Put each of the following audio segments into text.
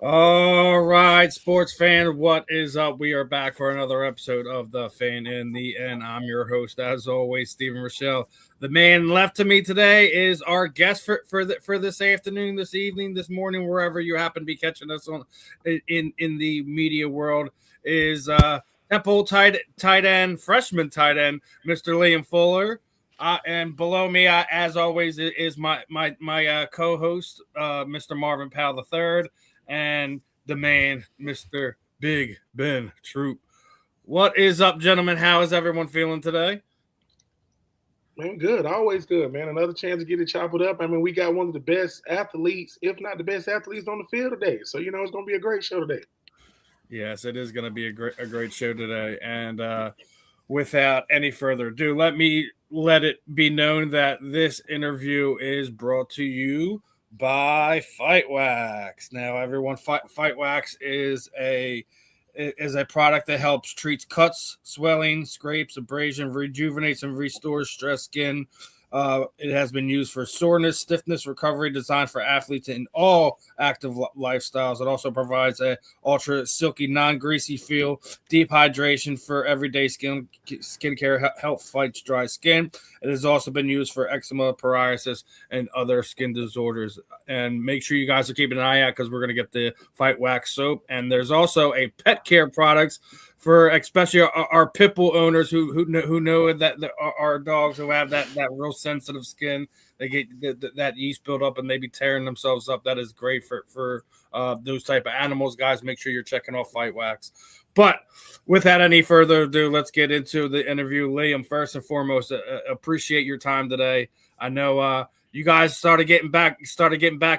All right, sports fan, what is up? We are back for another episode of The Fan in the End. I'm your host, as always, Stephen Rychel. The man left to me today is our guest for this afternoon, this evening, this morning, wherever you happen to be catching us on in the media world. Is Temple tight end, freshman tight end, Mr. Liam Fuller. And below me, as always, is my co-host, Mr. Marvin Powell III. And the man, Mr. Big Ben Troupe. What is up, gentlemen? How is everyone feeling today? Man, good. Always good, man. Another chance to get it chopped up. I mean, we got one of the best athletes, if not the best athletes on the field today. So, it's going to be a great show today. Yes, it is going to be a great show today. And without any further ado, let it be known that this interview is brought to you by Fight Wax. Now, everyone, Fight Wax is a product that helps treats cuts, swelling, scrapes, abrasion, rejuvenates, and restores stressed skin. It has been used for soreness, stiffness, recovery, designed for athletes in all active lifestyles. It also provides a ultra silky, non-greasy feel, deep hydration for everyday skincare, help fights dry skin. It has also been used for eczema, psoriasis, and other skin disorders. And make sure you guys are keeping an eye out because we're going to get the Fight Wax soap. And there's also a pet care products for especially our pit bull owners who know that our dogs who have that real sensitive skin, they get that yeast build up and they be tearing themselves up. That is great for those type of animals, guys. Make sure you're checking off Fight Wax. But without any further ado, let's get into the interview. Liam, first and foremost, appreciate your time today. I know you guys started getting back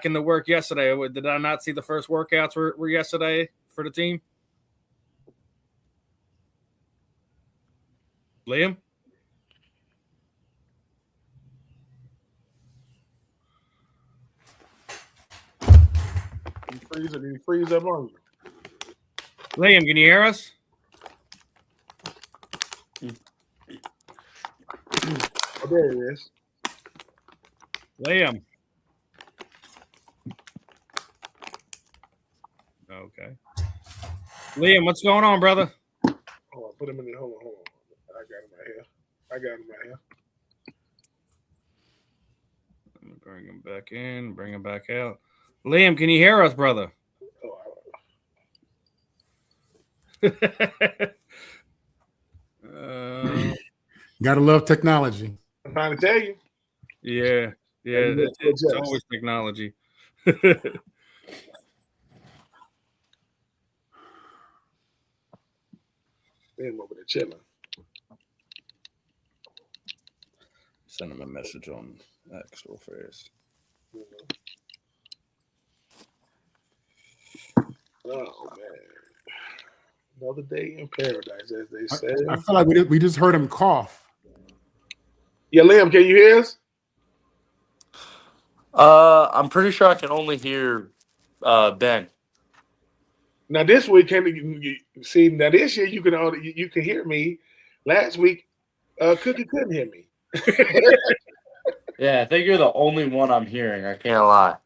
into work yesterday. Did I not see the first workouts were yesterday for the team? Liam? Did he freeze up on you? Liam, can you hear us? Oh, there he is. Liam. Okay. Liam, what's going on, brother? Hold on, put him in there. Hold on. I got him right here. Let me bring him back in, bring him back out. Liam, can you hear us, brother? Gotta love technology. I'm trying to tell you. Yeah, it's always technology. Him over there chilling. Send him a message on X real fast. Oh man, another day in paradise, as they say. I feel like we just heard him cough. Yeah, Liam, can you hear us? I'm pretty sure I can only hear Ben. Now this week, see? Now this year, you can hear me. Last week, Cookie couldn't hear me. Yeah, I think you're the only one I'm hearing. I can't lie.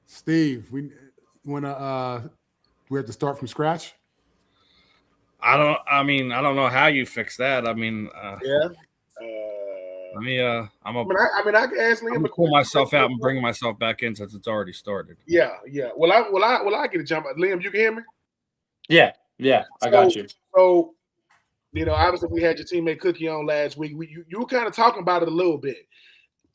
Steve, we have to start from scratch. I don't know how you fix that. I mean, yeah. I can ask Liam. I'm gonna pull myself out and bring myself back in since it's already started. Yeah. Well, I get a jump. Liam, you can hear me? Yeah. I got you. So, obviously we had your teammate Cookie on last week. You were kind of talking about it a little bit.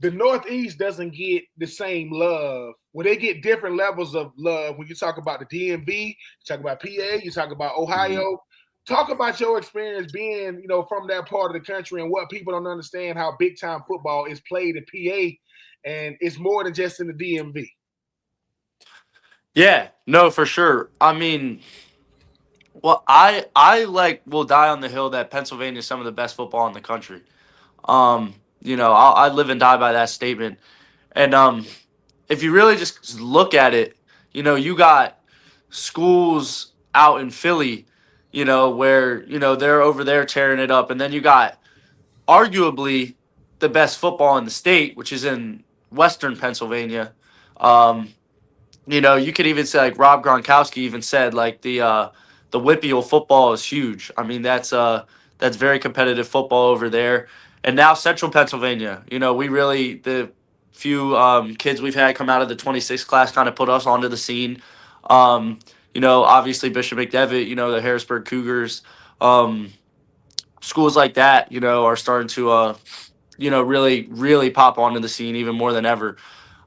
The Northeast doesn't get the same love. Well, they get different levels of love when you talk about the DMV, you talk about PA, you talk about Ohio. Mm-hmm. Talk about your experience being, from that part of the country and what people don't understand, how big-time football is played in PA, and it's more than just in the DMV. Yeah, no, for sure. I mean, well, I will die on the hill that Pennsylvania is some of the best football in the country. I live and die by that statement. And if you really just look at it, you got schools out in Philly, where, they're over there tearing it up. And then you got arguably the best football in the state, which is in Western Pennsylvania. You could even say like Rob Gronkowski even said like the Whippeal football is huge. I mean that's very competitive football over there. And now Central Pennsylvania, we really the few kids we've had come out of the 26 class kind of put us onto the scene. Obviously Bishop McDevitt, the Harrisburg Cougars, um, schools like that, are starting to really really pop onto the scene even more than ever.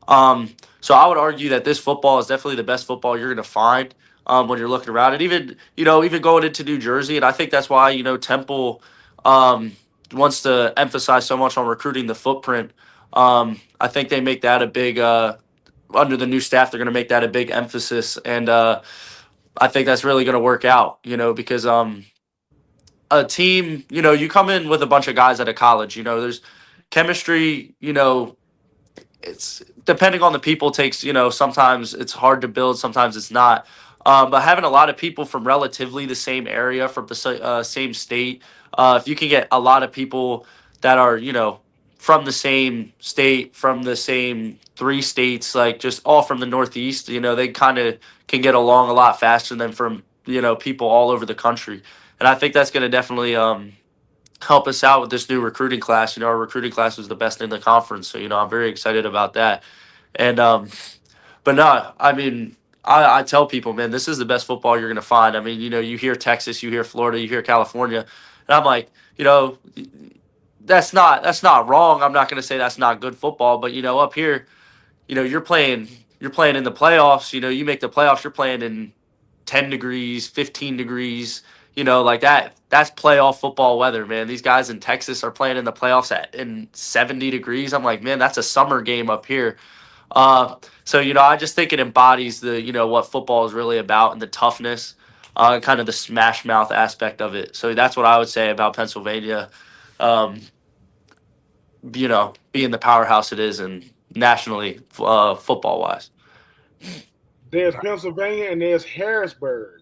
So I would argue that this football is definitely the best football you're going to find when you're looking around. And even going into New Jersey, and I think that's why Temple um, wants to emphasize so much on recruiting the footprint. I think they make that a big under the new staff. They're going to make that a big emphasis, and I think that's really going to work out. Because a team, you come in with a bunch of guys out of college. There's chemistry. It's depending on the people takes sometimes it's hard to build, sometimes it's not, but having a lot of people from relatively the same area, from the same state, if you can get a lot of people that are from the same state, from the same three states, like just all from the Northeast, they kind of can get along a lot faster than from people all over the country. And I think that's going to definitely help us out with this new recruiting class. Our recruiting class was the best in the conference, so I'm very excited about that. And but no, I mean, I tell people, man, this is the best football you're gonna find. I mean, you hear Texas, you hear Florida, you hear California, and I'm like, that's not wrong. I'm not gonna say that's not good football, but up here, you're playing in the playoffs. You make the playoffs, you're playing in 10 degrees, 15 degrees, like that. That's playoff football weather, man. These guys in Texas are playing in the playoffs in 70 degrees. I'm like, man, that's a summer game up here. So, I just think it embodies what football is really about and the toughness, kind of the smash mouth aspect of it. So that's what I would say about Pennsylvania, um, being the powerhouse it is and nationally, football wise. There's Pennsylvania and there's Harrisburg,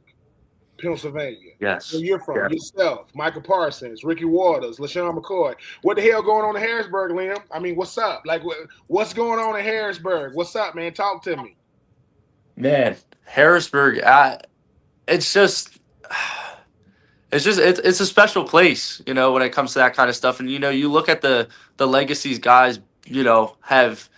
Pennsylvania. Yes. Where you're from, Yeah. yourself, Michael Parsons, Ricky Waters, LaShawn McCoy. What the hell going on in Harrisburg, Liam? I mean, what's up? Like, what's going on in Harrisburg? What's up, man? Talk to me. Man, Harrisburg, it's just it's a special place, when it comes to that kind of stuff. And you look at the legacies guys, have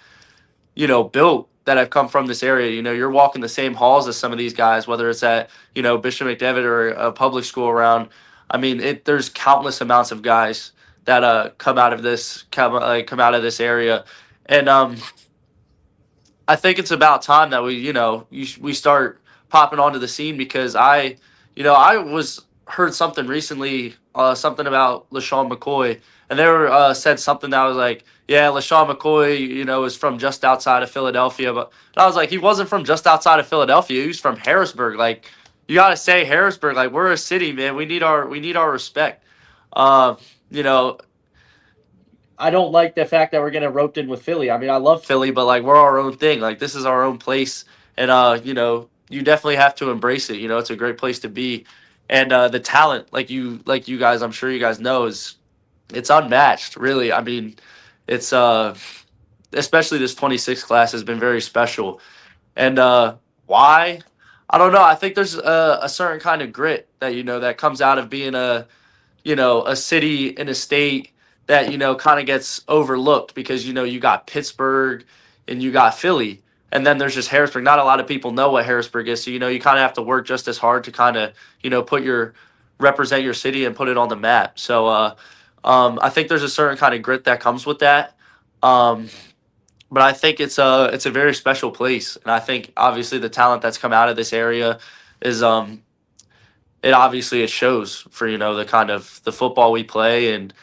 built that have come from this area. You're walking the same halls as some of these guys, whether it's at Bishop McDevitt or a public school around. I mean, there's countless amounts of guys that come out of this area, and I think it's about time that we start popping onto the scene, because I was heard something recently, something about LaShawn McCoy, and they were said something that was like, yeah, LaShawn McCoy, is from just outside of Philadelphia, but and I was like, he wasn't from just outside of Philadelphia, he was from Harrisburg. Like, you got to say Harrisburg, like, we're a city, man. We need our respect. Uh, you know, I don't like the fact that we're getting roped in with Philly. I mean, I love Philly, but like, we're our own thing. Like, this is our own place, and you definitely have to embrace it. It's a great place to be, and the talent, like you guys, I'm sure you guys know, is it's unmatched. Really, I mean, it's especially this 26 class has been very special, and why? I don't know. I think there's a certain kind of grit that that comes out of being a city in a state that kind of gets overlooked, because you got Pittsburgh and you got Philly, and then there's just Harrisburg. Not a lot of people know what Harrisburg is, so you kind of have to work just as hard to kind of put your represent your city and put it on the map. So I think there's a certain kind of grit that comes with that. Um, but I think it's a very special place, and I think obviously the talent that's come out of this area is it shows for the kind of the football we play. And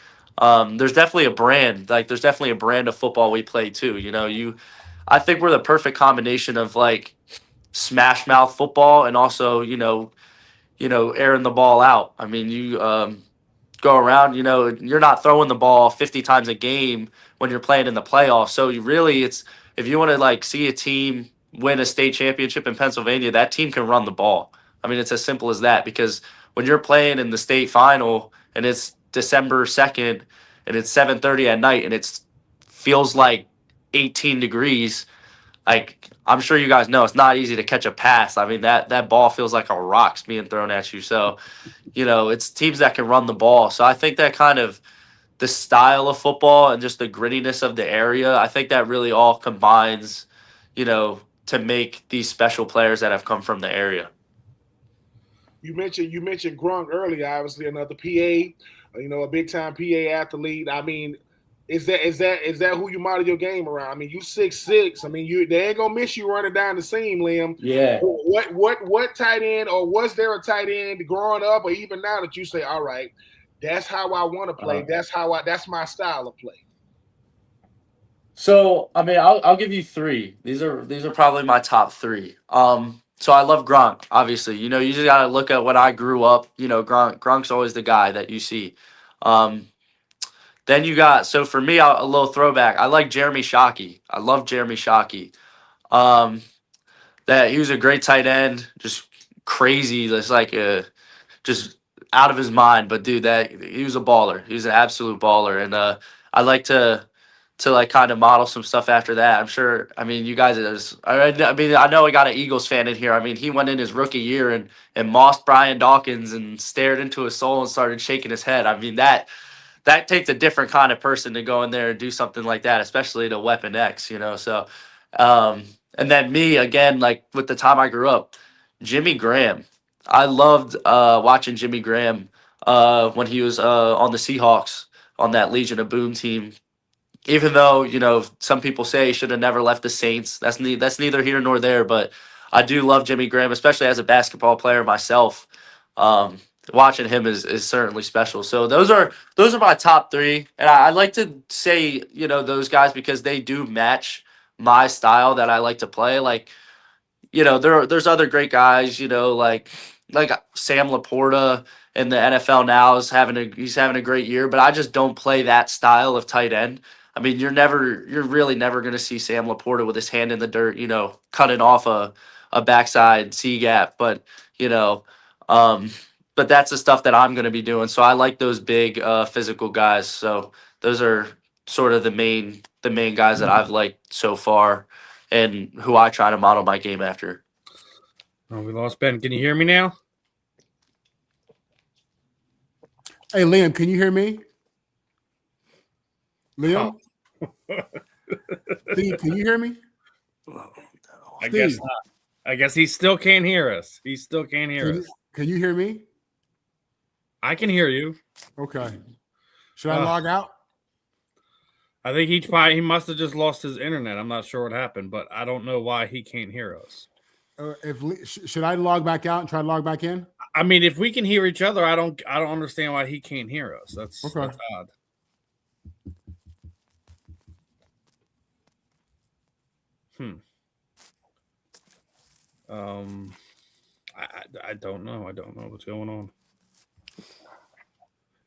there's definitely a brand, like there's definitely a brand of football we play too. I think we're the perfect combination of like smash mouth football and also airing the ball out. I mean, you go around, you're not throwing the ball 50 times a game when you're playing in the playoffs. So you really, it's if you want to like see a team win a state championship in Pennsylvania, that team can run the ball. I mean, it's as simple as that, because when you're playing in the state final and it's December 2nd and it's 7:30 at night and it feels like 18 degrees, like I'm sure you guys know, it's not easy to catch a pass. I mean, that ball feels like a rock's being thrown at you. So, it's teams that can run the ball. So I think that kind of the style of football and just the grittiness of the area, I think that really all combines, to make these special players that have come from the area. You mentioned Gronk earlier, obviously another PA, a big time PA athlete. I mean, is that who you model your game around? I mean, you 6'6". I mean, they ain't gonna miss you running down the seam, Liam. Yeah. What tight end, or was there a tight end growing up, or even now that you say, all right, that's how I want to play. That's my style of play. So I mean, I'll give you three. These are probably my top three. So I love Gronk, obviously. You just gotta look at when I grew up. Gronk's always the guy that you see. Then you got, so for me, a little throwback. I like Jeremy Shockey. I love Jeremy Shockey. That he was a great tight end, just crazy. Just like just out of his mind. But dude, that he was a baller. He was an absolute baller, and I like to like kind of model some stuff after that. I'm sure. I mean, you guys. I mean, I know we got an Eagles fan in here. I mean, he went in his rookie year and mossed Brian Dawkins and stared into his soul and started shaking his head. I mean, that takes a different kind of person to go in there and do something like that, especially to Weapon X. So, and then me again, like with the time I grew up, Jimmy Graham. I loved watching Jimmy Graham when he was on the Seahawks on that Legion of Boom team. Even though, some people say he should have never left the Saints. That's neither here nor there. But I do love Jimmy Graham, especially as a basketball player myself. Watching him is certainly special. So those are my top three. And I'd like to say, those guys because they do match my style that I like to play. Like, there's other great guys, like Sam Laporta in the NFL now he's having a great year, but I just don't play that style of tight end. I mean, you're really never going to see Sam Laporta with his hand in the dirt, cutting off a backside C gap, but but that's the stuff that I'm going to be doing. So I like those big physical guys. So those are sort of the main guys that I've liked so far and who I try to model my game after. Oh, we lost Ben. Can you hear me now? Hey, Liam, can you hear me? Liam? Steve, can you hear me? I guess not. I guess he still can't hear us. He still can't hear us. Can you hear me? I can hear you. Okay. Should I log out? I think he must have just lost his internet. I'm not sure what happened, but I don't know why he can't hear us. Should I log back out and try to log back in? I mean, if we can hear each other, I don't understand why he can't hear us. That's odd. I don't know. I don't know what's going on.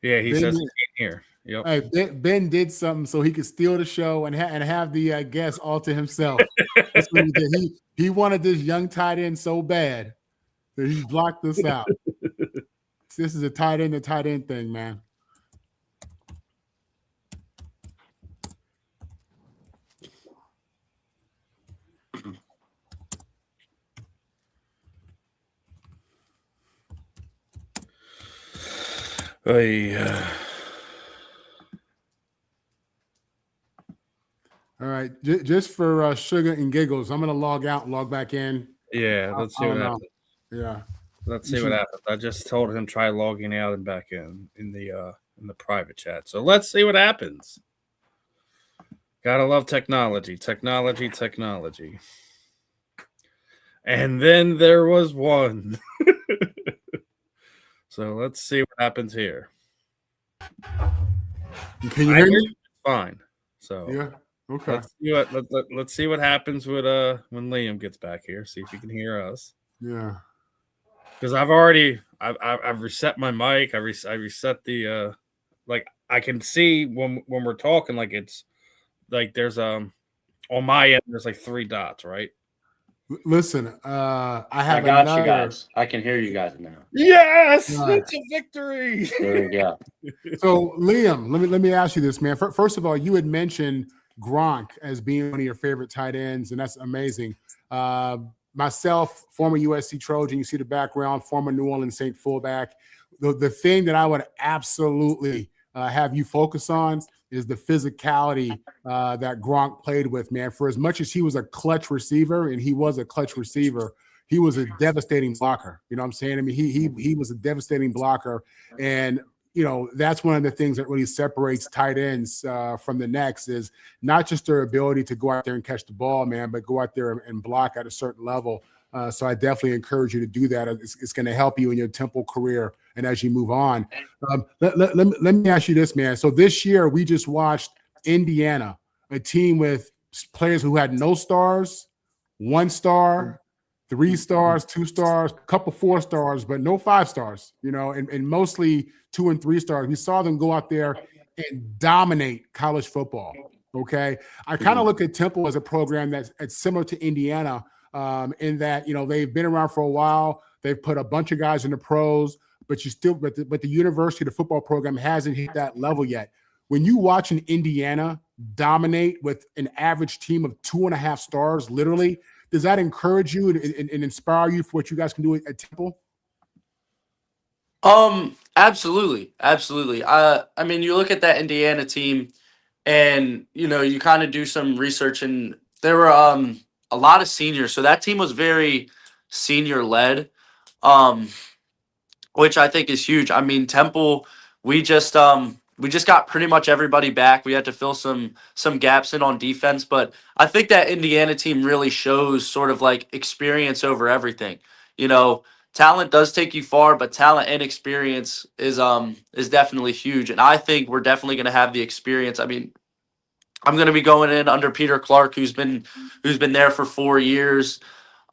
Yeah, he says he can't hear. Yep. Hey, Ben did something so he could steal the show and have the guest all to himself. That's what he did. He wanted this young tight end so bad that he blocked this out. This is a tight end thing, man. All right, just for sugar and giggles, I'm gonna log out and log back in. Yeah, let's see what happens. Yeah, let's see what happens. I just told him try logging out and back in the private chat. So let's see what happens. Gotta love technology. And then there was one. So let's see what happens here. Can you hear me? Fine. So yeah. Okay. Let's see what happens with when Liam gets back here. See if he can hear us. Yeah. Because I've reset my mic. I reset the like I can see when we're talking, like it's like there's on my end there's like 3 dots, right? Listen, I got you guys. I can hear you guys now. Yes, it's a victory. There we go. So Liam, let me ask you this, man. First of all, you had mentioned Gronk as being one of your favorite tight ends, and that's amazing. Myself, former USC Trojan, you see the background, former New Orleans Saint fullback. The thing that I would absolutely have you focus on is the physicality that Gronk played with, man. For as much as he was a clutch receiver, and he was a clutch receiver, he was a devastating blocker. You know what I'm saying? I mean, he was a devastating blocker. And, you know, that's one of the things that really separates tight ends from the next is not just their ability to go out there and catch the ball, man, but go out there and block at a certain level. So I definitely encourage you to do that. It's going to help you in your Temple career and as you move on. Let me ask you this, man. So this year we just watched Indiana, a team with players who had no stars, 1 star, 3 stars, 2 stars, a couple 4 stars, but no 5 stars, you know, and mostly 2 and 3 stars. We saw them go out there and dominate college football. Okay. I kind of look at Temple as a program that's similar to Indiana in that, you know, they've been around for a while. They've put a bunch of guys in the pros, but the university, the football program hasn't hit that level yet. When you watch an Indiana dominate with an average team of 2.5 stars, literally, does that encourage you and inspire you for what you guys can do at Temple? Absolutely. Absolutely. I mean, you look at that Indiana team and, you know, you kind of do some research and there were a lot of seniors. So that team was very senior led, which I think is huge. I mean, Temple, we just got pretty much everybody back. We had to fill some gaps in on defense, but I think that Indiana team really shows sort of like experience over everything. You know, talent does take you far, but talent and experience is definitely huge. And I think we're definitely going to have the experience. I mean, I'm going to be going in under Peter Clark, who's been there for 4 years,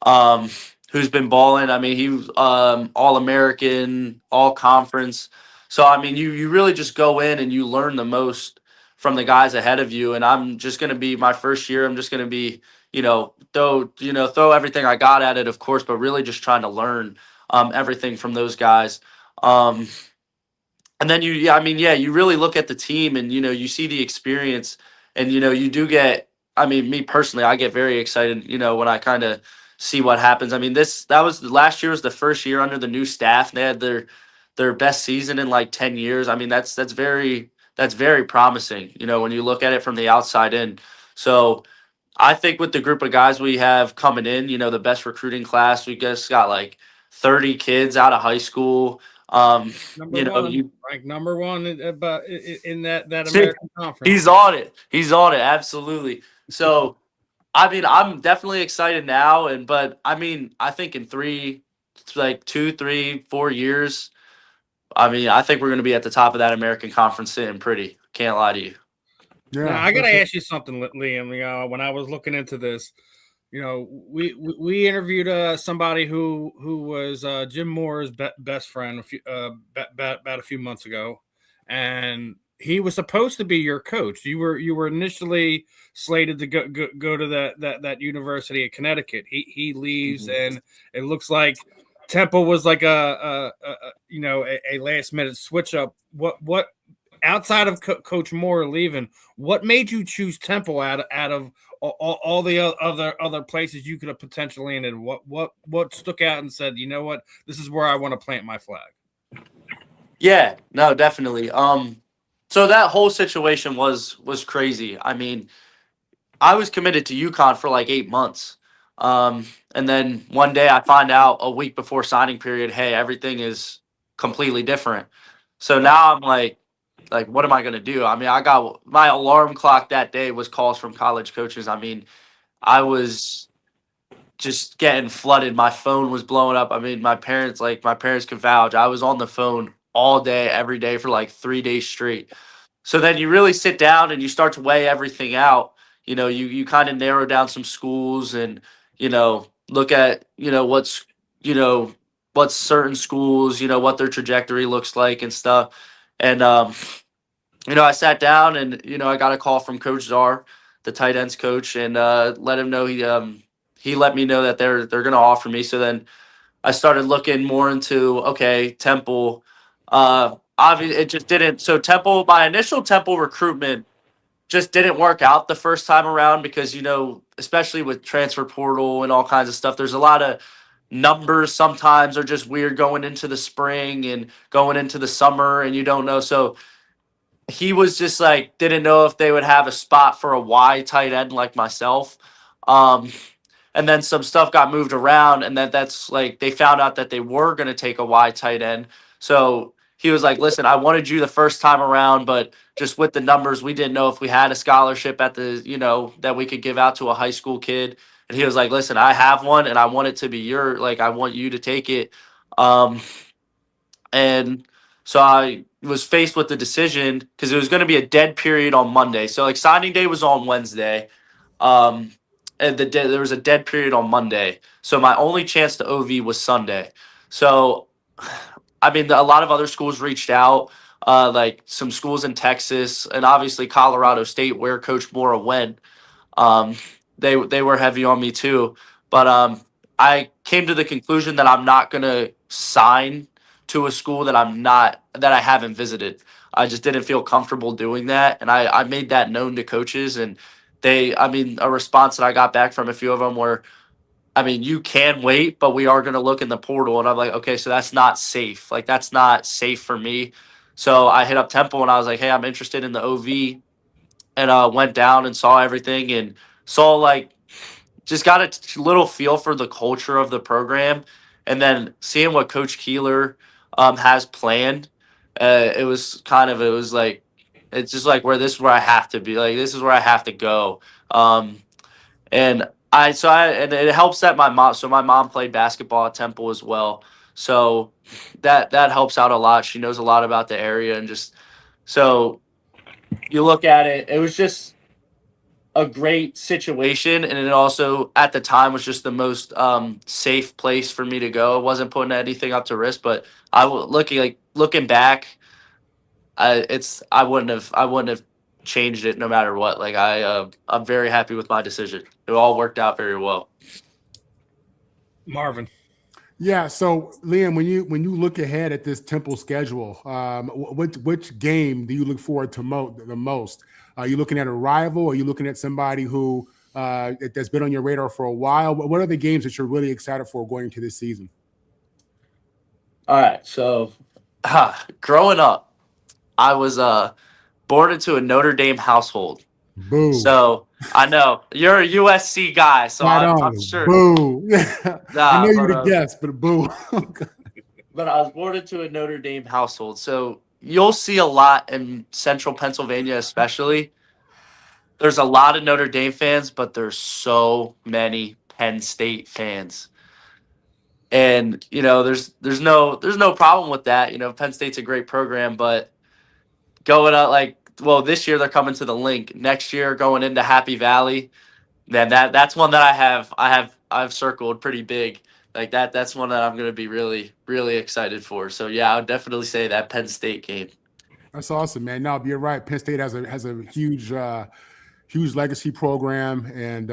who's been balling. I mean, he was All-American, All-Conference. So, I mean, you really just go in and you learn the most from the guys ahead of you. And I'm just going to be my first year. I'm just going to be, throw everything I got at it, of course, but really just trying to learn everything from those guys. And then you really look at the team and, you see the experience and, you do get, I mean, me personally, I get very excited, when I kind of see what happens. I mean, last year was the first year under the new staff. They had their best season in like 10 years. I mean, that's very promising, when you look at it from the outside in. So I think with the group of guys we have coming in, the best recruiting class, we just got like 30 kids out of high school. Ranked number one in that American Conference. He's on it. Absolutely. So, I mean, I'm definitely excited now. But I mean, I think in 2, 3, 4 years, I mean, I think we're going to be at the top of that American Conference sitting pretty. Can't lie to you. Yeah. Now, I got to ask you something, Liam. When I was looking into this, we interviewed somebody who was Jim Moore's best friend about a few months ago, and he was supposed to be your coach. You were initially slated to go to that university at Connecticut. He leaves, and it looks like Temple was like a last minute switch up. What outside of Coach Moore leaving, what made you choose Temple out of all the other places you could have potentially ended? What stuck out and said, you know what, this is where I want to plant my flag? Yeah, no, definitely. So that whole situation was crazy. I mean, I was committed to UConn for like 8 months. And then one day I find out a week before signing period, hey, everything is completely different. So now I'm like, what am I going to do? I mean, I got my alarm clock that day was calls from college coaches. I mean, I was just getting flooded. My phone was blowing up. I mean, my parents could vouch. I was on the phone all day, every day for like 3 days straight. So then you really sit down and you start to weigh everything out. You kind of narrow down some schools and, look at, what's certain schools, what their trajectory looks like and stuff. And, I sat down and, I got a call from Coach Czar, the tight ends coach, and let him know he let me know that they're going to offer me. So then I started looking more into, okay, Temple. Obviously, it just didn't. So Temple, my initial Temple recruitment just didn't work out the first time around because, especially with transfer portal and all kinds of stuff, there's a lot of numbers sometimes are just weird going into the spring and going into the summer, and you don't know. So he was just like, didn't know if they would have a spot for a Y tight end like myself. And then some stuff got moved around, and that's like they found out that they were going to take a Y tight end. So he was like, listen, I wanted you the first time around, but just with the numbers, we didn't know if we had a scholarship at the, that we could give out to a high school kid. And he was like, listen, I have one, and I want it to be I want you to take it. And so I was faced with the decision because it was going to be a dead period on Monday. So like signing day was on Wednesday. And there was a dead period on Monday. So my only chance to OV was Sunday. So, I mean, a lot of other schools reached out, like some schools in Texas and obviously Colorado State where Coach Mora went. They were heavy on me too. But I came to the conclusion that I'm not going to sign to a school that I haven't visited. I just didn't feel comfortable doing that. And I made that known to coaches, and a response that I got back from a few of them were, you can wait, but we are going to look in the portal. And I'm like, okay, so that's not safe. Like, that's not safe for me. So I hit up Temple and I was like, hey, I'm interested in the OV, and went down and saw everything and saw just got a little feel for the culture of the program. And then seeing what Coach Keeler has planned, it's just like this is where I have to be. Like, this is where I have to go. And it helps that my mom played basketball at Temple as well. So that helps out a lot. She knows a lot about the area, and just so you look at it, it was just a great situation, and it also at the time was just the most safe place for me to go. I wasn't putting anything up to risk, but looking back, I wouldn't have changed it no matter what. Like I'm very happy with my decision. It all worked out very well. Marvin. Yeah. So Liam, when you look ahead at this Temple schedule, which game do you look forward to the most? Are you looking at a rival? Are you looking at somebody who that's been on your radar for a while? What are the games that you're really excited for going into this season? All right. So growing up, I was born into a Notre Dame household. Boo. So I know you're a USC guy, so I'm sure. Boo. I know you're the guest, but boo. But I was born into a Notre Dame household, so you'll see a lot in Central Pennsylvania, especially. There's a lot of Notre Dame fans, but there's so many Penn State fans. And there's no problem with that. Penn State's a great program, but going out this year they're coming to the Link. Next year going into Happy Valley, man, that's one that I've circled pretty big. Like that's one that I'm going to be really, really excited for. So yeah, I would definitely say that Penn State game. That's awesome, man. No, you're right. Penn State has a huge legacy program, and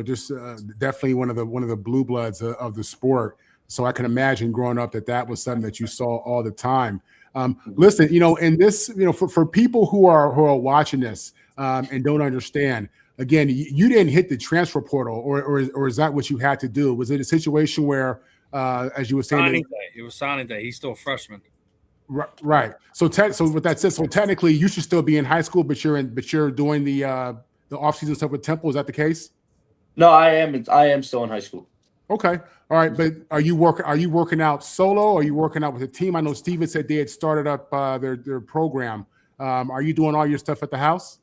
just definitely one of the blue bloods of the sport. So I can imagine growing up that was something that you saw all the time. Listen, in this, for people who are watching this and don't understand, again, you didn't hit the transfer portal, or is that what you had to do? Was it a situation where, as you were saying, it was signing day? He's still a freshman. Right. So with that said, so technically you should still be in high school, but you're doing the off-season stuff with Temple. Is that the case? No, I am still in high school. Okay. All right. But are you working out solo, or are you working out with a team? I know Steven said they had started up their program. Are you doing all your stuff at the house?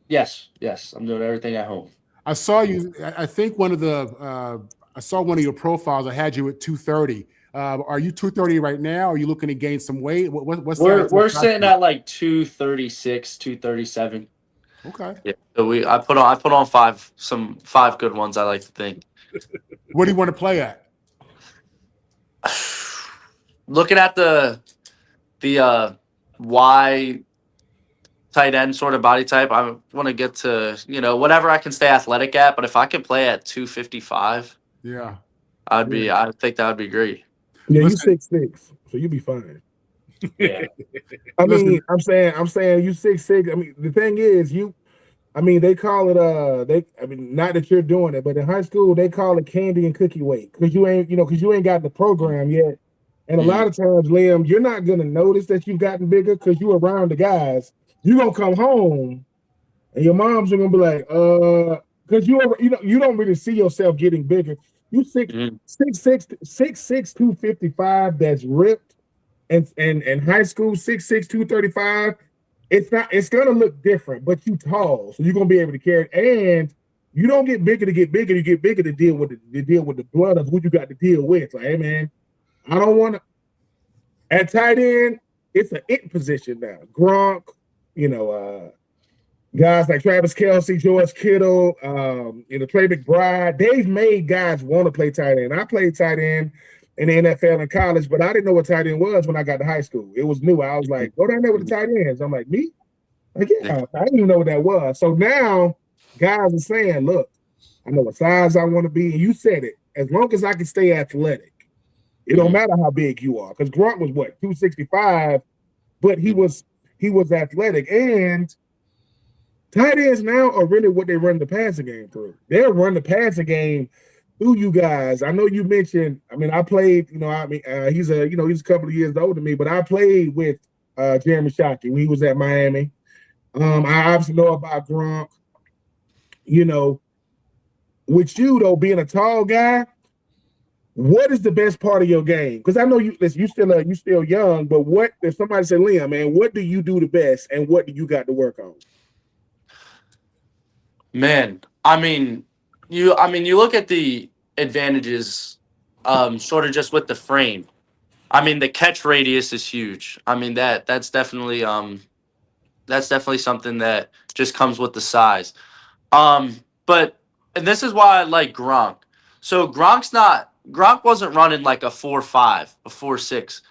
Yes. I'm doing everything at home. I saw you. I think I saw one of your profiles. I had you at 230. Are you 230 right now? Are you looking to gain some weight? We're sitting at like 236, 237. Okay. Yeah. So I put on five good ones, I like to think. What do you want to play at? Looking at the Y tight end sort of body type, I want to get to, whatever I can stay athletic at, but if I can play at 255, yeah, I think that would be great. Yeah, you're 6'6", so you'll be fine. Yeah. I'm saying you 6'6". I mean, the thing is, you I mean, they call it not that you're doing it, but in high school they call it candy and cookie weight because you ain't got the program yet. And a lot of times, Liam, you're not gonna notice that you've gotten bigger because you're around the guys. You're gonna come home and your moms are gonna be like, because you don't really see yourself getting bigger. You 6'6", 255 that's ripped, and high school 6'6", 235. It's gonna look different, but you tall, so you're gonna be able to carry it. And you don't get bigger to get bigger, you get bigger to deal with the blood of who you got to deal with. Like, hey man, I don't want to. At tight end, it's an it position now. Gronk, guys like Travis Kelce, George Kittle, Trey McBride, they've made guys want to play tight end. I played tight end in the NFL in college, but I didn't know what tight end was when I got to high school. It was new. I was like, go down there with the tight ends. I'm like, me? Like, yeah, I didn't even know what that was. So now guys are saying, look, I know what size I want to be. And you said it. As long as I can stay athletic, it don't matter how big you are. Because Gronk was what, 265, but he was athletic. And tight ends now are really what they run the passing game through. They'll run the passing game through you guys. I know you mentioned, I played, he's a couple of years older than me, but I played with Jeremy Shockey when he was at Miami. I obviously know about Gronk. With you though, being a tall guy, what is the best part of your game? Because I know you still young, but what if somebody said, Liam, man, what do you do the best and what do you got to work on? Man, you look at the advantages, sort of just with the frame. The catch radius is huge. That's definitely something that just comes with the size. But and this is why I like Gronk. So Gronk wasn't running like a 4.5, a 4.6.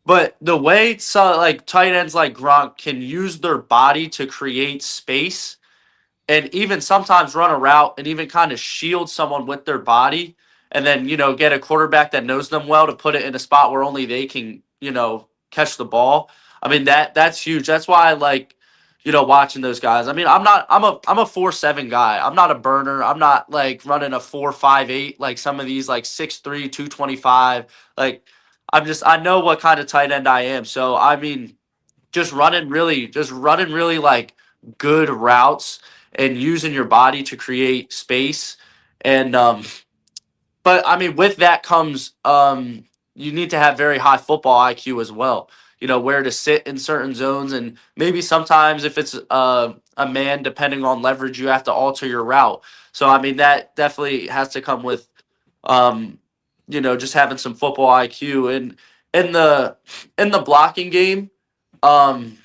But the way like tight ends like Gronk can use their body to create space and even sometimes run a route and even kind of shield someone with their body and then, get a quarterback that knows them well to put it in a spot where only they can, catch the ball. That's huge. That's why I like, watching those guys. I'm a 4.7 guy. I'm not a burner. I'm not like running a 4.58 like some of these like 6'3", 225. Like I know what kind of tight end I am. So just running really like good routes and using your body to create space. And but with that comes you need to have very high football IQ as well. Where to sit in certain zones, and maybe sometimes if it's a man, depending on leverage, you have to alter your route. So that definitely has to come with just having some football IQ. And in the blocking game, one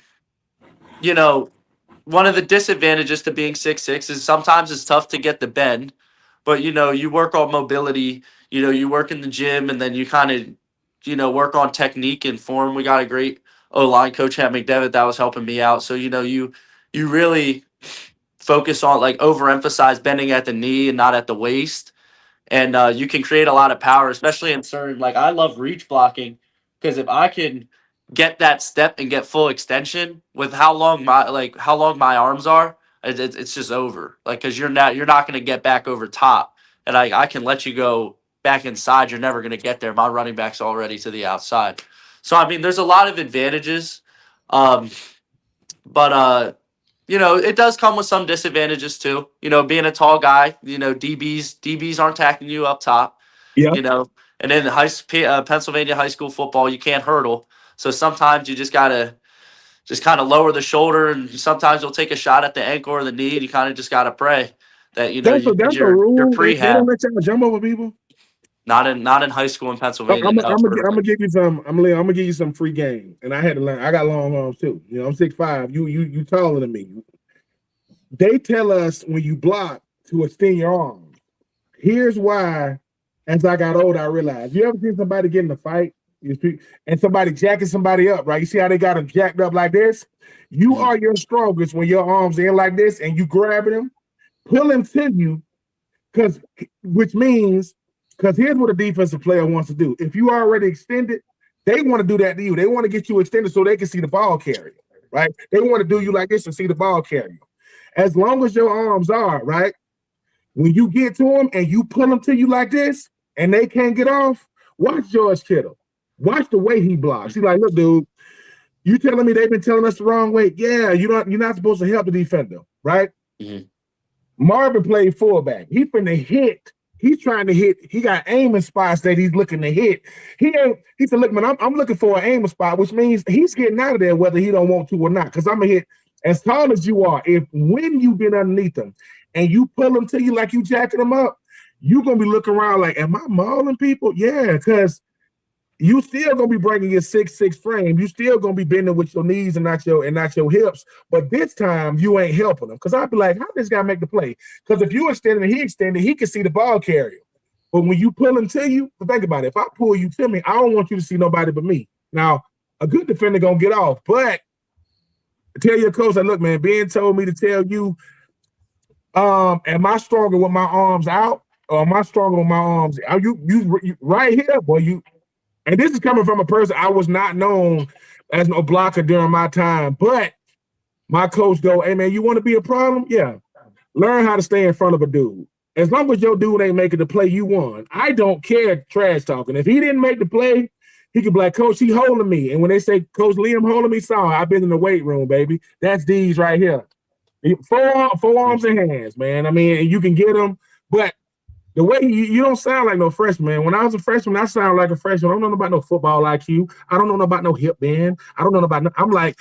of the disadvantages to being 6'6" is sometimes it's tough to get the bend, but you work on mobility, you work in the gym, and then you kind of work on technique and form. We got a great O-line coach at McDevitt that was helping me out. So you really focus on like overemphasize bending at the knee and not at the waist, and you can create a lot of power, especially in certain, like I love reach blocking because if I can get that step and get full extension with how long my arms are, it's just over. Like because you're not going to get back over top, and I can let you go back inside. You're never going to get there. My running back's already to the outside. So there's a lot of advantages, but it does come with some disadvantages too. Being a tall guy, DBs aren't tackling you up top. Yeah. And in Pennsylvania high school football, you can't hurdle. So sometimes you just gotta just kind of lower the shoulder, and sometimes you'll take a shot at the ankle or the knee, and you kind of just gotta pray that that's a rule. your They prehab. don't let y'all jump over people. Not in high school in Pennsylvania. I'm gonna give you some. I'm gonna give you some free game, and I had to learn. I got long arms too. I'm 6'5". You taller than me. They tell us when you block to extend your arms. Here's why. As I got older, I realized. You ever seen somebody get in a fight and somebody jacking somebody up, right? You see how they got them jacked up like this? You are your strongest when your arms are in like this and you grabbing them, pull them to you, because here's what a defensive player wants to do. If you already extended, they want to do that to you. They want to get you extended so they can see the ball carrier, right? They want to do you like this and see the ball carrier. as long as your arms are right, when you get to them and you pull them to you like this and they can't get off, watch George Kittle. Watch the way he blocks. He's like, look, dude, you telling me they've been telling us the wrong way? Yeah, you're not supposed to help the defender, right? Mm-hmm. Marvin played fullback. He finna hit. He's trying to hit. He got aiming spots that he's looking to hit. He said, look, man, I'm looking for an aiming spot, which means he's getting out of there whether he don't want to or not. Because I'm gonna hit as tall as you are. When you get underneath them and you pull them to you like you jacking them up, you're gonna be looking around like, am I mauling people? Yeah, because you still gonna be breaking your 6'6" frame. You still gonna be bending with your knees and not your hips. But this time you ain't helping them. Because I'd be like, how did this guy make the play? Because if you extended and he extended, he can see the ball carrier. But when you pull him to you, think about it. If I pull you to me, I don't want you to see nobody but me. Now, a good defender gonna get off, but tell your coach that, look, man, Ben told me to tell you, am I stronger with my arms out or am I stronger with my arms? Are you right here, boy? And this is coming from a person I was not known as no blocker during my time, but my coach go, hey, man, you want to be a problem? Yeah. Learn how to stay in front of a dude. As long as your dude ain't making the play, you won. I don't care trash talking. If he didn't make the play, he could be like, Coach, he holding me. And when they say, Coach Liam holding me, sorry, I've been in the weight room, baby. That's D's right here. Four arms and hands, man. I mean, and you can get them, but the way you don't sound like no freshman. When I was a freshman, I sound like a freshman. I don't know about no football IQ. I don't know about no hip bend. I don't know about I'm like,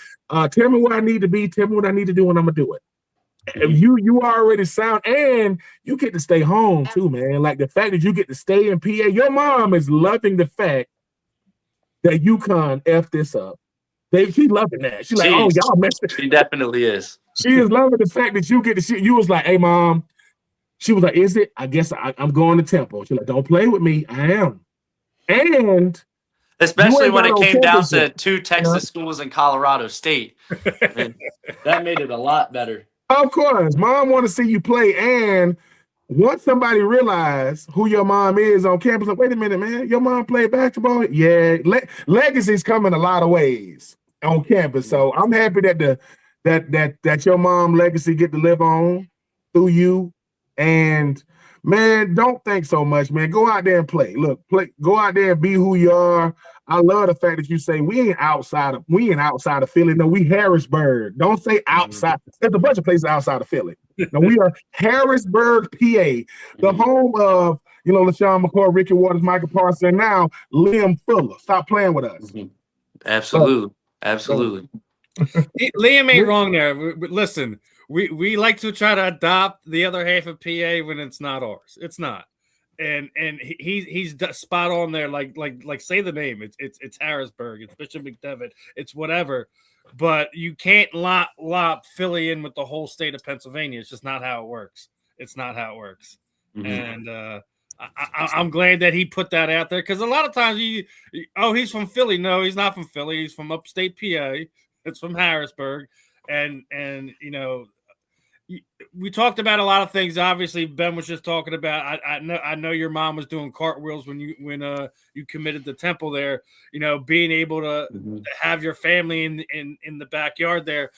tell me what I need to be. Tell me what I need to do, and I'm gonna do it. And you already sound, and you get to stay home too, man. Like the fact that you get to stay in PA. Your mom is loving the fact that UConn F this up. She's loving that. She's like, oh, y'all messed it. She definitely is. She is loving the fact that you get to see. You was like, hey, mom. She was like, is it? I guess I'm going to Temple. She's like, don't play with me. I am. And especially when it came down to two Texas schools in Colorado State. And that made it a lot better. Of course. Mom want to see you play. And once somebody realized who your mom is on campus, like, wait a minute, man, your mom played basketball? Yeah. Legacies come in a lot of ways on campus. So I'm happy that your mom legacy get to live on through you. And man, don't think so much, man. Go out there and play. Look, go out there and be who you are. I love the fact that you say we ain't outside of Philly. No, we Harrisburg. Don't say outside. There's a bunch of places outside of Philly. No, we are Harrisburg, PA, the home of LaShawn McCoy, Ricky Waters, Michael Parsons, and now Liam Fuller. Stop playing with us. Absolutely. Liam ain't wrong there. Listen. We like to try to adopt the other half of PA when it's not ours. It's not, and he's spot on there. Like say the name. It's Harrisburg. It's Bishop McDevitt. It's whatever, but you can't lop Philly in with the whole state of Pennsylvania. It's just not how it works. It's not how it works. And I'm glad that he put that out there because a lot of times he's from Philly. No, he's not from Philly. He's from upstate PA. It's from Harrisburg, and we talked about a lot of things. Obviously, Ben was just talking about. I know your mom was doing cartwheels when you committed to Temple there. Being able to have your family in the backyard there.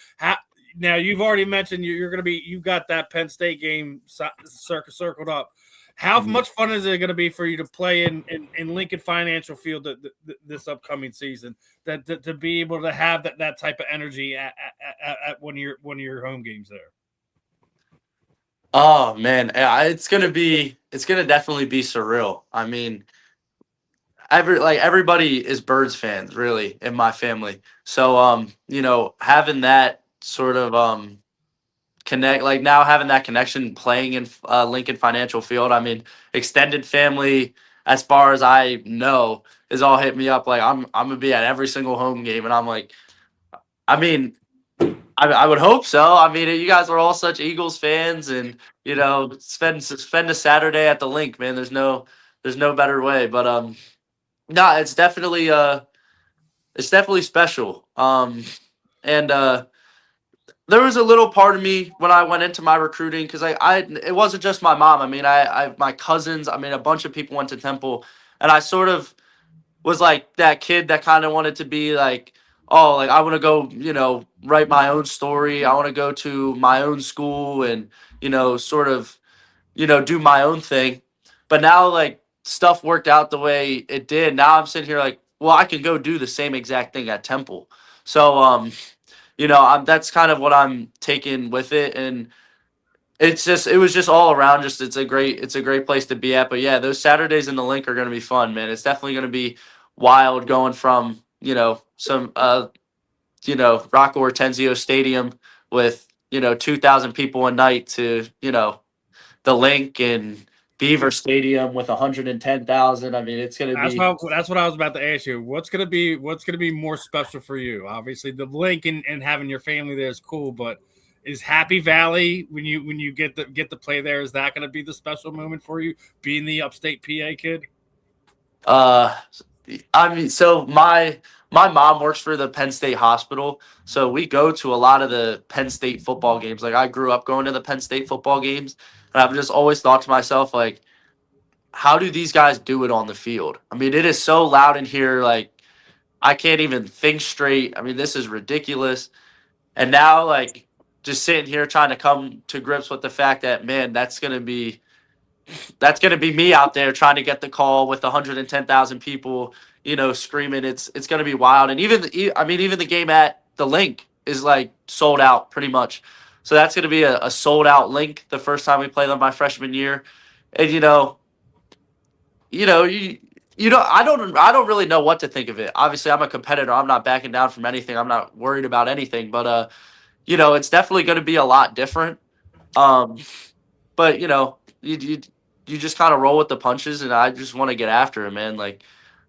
Now you've already mentioned you're going to be. You got that Penn State game circled up. How much fun is it going to be for you to play in Lincoln Financial Field this upcoming season? To be able to have that type of energy at one of your home games there. Oh man, it's gonna definitely be surreal. I mean, everybody is Birds fans, really, in my family. So having that sort of connect, like now having that connection, playing in Lincoln Financial Field. I mean, extended family, as far as I know, is all hit me up. Like I'm gonna be at every single home game, and I'm like, I mean. I would hope so. I mean, you guys are all such Eagles fans, and spend a Saturday at the link, man. There's no better way. But no, it's definitely special. And there was a little part of me when I went into my recruiting because it wasn't just my mom. I mean, I my cousins. I mean, a bunch of people went to Temple, and I sort of was like that kid that kind of wanted to be like oh, like I want to go, write my own story. I want to go to my own school and, sort of, do my own thing. But now like stuff worked out the way it did. Now I'm sitting here like, well, I can go do the same exact thing at Temple. So, that's kind of what I'm taking with it. And it was just all around. Just it's a great place to be at. But yeah, those Saturdays in the link are going to be fun, man. It's definitely going to be wild going from, some, Rocco Hortensio Stadium with, 2,000 people a night to, the link and Beaver Stadium with 110,000. I mean, it's going to be. That's what I was about to ask you. What's gonna be more special for you? Obviously, the link and having your family there is cool, but is Happy Valley when you get to play there? Is that going to be the special moment for you, being the upstate PA kid? I mean, so my mom works for the Penn State Hospital, so we go to a lot of the Penn State football games. Like I grew up going to the Penn State football games, and I've just always thought to myself, like, how do these guys do it on the field? I mean, it is so loud in here, like I can't even think straight. I mean, this is ridiculous. And now, like, just sitting here trying to come to grips with the fact that, man, that's gonna be me out there trying to get the call with 110,000 people, screaming. It's gonna be wild. And even the game at the link is like sold out pretty much. So that's gonna be a sold out link the first time we play them my freshman year. And I don't really know what to think of it. Obviously, I'm a competitor. I'm not backing down from anything. I'm not worried about anything. But it's definitely going to be a lot different. But you just kind of roll with the punches, and I just want to get after it, man. Like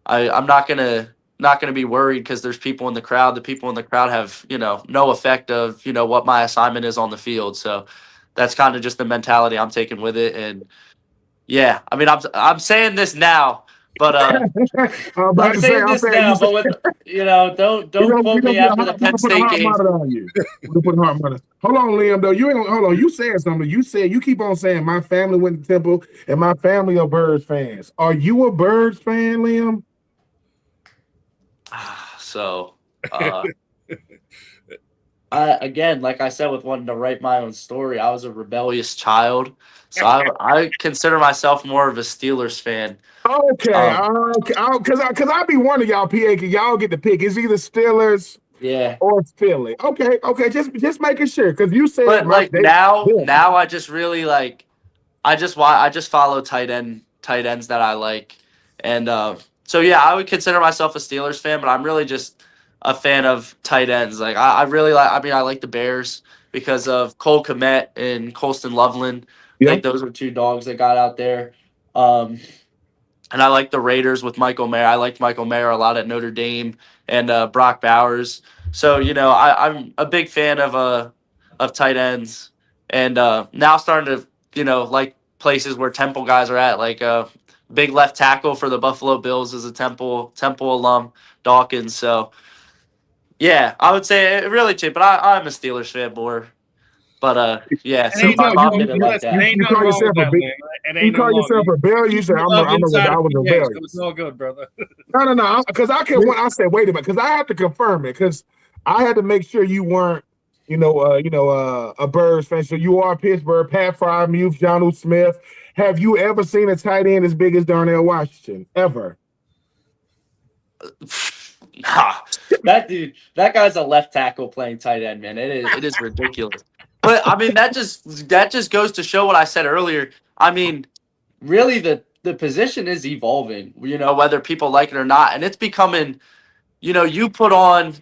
I'm not gonna be worried because there's people in the crowd. The people in the crowd have no effect of what my assignment is on the field. So that's kind of just the mentality I'm taking with it. And yeah, I mean I'm saying this now. But I'm saying this now, but with, don't quote me after the Penn State game. We'll put a heart monitor. Hold on, Liam. Though you ain't hold on. You said something. You said you keep on saying my family went to Temple and my family are Birds fans. Are you a Birds fan, Liam? So, again, like I said, with wanting to write my own story, I was a rebellious child. So I consider myself more of a Steelers fan. Okay, because I be one of y'all PA. Y'all get to pick. It's either Steelers, or Philly. Okay. Just making sure because you said. But like now I just really like. I just follow tight ends that I like, and so yeah, I would consider myself a Steelers fan, but I'm really just a fan of tight ends. Like I really like. I mean, I like the Bears because of Cole Kmet and Colston Loveland. I think those are two dogs that got out there. And I like the Raiders with Michael Mayer. I liked Michael Mayer a lot at Notre Dame and Brock Bowers. So, I'm a big fan of tight ends. And now starting to, like places where Temple guys are at, like big left tackle for the Buffalo Bills is a Temple alum, Dawkins. So, yeah, I would say it really cheap, but I'm a Steelers fan more. But yeah, so my mom didn't like that. You call yourself a Bear. You say I was a Bear. It's all good, brother. No. Because I said, wait a minute, because I have to confirm it because I had to make sure you weren't, a Birds fan. So you are Pittsburgh, Pat Freiermuth, Jonnu Smith. Have you ever seen a tight end as big as Darnell Washington? Ever? Nah, that guy's a left tackle playing tight end, man. It is ridiculous. But I mean, that just goes to show what I said earlier. I mean, really, the position is evolving. Whether people like it or not, and it's becoming. You put on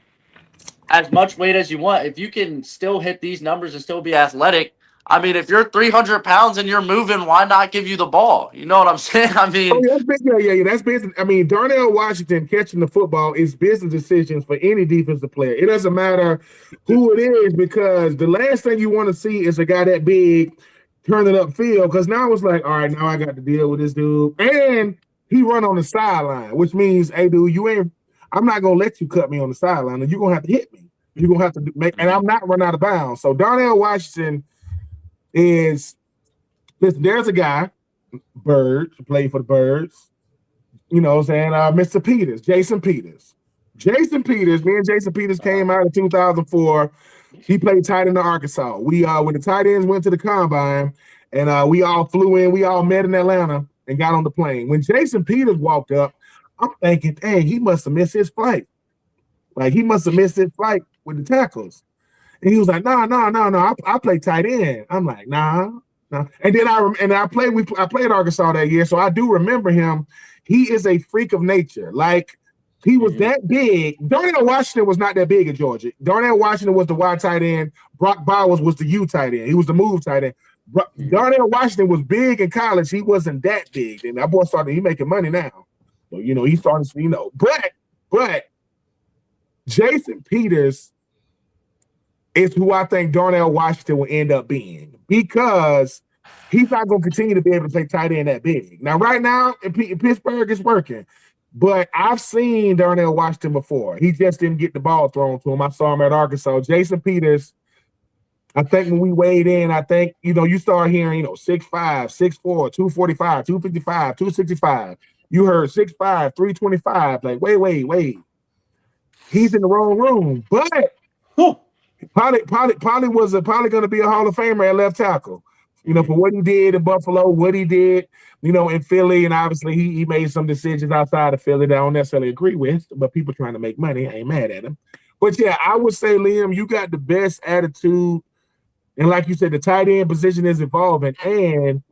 as much weight as you want. If you can still hit these numbers and still be athletic, I mean, if you're 300 pounds and you're moving, why not give you the ball? You know what I'm saying? I mean, that's business. I mean, Darnell Washington catching the football is business decisions for any defensive player. It doesn't matter who it is because the last thing you want to see is a guy that big turning upfield because now it's like, all right, now I got to deal with this dude. And he run on the sideline, which means, hey, dude, I'm not going to let you cut me on the sideline. You're going to have to hit me. You're going to have to and I'm not run out of bounds. So Darnell Washington listen, there's a guy, Bird, to play for the Birds. You know what I'm saying? Mr. Peters, Jason Peters. Jason Peters, me and Jason Peters came out in 2004. He played tight end in Arkansas. We when the tight ends went to the combine, and we all flew in. We all met in Atlanta and got on the plane. When Jason Peters walked up, I'm thinking, dang, he must have missed his flight. Like he must have missed his flight with the tackles. And he was like, no. I play tight end. I'm like, nah. And then I played Arkansas that year, so I do remember him. He is a freak of nature. Like he was that big. Darnell Washington was not that big at Georgia. Darnell Washington was the wide tight end. Brock Bowers was the U tight end. He was the move tight end. Darnell Washington was big in college. He wasn't that big. And that boy he making money now. So, he started, but Jason Peters is who I think Darnell Washington will end up being, because he's not going to continue to be able to play tight end that big. Now, right now, in Pittsburgh, it's working. But I've seen Darnell Washington before. He just didn't get the ball thrown to him. I saw him at Arkansas. Jason Peters, I think when we weighed in, you start hearing, 6'5", 6'4", 245, 255, 265. You heard 6'5", 325. Like, wait. He's in the wrong room. But Polly was probably going to be a Hall of Famer at left tackle. For what he did in Buffalo, what he did, in Philly, and obviously he made some decisions outside of Philly that I don't necessarily agree with, but people trying to make money, I ain't mad at him. But yeah, I would say, Liam, you got the best attitude, and like you said, the tight end position is evolving, and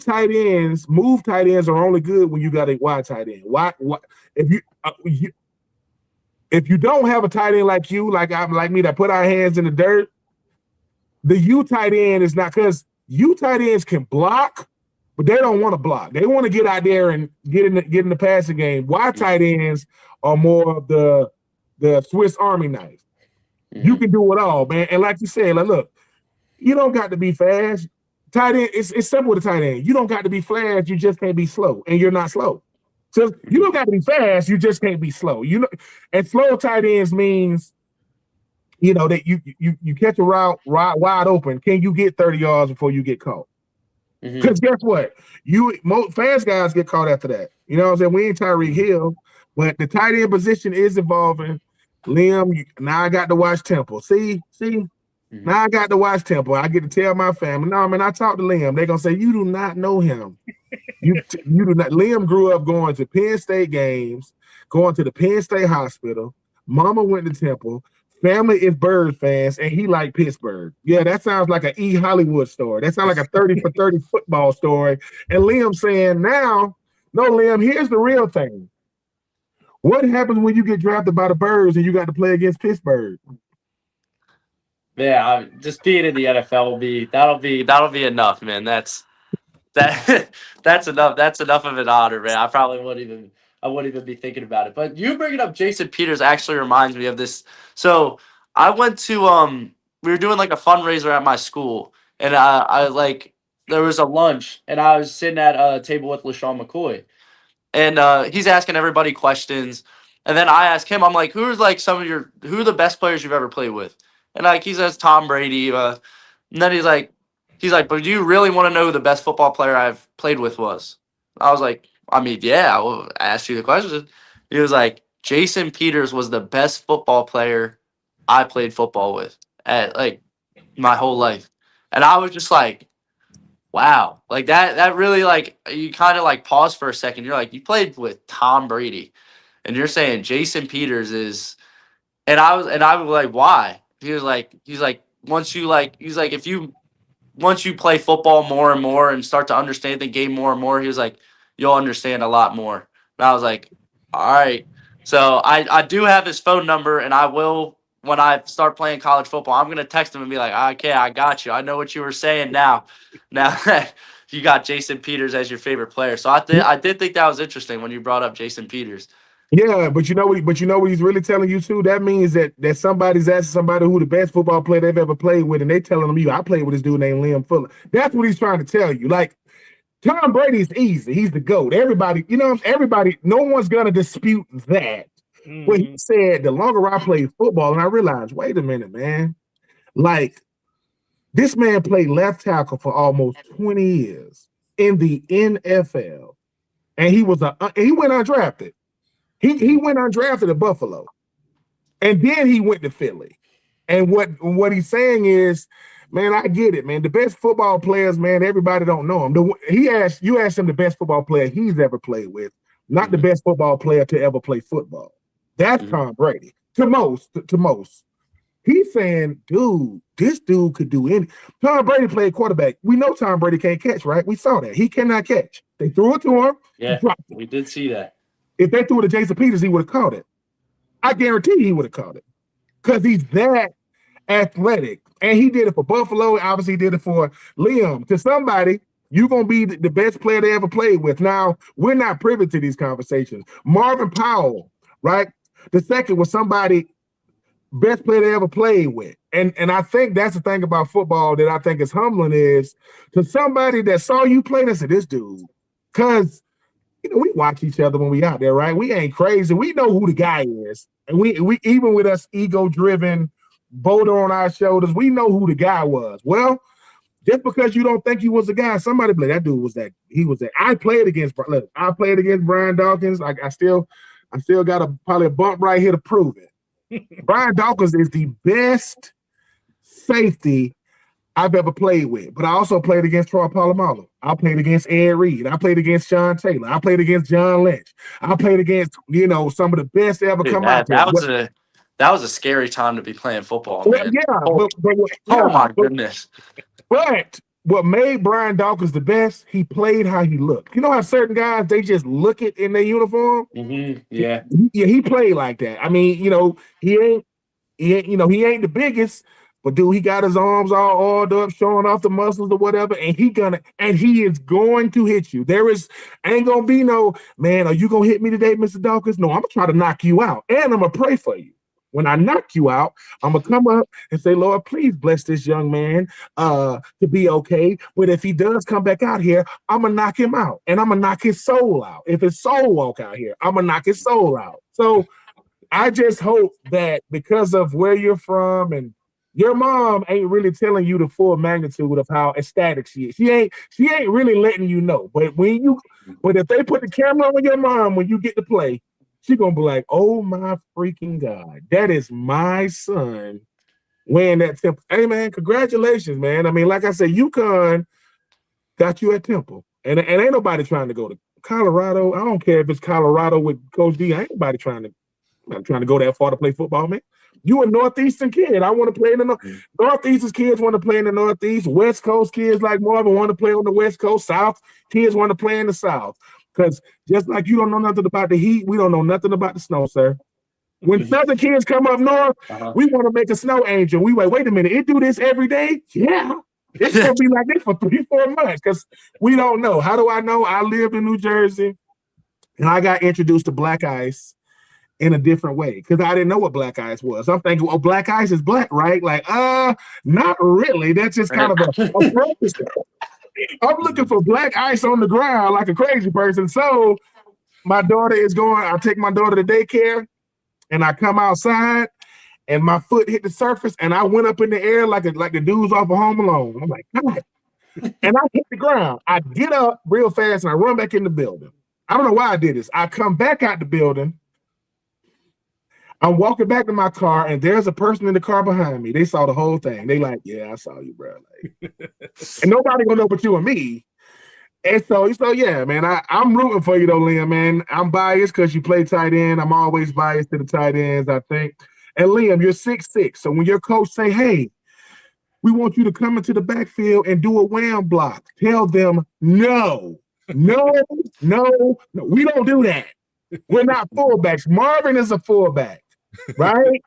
tight ends are only good when you got a wide tight end. Why if you don't have a tight end like you, like me, that put our hands in the dirt, the U tight end is not, because U tight ends can block, but they don't want to block. They want to get out there and get in the passing game. Y tight ends are more of the Swiss Army knife. Mm-hmm. You can do it all, man. And like you said, look, you don't got to be fast. Tight end, it's simple with a tight end. You don't got to be fast. You just can't be slow, and you're not slow. So you don't got to be fast. You just can't be slow. And slow tight ends means, that you catch a route wide open. Can you get 30 yards before you get caught? Because guess what? Most fast guys get caught after that. You know what I'm saying? We ain't Tyreek Hill, but the tight end position is evolving. Liam, now I got to watch Temple. See? Now I got to watch Temple. I get to tell my family, no, man, I talked to Liam. They're going to say, you do not know him. You do not. Liam grew up going to Penn State games, going to the Penn State Hospital. Mama went to Temple. Family is Birds fans, and he liked Pittsburgh. Yeah, that sounds like an E. Hollywood story. That sounds like a 30 for 30 football story. And Liam saying, now, no, Liam, here's the real thing. What happens when you get drafted by the Birds and you got to play against Pittsburgh? Yeah, just being in the NFL that'll be enough, man. That's enough. That's enough of an honor, man. I probably wouldn't even be thinking about it. But you bringing up Jason Peters actually reminds me of this. So I went to we were doing like a fundraiser at my school, and there was a lunch, and I was sitting at a table with LaShawn McCoy, and he's asking everybody questions, and then I ask him, I'm like, who are the best players you've ever played with? And he says Tom Brady, and then he's like, but do you really want to know who the best football player I've played with was? I was like, I mean, yeah, I will ask you the question. He was like, Jason Peters was the best football player I played football with at my whole life. And I was just like, wow. That really you kind of pause for a second. You're like, you played with Tom Brady and you're saying Jason Peters is, and I was like, why? He's like, once you play football more and more and start to understand the game more and more, he was like, you'll understand a lot more. And I was like, all right. So I do have his phone number, and I will, when I start playing college football, I'm going to text him and be like, okay, I got you. I know what you were saying now. Now you got Jason Peters as your favorite player. So I did think that was interesting when you brought up Jason Peters. Yeah, but you know what he's really telling you too? That means that somebody's asking somebody who the best football player they've ever played with, and they telling them, I played with this dude named Liam Fuller. That's what he's trying to tell you. Like, Tom Brady is easy. He's the GOAT. Everybody, no one's gonna dispute that. Mm-hmm. But he said, the longer I played football, and I realized, wait a minute, man. Like, this man played left tackle for almost 20 years in the NFL, and he went undrafted. He went undrafted at Buffalo, and then he went to Philly. And what he's saying is, man, I get it, man. The best football players, man, everybody don't know him. You asked him the best football player he's ever played with, not the best football player to ever play football. That's Tom Brady. To most. He's saying, dude, this dude could do anything. Tom Brady played quarterback. We know Tom Brady can't catch, right? We saw that. He cannot catch. They threw it to him. Yeah, we did see that. If they threw it to Jason Peters, he would have caught it. I guarantee he would have caught it because he's that athletic. And he did it for Buffalo. Obviously, he did it for Liam. To somebody, you're going to be the best player they ever played with. Now, we're not privy to these conversations. Marvin Powell, right? The second was somebody best player they ever played with. And I think that's the thing about football that I think is humbling is to somebody that saw you play, they said, this dude. Because, we watch each other when we out there, right? We ain't crazy. We know who the guy is. And we even with us ego-driven, boulder on our shoulders, we know who the guy was. Well, just because you don't think he was the guy, somebody be like, that dude was that. He was that. I played against Brian Dawkins. I still got probably a bump right here to prove it. Brian Dawkins is the best safety I've ever played with. But I also played against Troy Polamalu. I played against Ed Reed. I played against Sean Taylor. I played against John Lynch. I played against, some of the best ever come out there. That was a scary time to be playing football, well, man. Yeah. My goodness. But what made Brian Dawkins the best, he played how he looked. You know how certain guys, they just look it in their uniform? Mm-hmm. Yeah. He played like that. I mean, he ain't the biggest, but dude, he got his arms all oiled up, showing off the muscles or whatever, and he is going to hit you. Ain't gonna be no, man, are you gonna hit me today, Mr. Dawkins? No, I'm gonna try to knock you out, and I'm gonna pray for you. When I knock you out, I'm going to come up and say, Lord, please bless this young man to be okay. But if he does come back out here, I'm going to knock him out. And I'm going to knock his soul out. If his soul walk out here, I'm going to knock his soul out. So I just hope that because of where you're from and your mom ain't really telling you the full magnitude of how ecstatic she is. She ain't really letting you know. But if they put the camera on your mom when you get to play, she's going to be like, oh, my freaking God. That is my son wearing that Temple. Hey, man, congratulations, man. I mean, like I said, UConn got you at Temple. And ain't nobody trying to go to Colorado. I don't care if it's Colorado with Coach D. Ain't nobody trying to go that far to play football, man. You a Northeastern kid. I want to play in the Northeastern kids want to play in the Northeast. West Coast kids like Marvin want to play on the West Coast. South kids want to play in the South. Because just like you don't know nothing about the heat, we don't know nothing about the snow, sir. When Southern kids come up north, we want to make a snow angel. We wait a minute, it do this every day? Yeah. It's going to be like this for 3-4 months because we don't know. How do I know? I lived in New Jersey, and I got introduced to black ice in a different way because I didn't know what black ice was. I'm thinking, well, black ice is black, right? Like, not really. That's just kind of a practice. I'm looking for black ice on the ground like a crazy person. So my daughter I take my daughter to daycare and I come outside and my foot hit the surface and I went up in the air like the dudes off of Home Alone. I'm like, God. And I hit the ground. I get up real fast and I run back in the building. I don't know why I did this. I come back out the building. I'm walking back to my car, and there's a person in the car behind me. They saw the whole thing. They like, yeah, I saw you, bro. Like, and nobody gonna know but you and me. And so yeah, man, I'm rooting for you though, Liam, man. I'm biased because you play tight end. I'm always biased to the tight ends, I think. And Liam, you're 6'6". So when your coach say, hey, we want you to come into the backfield and do a wham block, tell them no, we don't do that. We're not fullbacks. Marvin is a fullback. Right?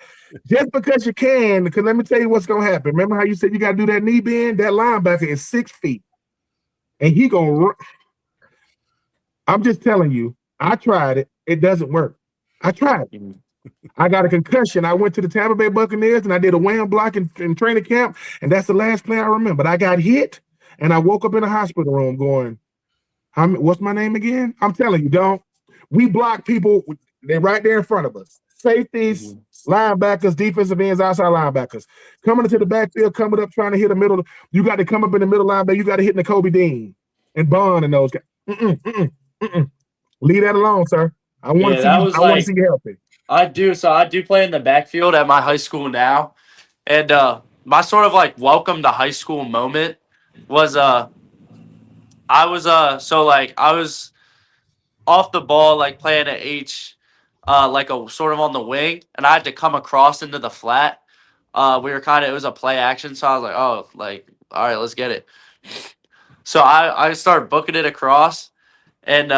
Just because you can, because let me tell you what's going to happen. Remember how you said you got to do that knee bend? That linebacker is 6 feet. And he going to run. I'm just telling you, I tried it. It doesn't work. I tried it. I got a concussion. I went to the Tampa Bay Buccaneers and I did a wham block in training camp. And that's the last play I remember. I got hit and I woke up in a hospital room going, what's my name again? I'm telling you, don't. We block people. They're right there in front of us. Safeties, linebackers, defensive ends, outside linebackers. Coming into the backfield, coming up, trying to hit the middle. You got to come up in the middle linebacker. You got to hit Nakobe Dean and Bond and those guys. Leave that alone, sir. I want Yeah, that to was I want to like see you healthy. I do. So I do play in the backfield at my high school now, and my sort of like welcome to high school moment was I was off the ball like playing at H, like a sort of on the wing, and I had to come across into the flat. We were kind of it was a play action, so I was like, oh, like all right, let's get it. So I start booking it across, and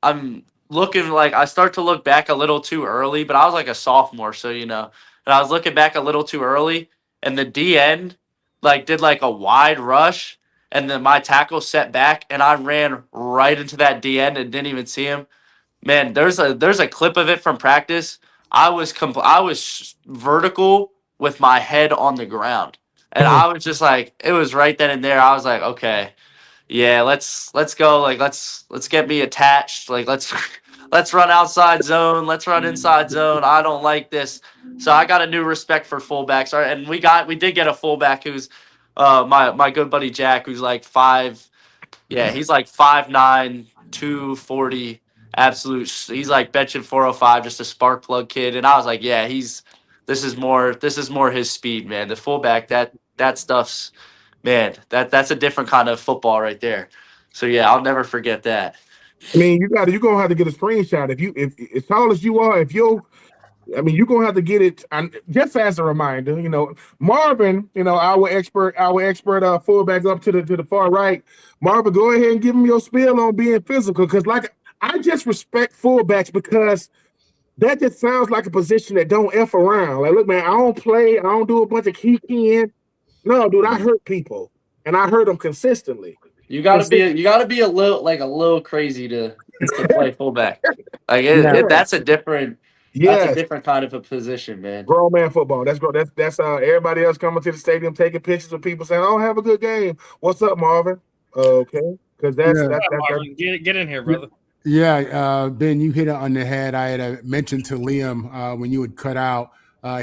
I'm looking like I start to look back a little too early, but I was like a sophomore, so and I was looking back a little too early, and the DN like did like a wide rush, and then my tackle set back, and I ran right into that DN and didn't even see him. Man, there's a clip of it from practice. I was vertical with my head on the ground, and I was just like, it was right then and there. I was like, okay, yeah, let's go. Like let's get me attached. Like let's let's run outside zone. Let's run inside zone. I don't like this. So I got a new respect for fullbacks. And we did get a fullback who's my good buddy Jack, who's like five. Yeah, he's like 5'9", 240. Absolute. He's like benching 405, just a spark plug kid. And I was like, yeah, this is more his speed, man. The fullback that stuff's. Man, that's a different kind of football right there. So yeah, I'll never forget that. I mean, you're gonna have to get a screenshot if as tall as you are, you're gonna have to get it. Just as a reminder, Marvin, our expert fullback up to the far right. Marvin, go ahead and give him your spiel on being physical, because like I just respect fullbacks because that just sounds like a position that don't F around. Like, look, man, I don't play, I don't do a bunch of kicking. No, dude, I hurt people, and I hurt them consistently. You gotta be a little crazy to play fullback. Like that's a different kind of a position, man. Grown man football. That's everybody else coming to the stadium taking pictures of people saying, "Oh, have a good game. What's up, Marvin?" Okay, because that's Marvin, get in here, brother. Yeah, Ben, you hit it on the head. I had mentioned to Liam when you had cut out.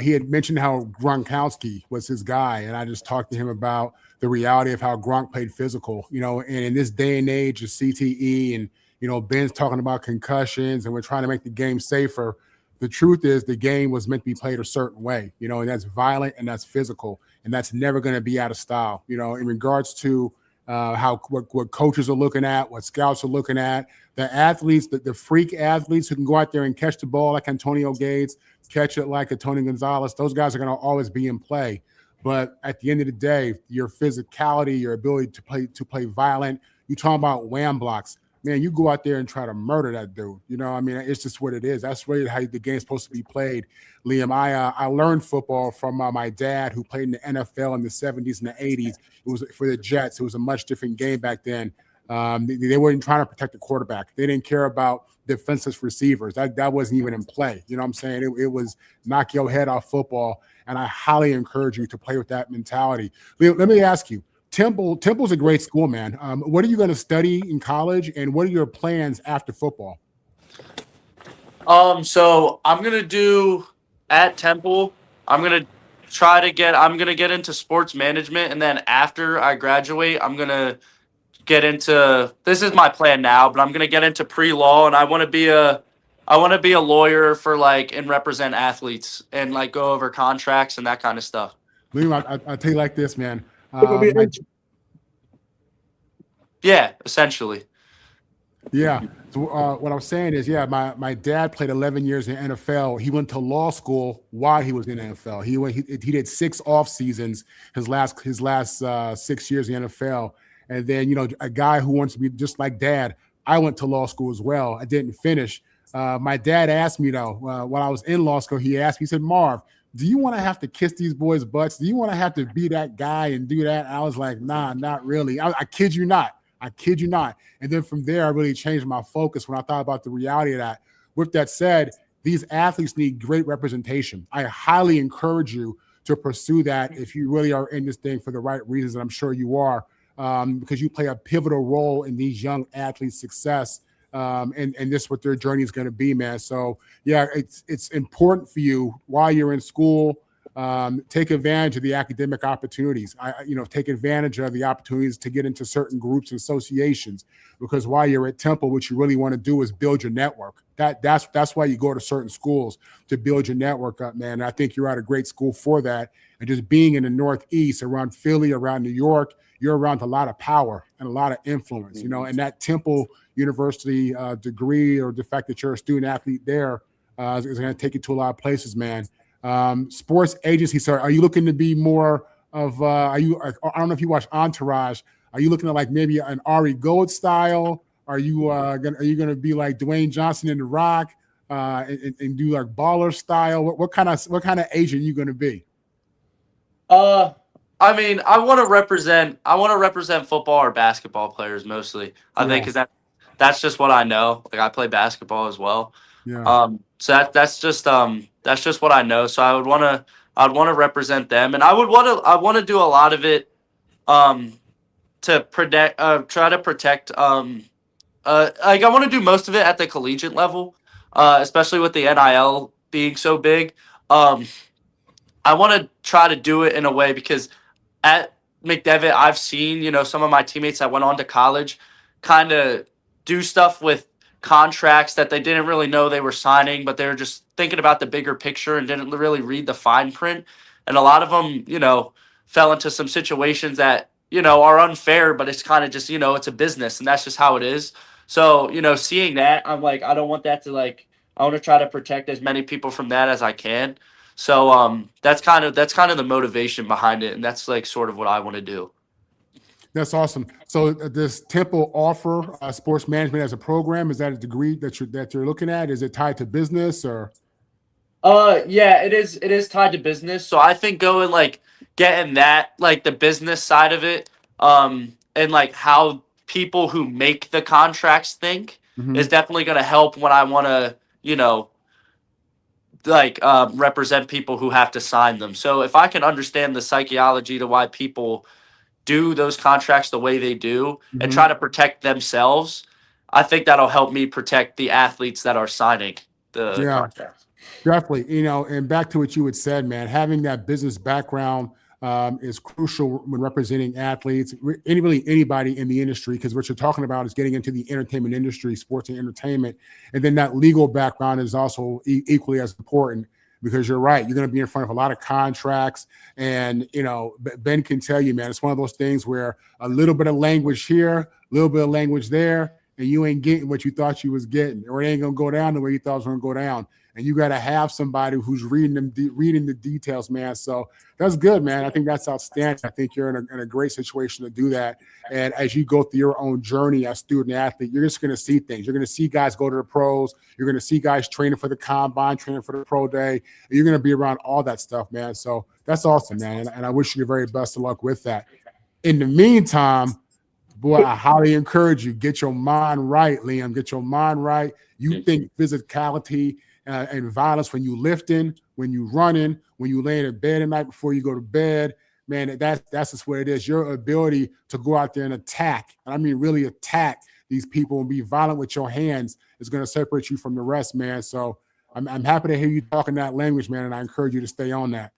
He had mentioned how Gronkowski was his guy, and I just talked to him about the reality of how Gronk played physical. And in this day and age of CTE, and Ben's talking about concussions, and we're trying to make the game safer. The truth is, the game was meant to be played a certain way, and that's violent and that's physical, and that's never going to be out of style. In regards to what coaches are looking at, what scouts are looking at, the athletes, the freak athletes who can go out there and catch the ball like Antonio Gates, catch it like a Tony Gonzalez, those guys are going to always be in play. But at the end of the day, your physicality, your ability to play violent, you talking about wham blocks, man, you go out there and try to murder that dude. It's just what it is. That's really how the game's supposed to be played. Liam, I learned football from my dad, who played in the NFL in the 70s and the 80s. It was for the Jets. It was a much different game back then. They weren't trying to protect the quarterback. They didn't care about defensive receivers. That wasn't even in play. You know what I'm saying? It was knock your head off football, and I highly encourage you to play with that mentality. Let me ask you, Temple's a great school, man. What are you going to study in college, and what are your plans after football? So I'm gonna do at Temple. I'm gonna get into sports management, and then after I graduate, I'm gonna get into. This is my plan now, but I'm gonna get into pre-law, and I want to be a lawyer for and represent athletes and go over contracts and that kind of stuff. Liam, I'll tell you like this, man. Yeah, essentially. Yeah. So what I'm saying is, my dad played 11 years in the NFL. He went to law school while he was in the NFL. He did 6 off seasons his last 6 years in the NFL. And then, a guy who wants to be just like dad, I went to law school as well. I didn't finish. My dad asked me, though, when I was in law school, he said, Marv, do you want to have to kiss these boys' butts? Do you want to have to be that guy and do that? I was like, nah, not really. I kid you not. And then from there, I really changed my focus when I thought about the reality of that. With that said, these athletes need great representation. I highly encourage you to pursue that if you really are in this thing for the right reasons, and I'm sure you are, because you play a pivotal role in these young athletes' success, and this is what their journey is going to be, man. So, yeah, it's important for you while you're in school. take advantage of the academic opportunities. Take advantage of the opportunities to get into certain groups and associations, because while you're at Temple, what you really want to do is build your network. That's why you go to certain schools, to build your network up, man. And I think you're at a great school for that. And just being in the Northeast, around Philly, around New York, you're around a lot of power and a lot of influence, and that Temple University degree, or the fact that you're a student athlete there, is going to take you to a lot of places, man. Sports agency. So are you looking to be more of, I don't know if you watch Entourage. Are you looking at like maybe an Ari Gold style? Are you going to be like Dwayne Johnson in The Rock, and do like baller style? What kind of agent are you going to be? I mean, I want to represent football or basketball players mostly. I think because that's just what I know. Like I play basketball as well. Yeah. So that's just what I know. So I'd want to represent them, and I want to do a lot of it, to try to protect. Like I want to do most of it at the collegiate level, especially with the NIL being so big. I want to try to do it in a way because at McDevitt, I've seen, some of my teammates that went on to college kind of do stuff with contracts that they didn't really know they were signing, but they were just thinking about the bigger picture and didn't really read the fine print. And a lot of them, fell into some situations that, are unfair, but it's kind of just, it's a business and that's just how it is. So, seeing that, I'm like, I don't want that to I want to try to protect as many people from that as I can. So that's kind of the motivation behind it, and that's like sort of what I want to do. That's awesome. So does Temple offer sports management as a program? Is that a degree that you're looking at? Is it tied to business or? Yeah, it is. It is tied to business. So I think getting that the business side of it, and how people who make the contracts think is definitely going to help when I want to represent people who have to sign them. So if I can understand the psychology to why people do those contracts the way they do and try to protect themselves, I think that'll help me protect the athletes that are signing the contracts. Definitely. And back to what you had said, man, having that business background is crucial when representing athletes, anybody in the industry, because what you're talking about is getting into the entertainment industry, sports and entertainment. And then that legal background is also equally as important, because you're right. You're going to be in front of a lot of contracts. And, Ben can tell you, man, it's one of those things where a little bit of language here, a little bit of language there, and you ain't getting what you thought you was getting, or it ain't going to go down the way you thought it was going to go down. And you got to have somebody who's reading the details, man. So that's good, man. I think that's outstanding. I think you're in a great situation to do that. And as you go through your own journey as student athlete, you're just going to see things. You're going to see guys go to the pros. You're going to see guys training for the combine, training for the pro day. And you're going to be around all that stuff, man. So that's awesome, man. And I wish you the very best of luck with that. In the meantime, boy, I highly encourage you, get your mind right, Liam. Get your mind right. You think physicality and violence when you lifting, when you running, when you laying in bed at night before you go to bed, man, that's just what it is. Your ability to go out there and attack, and I mean really attack these people and be violent with your hands, is going to separate you from the rest, man. So I'm happy to hear you talking that language, man, and I encourage you to stay on that.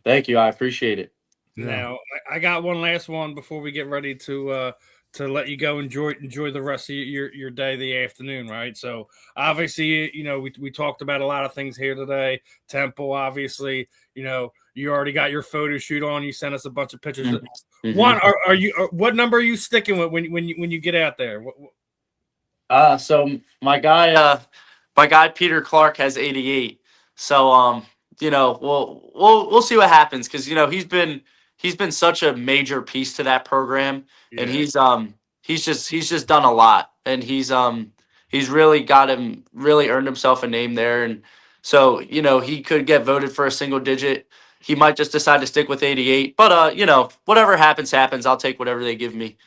Thank you. I appreciate it. Yeah. Now, I got one last one before we get ready to let you go enjoy the rest of your day, the afternoon, right? So obviously, we talked about a lot of things here today. Temple, obviously, you already got your photo shoot on. You sent us a bunch of pictures. One, are you? What number are you sticking with when you get out there? So my guy Peter Clark has 88. So we'll see what happens, because he's been such a major piece to that program, and he's just done a lot, and he's really earned himself a name there, and so he could get voted for a single digit. He might just decide to stick with 88, but whatever happens. I'll take whatever they give me.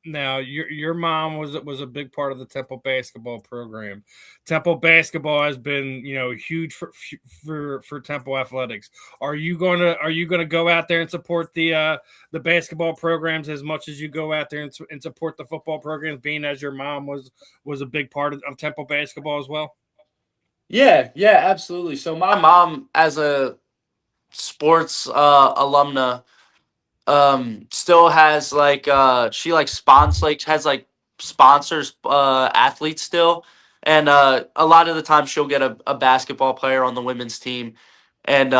Now your mom was a big part of the Temple basketball program. Temple basketball has been huge for Temple athletics. Are you gonna go out there and support the basketball programs as much as you go out there and support the football programs, being as your mom was a big part of Temple basketball as well? Yeah, absolutely. So my mom, as a sports alumna, still has like she like sponsors athletes still, and a lot of the time she'll get a basketball player on the women's team, and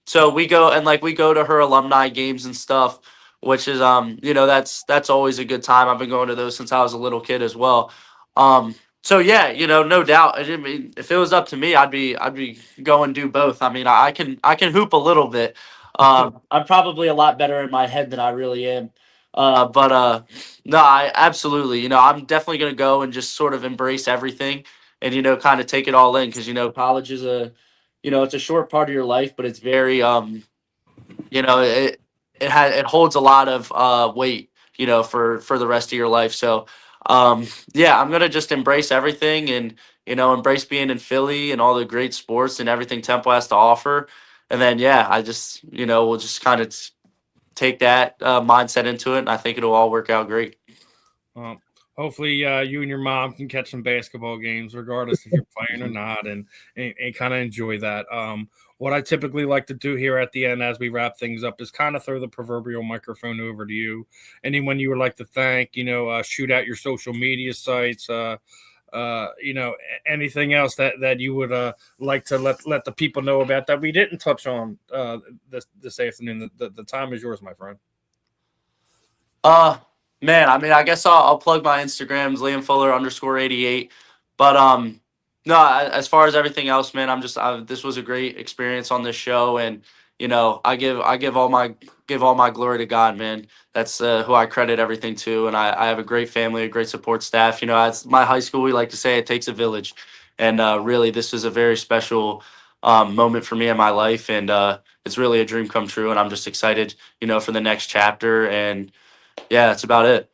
so we go to her alumni games and stuff, which is that's always a good time. I've been going to those since I was a little kid as well. So yeah, no doubt. I mean, if it was up to me, I'd be going do both. I mean, I can hoop a little bit. I'm probably a lot better in my head than I really am. But no, I absolutely, I'm definitely gonna go and just sort of embrace everything and kind of take it all in because college is it's a short part of your life, but it's very it holds a lot of weight, for the rest of your life. So yeah, I'm gonna just embrace everything and embrace being in Philly and all the great sports and everything Temple has to offer. And then yeah, I just we'll just kind of take that mindset into it, and I think it'll all work out great. Well, hopefully, you and your mom can catch some basketball games, regardless if you're playing or not, and kind of enjoy that. What I typically like to do here at the end, as we wrap things up, is kind of throw the proverbial microphone over to you. Anyone you would like to thank, shoot out your social media sites. Anything else that you would like to let the people know about that we didn't touch on this afternoon. The time is yours, my friend. Man, I mean, I guess I'll plug my Instagrams, Liam Fuller _88. But no, as far as everything else, man, this was a great experience on this show, and I give all my glory to God, man. That's who I credit everything to, and I have a great family, a great support staff. As my high school, we like to say, it takes a village, and really, this is a very special moment for me in my life, and it's really a dream come true, and I'm just excited, for the next chapter, and yeah, that's about it.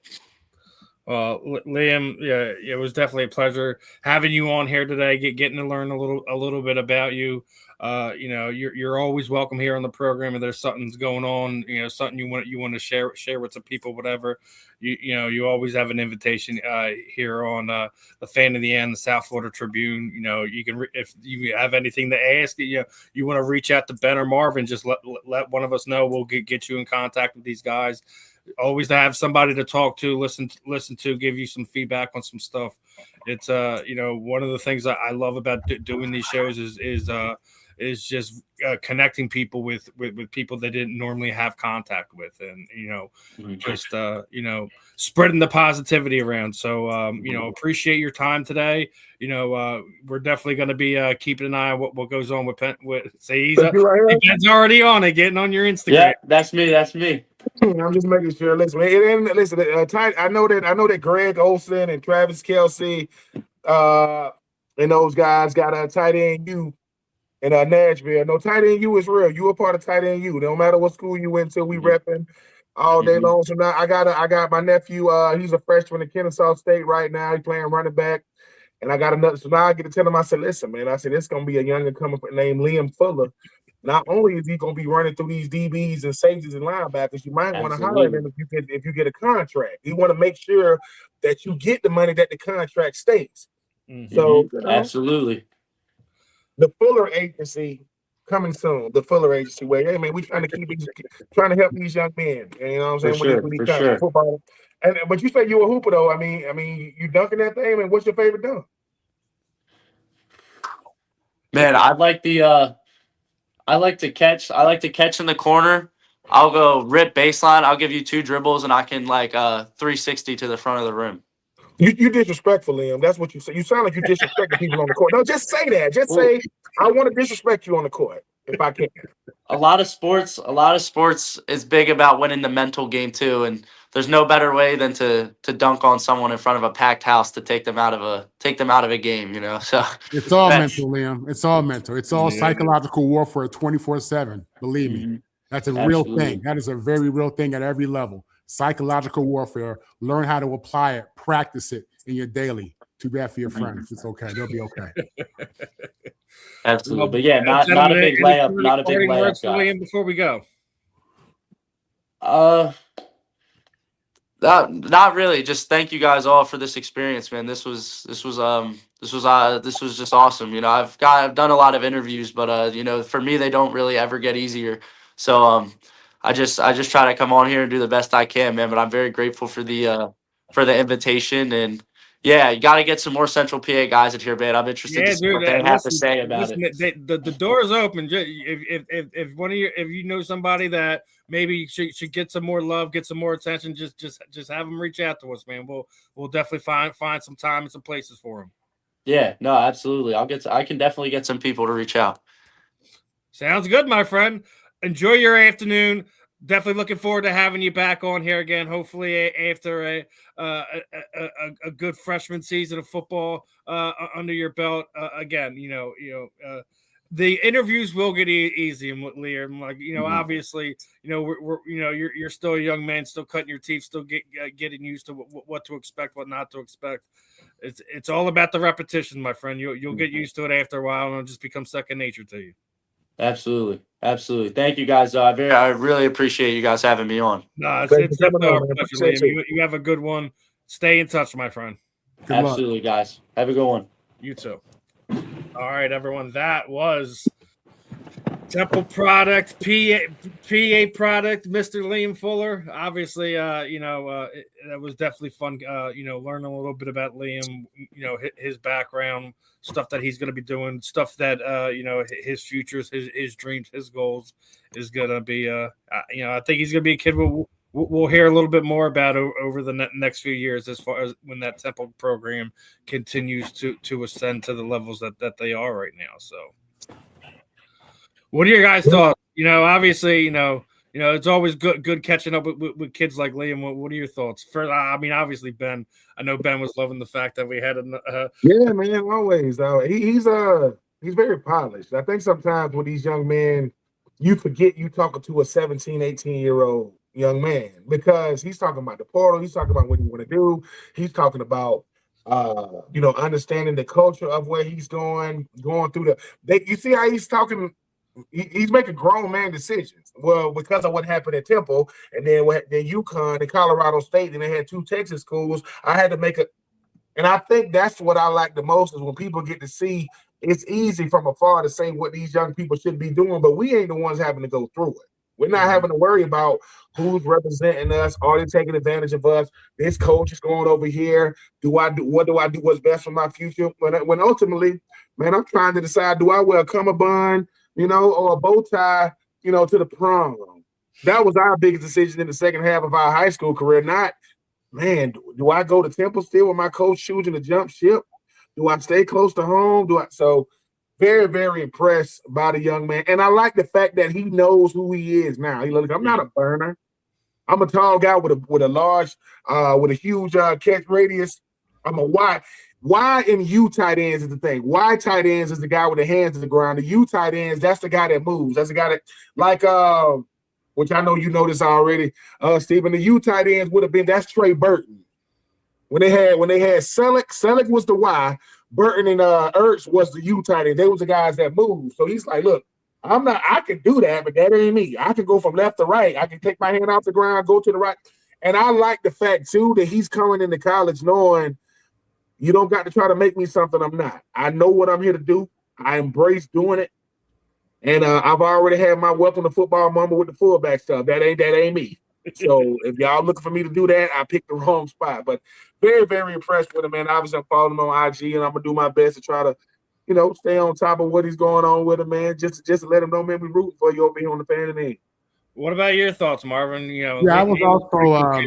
Liam, yeah, it was definitely a pleasure having you on here today. Getting to learn a little bit about you. You're always welcome here on the program. If there's something's going on, something you want to share with some people, whatever. You always have an invitation here on the Fan of the End, the South Florida Tribune. You can if you have anything to ask, you want to reach out to Ben or Marvin, just let one of us know. We'll get you in contact with these guys. Always to have somebody to talk to, listen to, give you some feedback on some stuff. It's one of the things that I love about doing these shows is just connecting people with people they didn't normally have contact with, and just spreading the positivity around. So appreciate your time today. We're definitely going to be keeping an eye on what goes on with Penn. Ben's already on it, getting on your Instagram. Yeah, that's me. I'm just making sure. Listen, I know that Greg Olson and Travis Kelsey, and those guys got a tight end U in Nashville. No, tight end U is real. You a part of tight end U. No matter what school you went to, we repping all day long. So now I got my nephew. He's a freshman at Kennesaw State right now. He's playing running back, and I got another. So now I get to tell him. I said, listen, man. I said it's gonna be a younger coming named Liam Fuller. Not only is he going to be running through these DBs and safeties and linebackers, you might want to hire him if you get a contract. You want to make sure that you get the money that the contract states. Mm-hmm. So absolutely, the Fuller Agency coming soon. The Fuller Agency, where hey man, we trying to help these young men. You know what I'm saying? When they come football. But you say you a hooper though. I mean, you dunking that thing. And what's your favorite dunk? Man, I like to catch. I like to catch in the corner. I'll go rip baseline. I'll give you 2 dribbles, and I can 360 to the front of the rim. You disrespectful, Liam. That's what you say. You sound like you disrespecting people on the court. No, just say that. Just say, I want to disrespect you on the court if I can. A lot of sports is big about winning the mental game too, and there's no better way than to dunk on someone in front of a packed house to take them out of a game. So it's all mental, Liam. It's all mental. It's all psychological warfare 24/7. Believe me, that's a real thing. That is a very real thing at every level. Psychological warfare. Learn how to apply it. Practice it in your daily. Too bad for your friends. It's okay. They'll be okay. Absolutely. But yeah, not a big layup. Not a big layup, guys. Before we go. Not really. Just thank you guys all for this experience, man. This was This was just awesome. You know, I've done a lot of interviews, but you know, for me, they don't really ever get easier. So I just try to come on here and do the best I can, man. But I'm very grateful for the invitation, and yeah, you got to get some more Central PA guys in here, man. I'm interested to Yeah, see dude. what they have to say about Listen, it. the door is open. If one of you, if you know somebody that maybe should get some more love, get some more attention, just have them reach out to us, man. We'll definitely find some time and some places for them. Yeah, no, absolutely. I can definitely get some people to reach out. Sounds good, my friend. Enjoy your afternoon. Definitely looking forward to having you back on here again. Hopefully, after a good freshman season of football under your belt. Again, the interviews will get easy, and Liam, like obviously, we're you're still a young man, still cutting your teeth, still getting used to what to expect, what not to expect. It's all about the repetition, my friend. You'll get used to it after a while, and it'll just become second nature to you. Absolutely. Thank you guys. I really appreciate you guys having me on. No, Thanks it's for coming definitely our on, man. pleasure, Appreciate Liam. You have a good one. Stay in touch, my friend. Good luck. Absolutely, guys. Have a good one. You too. All right, everyone. That was Temple product, PA product, Mr. Liam Fuller. Obviously, that was definitely fun. Learning a little bit about Liam, his background, stuff that he's going to be doing, stuff that his futures, his dreams, his goals is going to be. I think he's going to be a kid we'll hear a little bit more about over the next few years, as far as when that Temple program continues to ascend to the levels that they are right now. So. What are your guys' thoughts? Obviously, it's always good catching up with kids like Liam. What are your thoughts? Obviously, Ben. I know Ben was loving the fact that we had yeah, man, always. He's very polished. I think sometimes with these young men, you forget you talking to a 17, 18-year-old young man, because he's talking about the portal. He's talking about what he want to do. He's talking about understanding the culture of where he's going through you see how he's talking. He's making grown man decisions. Well, because of what happened at Temple, and then UConn and Colorado State, and they had two Texas schools, I had to make and I think that's what I like the most, is when people get to see. It's easy from afar to say what these young people should be doing, but we ain't the ones having to go through it. We're not having to worry about who's representing us. Are they taking advantage of us? This coach is going over here. What do I do what's best for my future? When ultimately, man, I'm trying to decide, do I wear a cummerbund, or a bow tie, to the prom? That was our biggest decision in the second half of our high school career. Not, man, do I go to Temple still with my coach choosing to jump ship? Do I stay close to home? So very, very impressed by the young man. And I like the fact that he knows who he is now. He like, I'm not a burner. I'm a tall guy with a large, with a huge catch radius. I'm a wide. Y and U tight ends is the thing. Y tight ends is the guy with the hands to the ground. The U tight ends, that's the guy that moves. That's the guy that, like, which I know you know this already, Stephen. The U tight ends would have been, that's Trey Burton. When they had Selleck was the Y, Burton and Ertz was the U tight end. They was the guys that moved. So he's like, look, I can do that, but that ain't me. I can go from left to right. I can take my hand off the ground, go to the right. And I like the fact too that he's coming into college knowing, you don't got to try to make me something I'm not. I know what I'm here to do. I embrace doing it. And I've already had my welcome to football moment with the fullback stuff. That ain't me. So if y'all looking for me to do that, I picked the wrong spot. But very, very impressed with him, man. Obviously, I'm following him on IG, and I'm going to do my best to try to, stay on top of what he's going on with him, man. Just to let him know, man, we rooting for you over here on the fan and end. What about your thoughts, Marvin? Yeah, I was also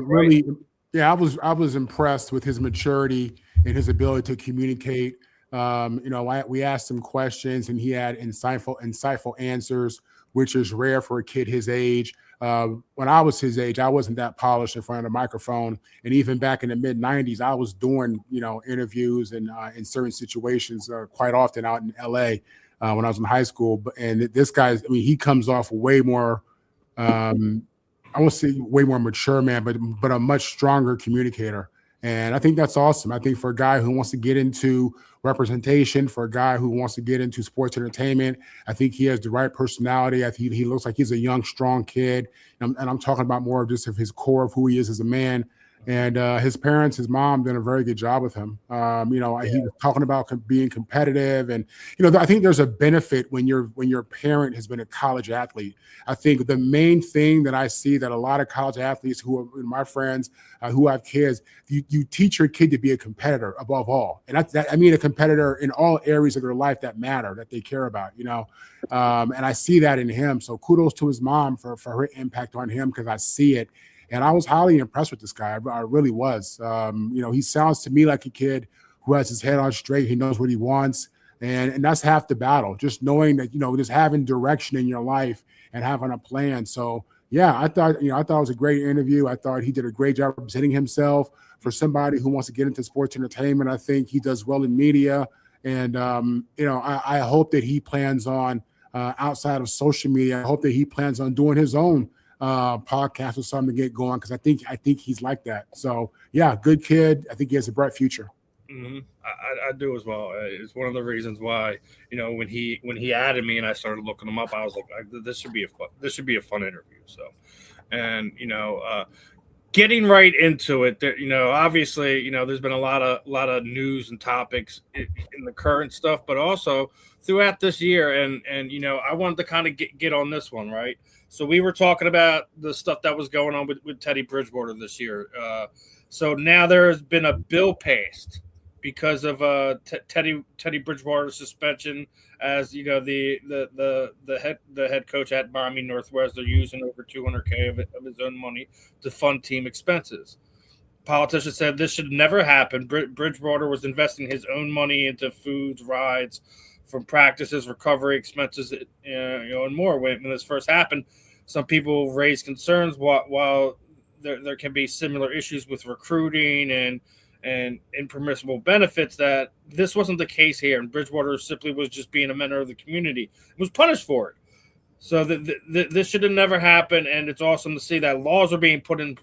really – yeah, I was impressed with his maturity and his ability to communicate. We asked him questions, and he had insightful answers, which is rare for a kid his age. When I was his age, I wasn't that polished in front of the microphone. And even back in the mid-'90s, I was doing, interviews and in certain situations quite often out in L.A. When I was in high school. And this guy, he comes off way more I won't say way more mature, man, but a much stronger communicator. And I think that's awesome. I think for a guy who wants to get into representation, for a guy who wants to get into sports entertainment, I think he has the right personality. I think he looks like he's a young, strong kid. And I'm talking about more of just of his core of who he is as a man. And his parents, his mom, did a very good job with him. He was talking about being competitive, and I think there's a benefit when your parent has been a college athlete. I think the main thing that I see that a lot of college athletes who are my friends who have kids, you teach your kid to be a competitor above all, and I mean a competitor in all areas of their life that matter, that they care about. And I see that in him. So kudos to his mom for her impact on him, because I see it. And I was highly impressed with this guy. I really was. He sounds to me like a kid who has his head on straight. He knows what he wants. And that's half the battle, just knowing that, just having direction in your life and having a plan. So, yeah, I thought it was a great interview. I thought he did a great job representing himself for somebody who wants to get into sports entertainment. I think he does well in media. And, I hope that he plans on, outside of social media, I hope that he plans on doing his own podcast or something to get going, because I think he's like that. So yeah, good kid. I think he has a bright future. Mm-hmm. I do as well. It's one of the reasons why when he added me and I started looking him up, I was like, this should be a fun interview. So, and getting right into it, obviously there's been a lot of news and topics in the current stuff, but also throughout this year, and I wanted to kind of get on this one, right? So we were talking about the stuff that was going on with Teddy Bridgewater this year. So now there has been a bill passed because of Teddy Bridgewater's suspension as the head coach at Miami Northwest. They're using over $200K of his own money to fund team expenses. Politicians said this should never happen. Bridgewater was investing his own money into foods, rides, from practices, recovery expenses, and more. When this first happened, some people raised concerns while there can be similar issues with recruiting and impermissible benefits, that this wasn't the case here. And Bridgewater simply was just being a member of the community. It was punished for it. So this should have never happened. And it's awesome to see that laws are being put in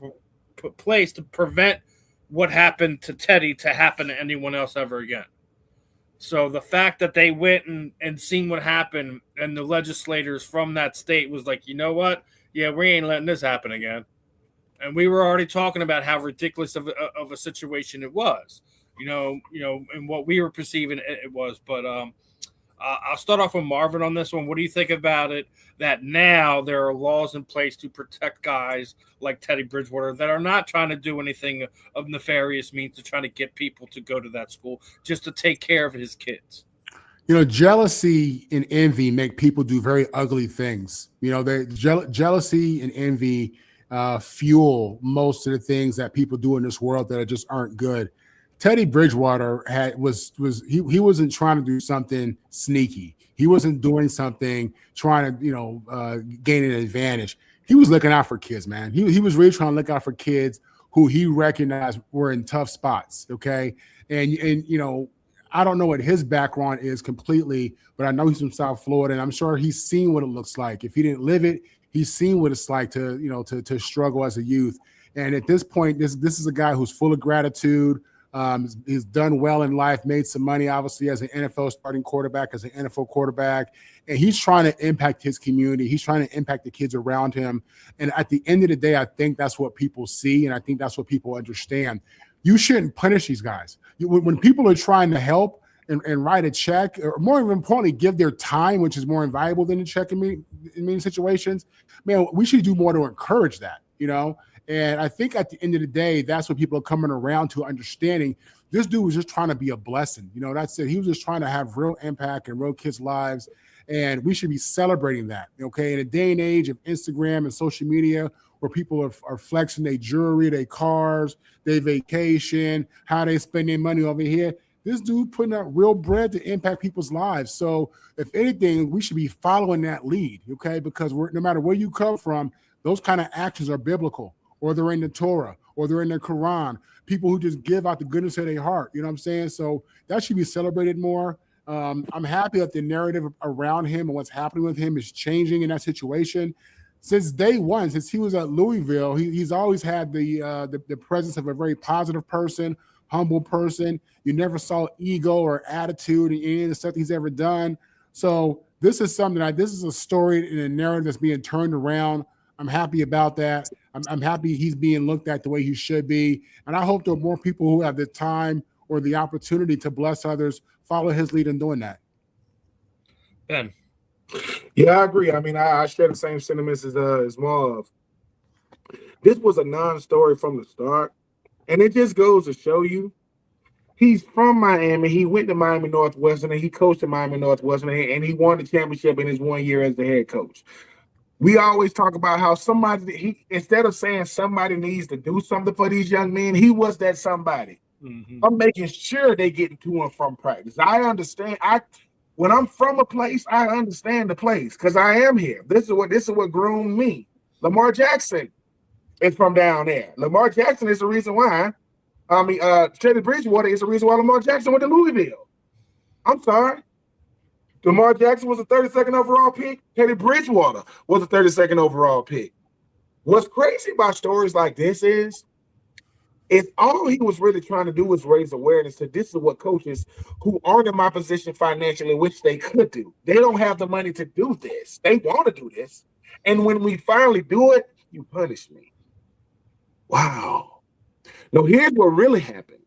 place to prevent what happened to Teddy to happen to anyone else ever again. So the fact that they went and seen what happened, and the legislators from that state was like, you know what? Yeah, we ain't letting this happen again. And we were already talking about how ridiculous of a situation it was, and what we were perceiving it was. But I'll start off with Marvin on this one. What do you think about it, that now there are laws in place to protect guys like Teddy Bridgewater that are not trying to do anything of nefarious means to try to get people to go to that school, just to take care of his kids? Jealousy and envy make people do very ugly things. Jealousy and envy fuel most of the things that people do in this world that just aren't good. Teddy Bridgewater he wasn't trying to do something sneaky. He wasn't doing something trying to gain an advantage. He was looking out for kids, man. He was really trying to look out for kids who he recognized were in tough spots. Okay, and I don't know what his background is completely, but I know he's from South Florida, and I'm sure he's seen what it looks like. If he didn't live it, he's seen what it's like to struggle as a youth. And at this point, this is a guy who's full of gratitude. He's done well in life, made some money, obviously, as an NFL starting quarterback, as an NFL quarterback. And he's trying to impact his community. He's trying to impact the kids around him. And at the end of the day, I think that's what people see, and I think that's what people understand. You shouldn't punish these guys. When people are trying to help and write a check, or more importantly, give their time, which is more invaluable than a check in many situations, man, we should do more to encourage that, And I think at the end of the day, that's what people are coming around to understanding. This dude was just trying to be a blessing. That's it. He was just trying to have real impact in real kids' lives. And we should be celebrating that, okay? In a day and age of Instagram and social media where people are flexing their jewelry, their cars, their vacation, how they spend their money over here. This dude putting out real bread to impact people's lives. So if anything, we should be following that lead, okay? Because no matter where you come from, those kind of actions are biblical, or they're in the Torah, or they're in the Quran. People who just give out the goodness of their heart, you know what I'm saying? So that should be celebrated more. I'm happy that the narrative around him and what's happening with him is changing in that situation. Since day one, since he was at Louisville, he's always had the presence of a very positive person, humble person. You never saw ego or attitude in any of the stuff he's ever done. So this is something this is a story and a narrative that's being turned around. I'm happy about that. I'm happy he's being looked at the way he should be. And I hope there are more people who have the time or the opportunity to bless others follow his lead in doing that. Ben. Yeah, I agree. I mean, I share the same sentiments as Marv. This was a non-story from the start, and it just goes to show you he's from Miami. He went to Miami Northwestern, and he coached at Miami Northwestern, and he won the championship in his 1 year as the head coach. We always talk about how instead of saying somebody needs to do something for these young men, he was that somebody. Mm-hmm. I'm making sure they get to and from practice. I understand. When I'm from a place, I understand the place because I am here. This is what groomed me. Lamar Jackson is from down there. Lamar Jackson is the reason why. Teddy Bridgewater is the reason why Lamar Jackson went to Louisville. I'm sorry. Lamar Jackson was a 32nd overall pick. Teddy Bridgewater was a 32nd overall pick. What's crazy about stories like this is all he was really trying to do was raise awareness that this is what coaches who aren't in my position financially, which they could do. They don't have the money to do this. They want to do this. And when we finally do it, you punish me. Wow. No, here's what really happened.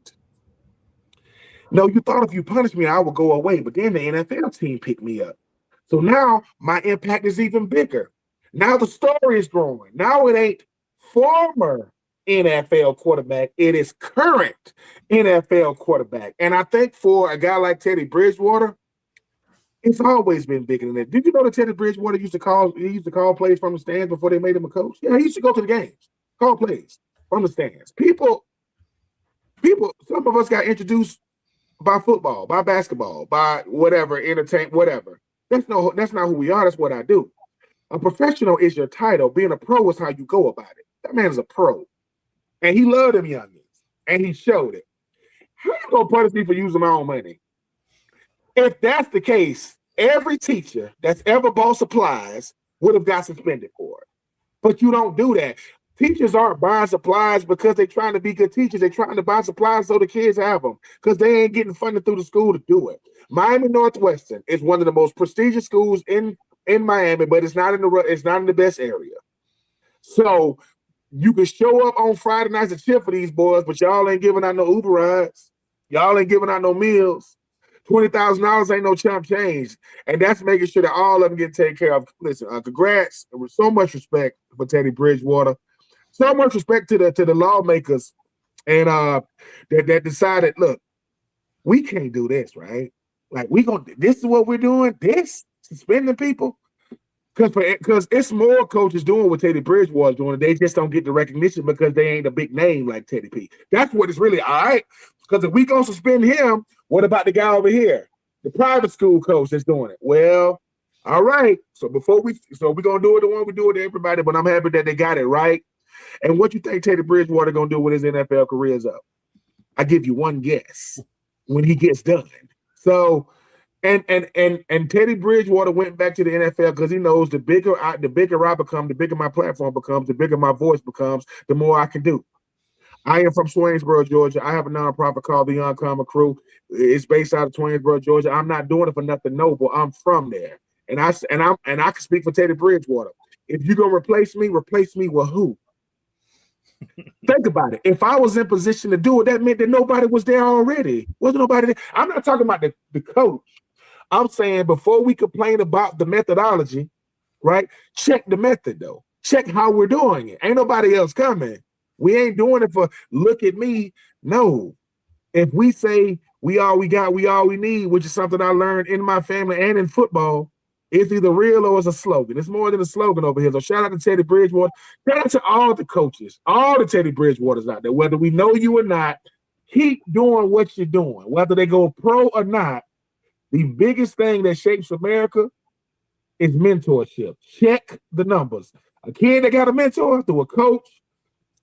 No, you thought if you punished me, I would go away. But then the NFL team picked me up. So now my impact is even bigger. Now the story is growing. Now it ain't former NFL quarterback. It is current NFL quarterback. And I think for a guy like Teddy Bridgewater, it's always been bigger than that. Did you know that Teddy Bridgewater used to call plays from the stands before they made him a coach? Yeah, he used to go to the games, call plays from the stands. People, some of us got introduced by football, by basketball, by whatever, whatever. That's not who we are. That's what I do. A professional is your title. Being a pro is how you go about it. That man is a pro. And he loved them youngins. And he showed it. How you gonna punish me for using my own money? If that's the case, every teacher that's ever bought supplies would have got suspended for it. But you don't do that. Teachers aren't buying supplies because they're trying to be good teachers. They're trying to buy supplies so the kids have them because they ain't getting funded through the school to do it. Miami Northwestern is one of the most prestigious schools in Miami, but it's not in the best area. So you can show up on Friday nights and cheer for these boys, but y'all ain't giving out no Uber rides. Y'all ain't giving out no meals. $20,000 ain't no chump change. And that's making sure that all of them get taken care of. Listen, congrats. With so much respect for Teddy Bridgewater. So much respect to the lawmakers and that decided, look, we can't do this, right? Like this is what we're doing, suspending people. Because it's more coaches doing what Teddy Bridgewater's doing. They just don't get the recognition because they ain't a big name like Teddy P. That's what it's really all right. Because if we gonna suspend him, what about the guy over here, the private school coach that's doing it? Well, all right. So we're gonna do it the one we do it to everybody. But I'm happy that they got it right. And what you think Teddy Bridgewater gonna do when his NFL career is up? I give you one guess when he gets done. So. And Teddy Bridgewater went back to the NFL because he knows the bigger I become, the bigger my platform becomes, the bigger my voice becomes, the more I can do. I am from Swainsboro, Georgia. I have a nonprofit called the Uncommon Crew. It's based out of Swainsboro, Georgia. I'm not doing it for nothing noble. I'm from there, and I can speak for Teddy Bridgewater. If you're gonna replace me with who? Think about it. If I was in position to do it, that meant that nobody was there already. Wasn't nobody there. I'm not talking about the coach. I'm saying before we complain about the methodology, right? Check the method, though. Check how we're doing it. Ain't nobody else coming. We ain't doing it for look at me. No. If we say we all we got, we all we need, which is something I learned in my family and in football, it's either real or it's a slogan. It's more than a slogan over here. So shout out to Teddy Bridgewater. Shout out to all the coaches, all the Teddy Bridgewaters out there, whether we know you or not, keep doing what you're doing, whether they go pro or not. The biggest thing that shapes America is mentorship. Check the numbers. A kid that got a mentor through a coach,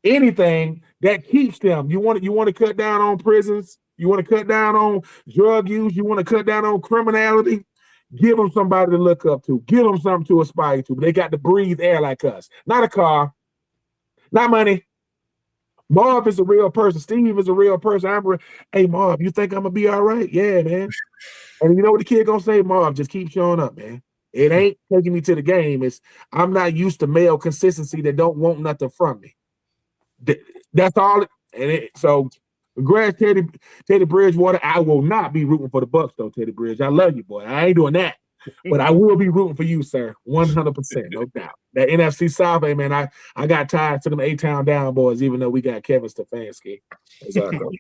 anything that keeps them. You want to cut down on prisons. You want to cut down on drug use. You want to cut down on criminality. Give them somebody to look up to. Give them something to aspire to. They got to breathe air like us. Not a car. Not money. Marv is a real person. Steve is a real person. Hey, Marv, you think I'm going to be all right? Yeah, man. And you know what the kid gonna say? Marv, just keep showing up, man. It ain't taking me to the game. It's I'm not used to male consistency that don't want nothing from me. That's all. So, congrats, Teddy Bridgewater. I will not be rooting for the Bucks though, Teddy Bridge. I love you, boy. I ain't doing that. But I will be rooting for you, sir. 100%, no doubt. That NFC South, hey, man, I got tied to them A-Town down boys, even though we got Kevin Stefanski as our coach.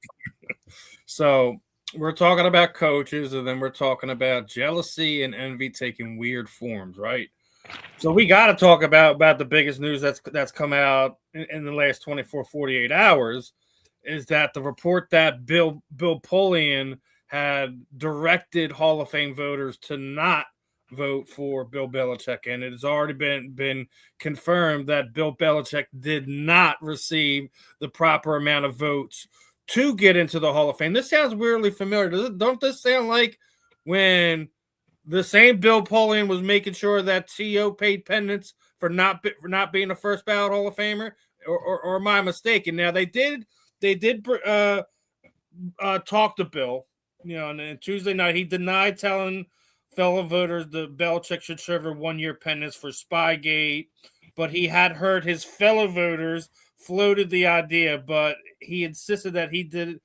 So we're talking about coaches, and then we're talking about jealousy and envy taking weird forms, right? So we got to talk about the biggest news that's come out in the last 24, 48 hours is that the report that Bill Polian had directed Hall of Fame voters to not vote for Bill Belichick, and it has already been confirmed that Bill Belichick did not receive the proper amount of votes to get into the Hall of Fame. This sounds weirdly familiar. Don't this sound like when the same Bill Polian was making sure that T.O. paid penance for not being a first ballot Hall of Famer, or am I mistaken? Now they did talk to Bill, and Tuesday night he denied telling fellow voters that Belichick should serve a 1-year penance for Spygate, but he had heard his fellow voters floated the idea, but he insisted that he didn't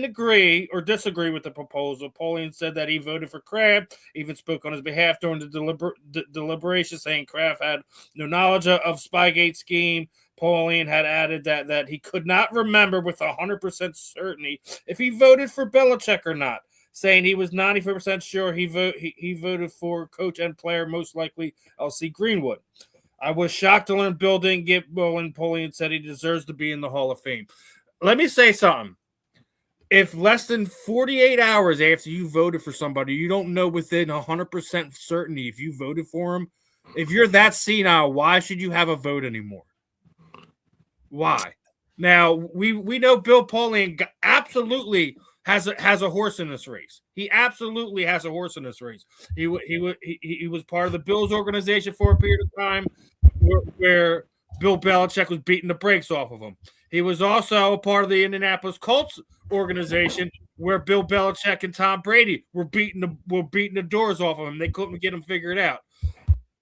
agree or disagree with the proposal. Polian said that he voted for Kraft, even spoke on his behalf during the deliberation, saying Kraft had no knowledge of Spygate scheme. Polian had added that he could not remember with 100% certainty if he voted for Belichick or not, saying he was 94% sure he voted for coach and player, most likely L.C. Greenwood. I was shocked to learn Bill didn't get when Polian said he deserves to be in the Hall of Fame. Let me say something. If less than 48 hours after you voted for somebody, you don't know within 100% certainty if you voted for him, if you're that senile, why should you have a vote anymore? Why? Now, we know Bill Polian absolutely has a horse in this race. He absolutely has a horse in this race. He was part of the Bills organization for a period of time where Bill Belichick was beating the brakes off of him. He was also a part of the Indianapolis Colts organization where Bill Belichick and Tom Brady were beating the doors off of him. They couldn't get him figured out.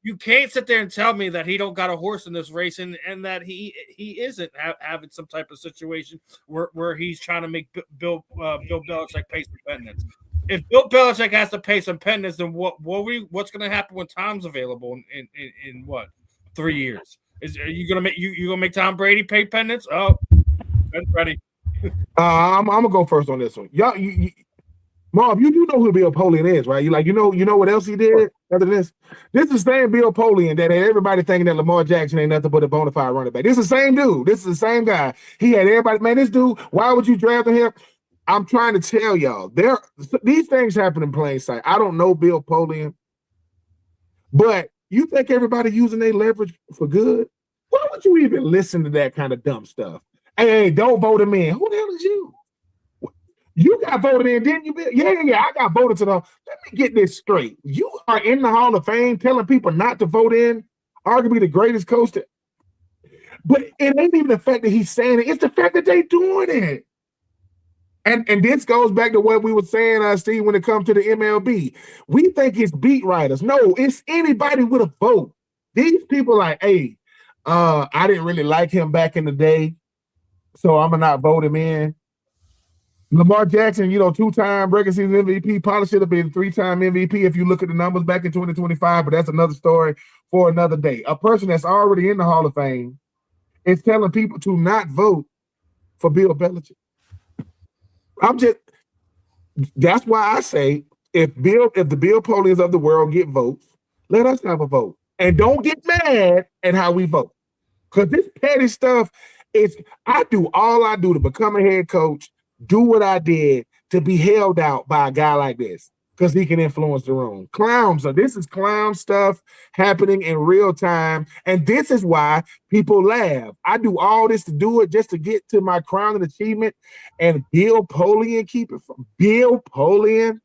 You can't sit there and tell me that he don't got a horse in this race and that he isn't having some type of situation where he's trying to make Bill Belichick pay some penance. If Bill Belichick has to pay some penance, then what's going to happen when Tom's available in what 3 years? Are you gonna make Tom Brady pay penance? Oh, that's ready. I'm gonna go first on this one. Y'all, Marv, you do know who Bill Polian is, right? You know what else he did other than this? This is the same Bill Polian that had everybody thinking that Lamar Jackson ain't nothing but a bona fide running back. This is the same dude. This is the same guy. He had everybody, man, this dude, why would you draft him? I'm trying to tell y'all, these things happen in plain sight. I don't know Bill Polian, but you think everybody using their leverage for good? Why would you even listen to that kind of dumb stuff? Hey, don't vote him in. Who the hell is you? You got voted in, didn't you, Bill? Yeah, I got voted to the. Let me get this straight. You are in the Hall of Fame telling people not to vote in, arguably the greatest coach. But it ain't even the fact that he's saying it. It's the fact that they doing it. And this goes back to what we were saying, Steve, when it comes to the MLB. We think it's beat writers. No, it's anybody with a vote. These people like, hey, I didn't really like him back in the day, so I'm going to not vote him in. Lamar Jackson, 2-time regular season MVP, probably should have been 3-time MVP if you look at the numbers back in 2025, but that's another story for another day. A person that's already in the Hall of Fame is telling people to not vote for Bill Belichick. That's why I say if the Bill Polians of the world get votes, let us have a vote. And don't get mad at how we vote. Because this petty stuff I do all I do to become a head coach, do what I did to be held out by a guy like this. Because he can influence the room. This is clown stuff happening in real time. And this is why people laugh. I do all this to do it just to get to my crowning achievement. And Bill Polian, keep it from Bill Polian.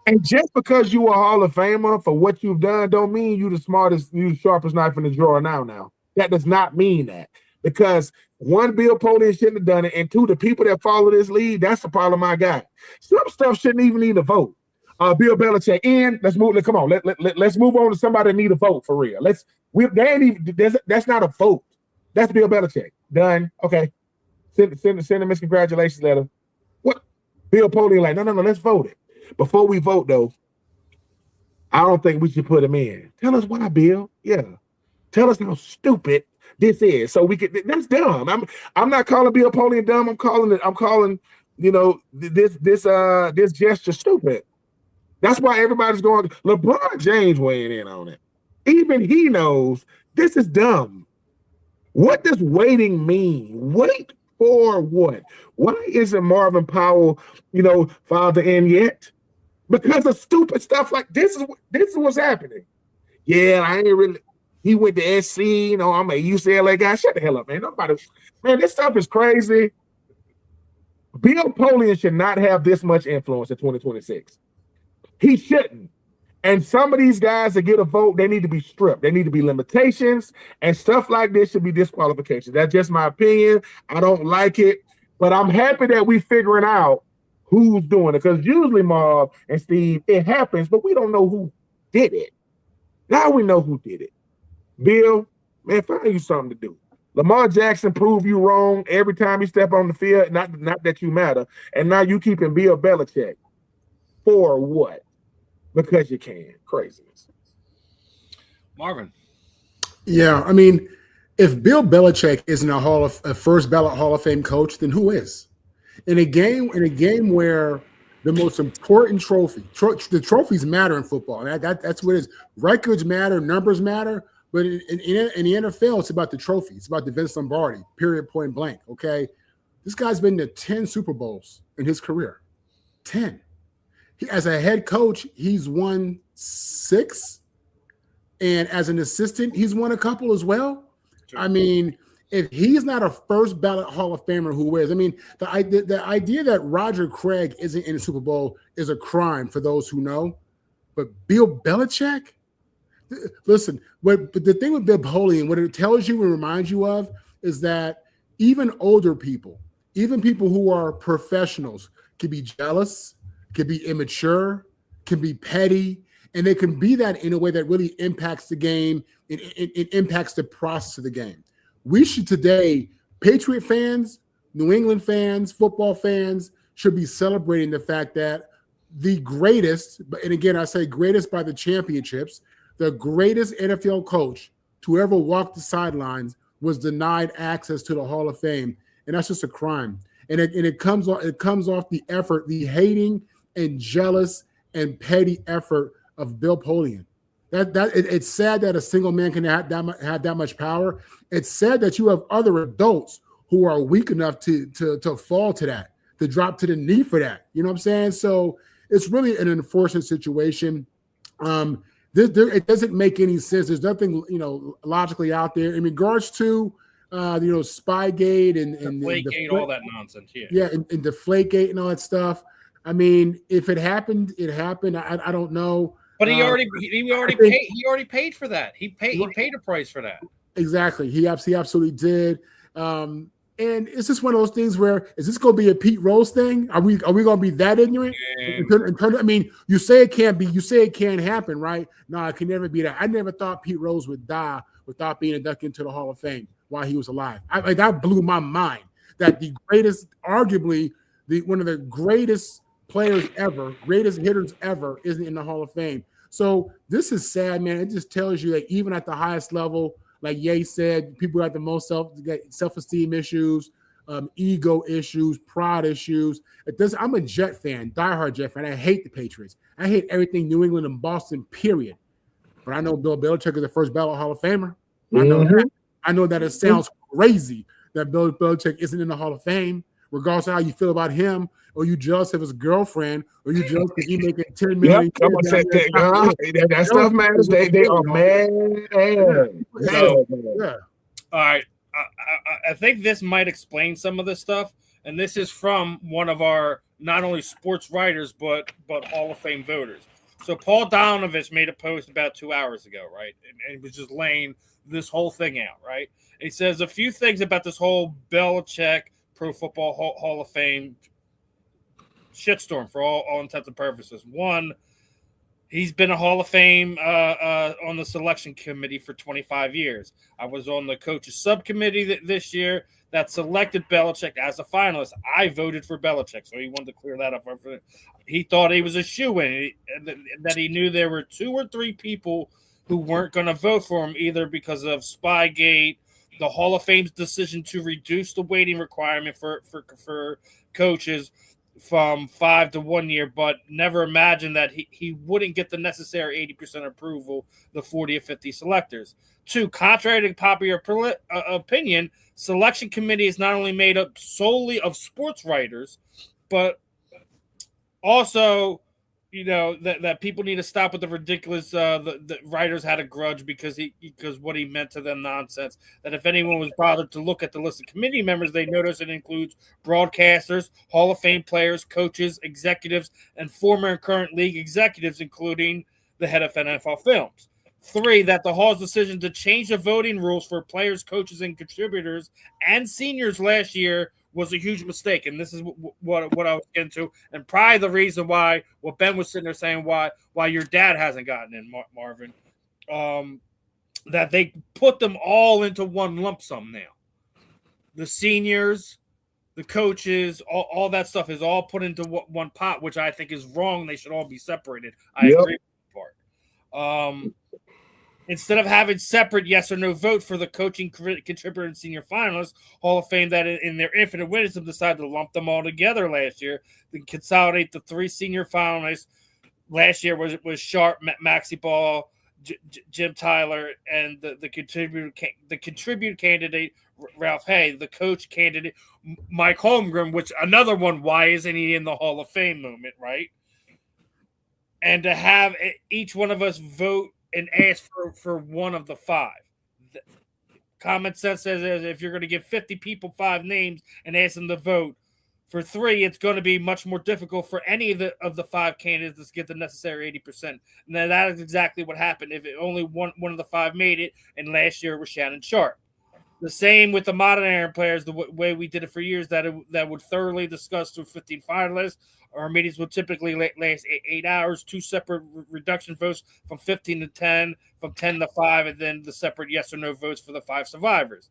And just because you are a Hall of Famer for what you've done don't mean you the smartest, you the sharpest knife in the drawer now. That does not mean that. Because one, Bill Polian shouldn't have done it, and two, the people that follow this lead, that's the problem I got. Some stuff shouldn't even need a vote. Bill Belichick in. Let's move. Come on. Let's move on to somebody that need a vote for real. They ain't even. That's not a vote. That's Bill Belichick. Done. Okay. Send him his congratulations letter. What? Bill Polian like, no. Let's vote it. Before we vote though, I don't think we should put him in. Tell us why, Bill. Yeah. Tell us how stupid this is. So we could. That's dumb. I'm not calling Bill Polian dumb. I'm calling. This gesture stupid. That's why everybody's going. LeBron James weighing in on it. Even he knows this is dumb. What does waiting mean? Wait for what? Why isn't Marvin Powell, father in yet? Because of stupid stuff like this is what's happening. Yeah, I ain't really. He went to SC. I'm a UCLA guy. Shut the hell up, man. Man, this stuff is crazy. Bill Polian should not have this much influence in 2026. He shouldn't. And some of these guys that get a vote, they need to be stripped. They need to be limitations, and stuff like this should be disqualifications. That's just my opinion. I don't like it, but I'm happy that we figuring out who's doing it, because usually Marv and Steve, it happens, but we don't know who did it. Now we know who did it. Bill, man, find you something to do. Lamar Jackson proved you wrong every time you step on the field. Not that you matter. And now you keeping Bill Belichick. For what? Because you can. Craziness. Marvin. Yeah, I mean, if Bill Belichick isn't a first ballot Hall of Fame coach, then who is? In a game where the most important the trophies matter in football. And that's what it is. Records matter, numbers matter. But in the NFL, it's about the trophy. It's about the Vince Lombardi, period, point blank, okay? This guy's been to 10 Super Bowls in his career. 10. As a head coach, he's won 6. And as an assistant, he's won a couple as well. Sure. I mean, if he's not a first ballot Hall of Famer, who is? I mean, the idea that Roger Craig isn't in the Super Bowl is a crime for those who know. But Bill Belichick? Listen, but the thing with Bill Polian, what it tells you and reminds you of is that even older people, even people who are professionals, can be jealous, can be immature, can be petty, and they can be that in a way that really impacts the game. It impacts the process of the game. We should today, Patriot fans, New England fans, football fans, should be celebrating the fact that the greatest, and again, I say greatest by the championships, the greatest NFL coach to ever walk the sidelines was denied access to the Hall of Fame, and that's just a crime. And it comes off the effort, the hating and jealous and petty effort of Bill Polian. It's sad that a single man can have that much power. It's sad that you have other adults who are weak enough to fall to that, to drop to the knee for that. You know what I'm saying? So it's really an unfortunate situation. It doesn't make any sense. There's nothing, logically out there in regards to, Spygate and Deflategate, all that nonsense. Yeah, and Deflategate and all that stuff. I mean, if it happened, it happened. I don't know. But he already paid for that. He paid a price for that. Exactly. He absolutely did. And it's just one of those things where, is this going to be a Pete Rose thing? Are we going to be that ignorant? I mean, you say it can't be. You say it can't happen, right? No, it can never be that. I never thought Pete Rose would die without being inducted into the Hall of Fame while he was alive. That blew my mind. That the greatest, arguably one of the greatest players ever, greatest hitters ever, isn't in the Hall of Fame. So this is sad, man. It just tells you that even at the highest level, like Ye said, people got the most self-esteem issues, ego issues, pride issues. I'm a Jet fan, diehard Jet fan. I hate the Patriots. I hate everything New England and Boston, period. But I know Bill Belichick is the first ballot Hall of Famer. I know that it sounds crazy that Bill Belichick isn't in the Hall of Fame, regardless of how you feel about him, or you jealous of his girlfriend, or you jealous because he making $10 million. That stuff matters. They are mad. Yeah. All right. I think this might explain some of this stuff, and this is from one of our not only sports writers but Hall of Fame voters. So Paul Donovich made a post about 2 hours ago, right? And he was just laying this whole thing out, right? And he says a few things about this whole Belichick Pro Football Hall of Fame shitstorm for all intents and purposes. One, he's been a Hall of Fame on the selection committee for 25 years. I was on the coaches subcommittee this year that selected Belichick as a finalist. I voted for Belichick, so he wanted to clear that up. He thought he was a shoo-in, that he knew there were 2 or 3 people who weren't going to vote for him, either because of Spygate, the Hall of Fame's decision to reduce the weighting requirement for coaches from 5 to 1 year, but never imagined that he wouldn't get the necessary 80% approval, the 40 or 50 selectors. 2, contrary to popular opinion, selection committee is not only made up solely of sports writers, but also, that people need to stop with the ridiculous. The writers had a grudge because what he meant to them nonsense. That if anyone was bothered to look at the list of committee members, they notice it includes broadcasters, Hall of Fame players, coaches, executives, and former and current league executives, including the head of NFL Films. 3, that the Hall's decision to change the voting rules for players, coaches, and contributors and seniors last year was a huge mistake. And this is what I was getting to. And probably the reason why, what Ben was sitting there saying, why your dad hasn't gotten in, Marvin, that they put them all into one lump sum now. The seniors, the coaches, all that stuff is all put into one pot, which I think is wrong. They should all be separated. I agree with that part. Instead of having separate yes or no vote for the coaching, contributor, and senior finalists, Hall of Fame, that in their infinite wisdom decided to lump them all together last year, to consolidate the 3 senior finalists. Last year was Sharp, Maxie Ball, Jim Tyler, and the contributor candidate Ralph Hay, the coach candidate Mike Holmgren, which another one. Why isn't he in the Hall of Fame movement, right? And to have each one of us vote and ask for one of the 5. Common sense says if you're going to give 50 people 5 names and ask them to vote for 3, it's going to be much more difficult for any of the 5 candidates to get the necessary 80%. And that is exactly what happened. If only one of the 5 made it, and last year it was Shannon Sharp. The same with the modern era players, the way we did it for years, that would thoroughly discuss through 15 finalists. Our meetings would typically last 8 hours, 2 separate reduction votes from 15 to 10, from 10 to 5, and then the separate yes or no votes for the 5 survivors.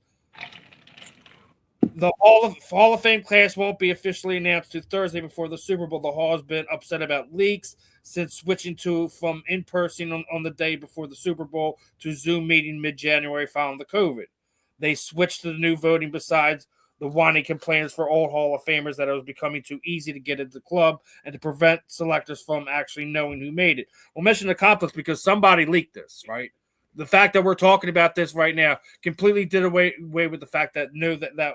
The Hall of Fame class won't be officially announced to Thursday before the Super Bowl. The Hall has been upset about leaks since switching from in-person on the day before the Super Bowl to Zoom meeting mid-January following the COVID. They switched to the new voting besides the whining complaints for old Hall of Famers that it was becoming too easy to get into the club and to prevent selectors from actually knowing who made it. Well, mission accomplished because somebody leaked this, right? The fact that we're talking about this right now completely did away with the fact that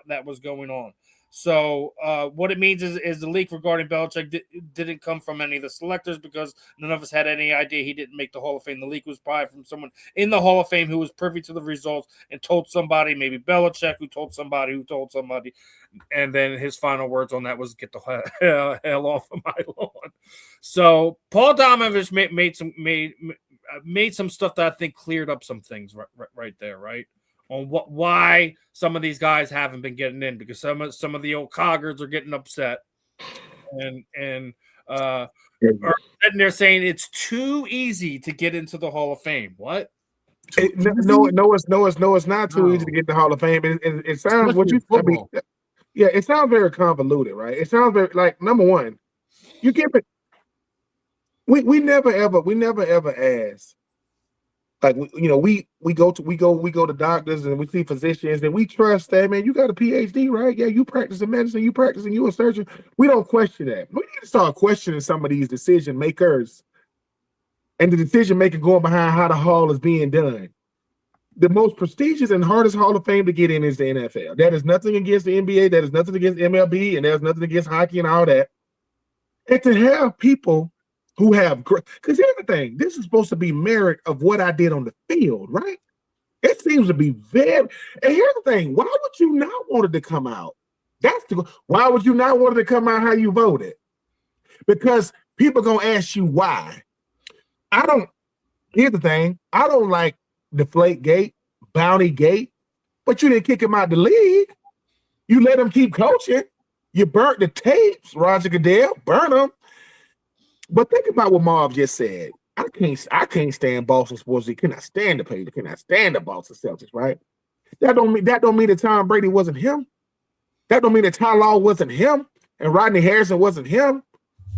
that was going on. So what it means is the leak regarding Belichick didn't come from any of the selectors because none of us had any idea he didn't make the Hall of Fame. The leak was probably from someone in the Hall of Fame who was privy to the results and told somebody, maybe Belichick, who told somebody, and then his final words on that was "Get the hell off of my lawn." So Paul Domovich made some stuff that I think cleared up some things right there, right? On why some of these guys haven't been getting in, because some of the old coggers are getting upset and are sitting there saying it's too easy to get into the Hall of Fame. What? No, it's not too easy to get the Hall of Fame. It sounds it sounds very convoluted, right? It sounds very like, number one, you give it. We never ever ask. Like, we go to doctors and we see physicians and we trust that, man, you got a PhD, right? Yeah, you practice in medicine, you a surgeon. We don't question that. We need to start questioning some of these decision makers and the decision making going behind how the Hall is being done. The most prestigious and hardest Hall of Fame to get in is the NFL. That is nothing against the NBA, that is nothing against MLB, and there's nothing against hockey and all that. And to have people who have great, because here's the thing, this is supposed to be merit of what I did on the field, right? It seems to be very, and here's the thing, why would you not want it to come out? Why would you not want it to come out how you voted? Because people gonna ask you why. Here's the thing, I don't like Deflategate, Bountygate, but you didn't kick him out the league. You let him keep coaching. You burnt the tapes, Roger Goodell. Burn them. But think about what Marv just said. I can't stand Boston sports. He cannot stand the Patriots. Cannot stand the Boston Celtics, right? That don't mean that Tom Brady wasn't him. That don't mean that Ty Law wasn't him and Rodney Harrison wasn't him.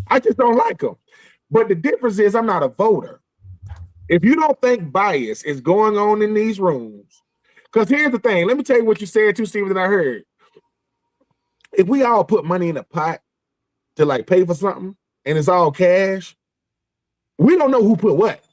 I just don't like him. But the difference is I'm not a voter. If you don't think bias is going on in these rooms, because here's the thing. Let me tell you what you said too, Steven, that I heard. If we all put money in a pot to like pay for something and it's all cash, we don't know who put what.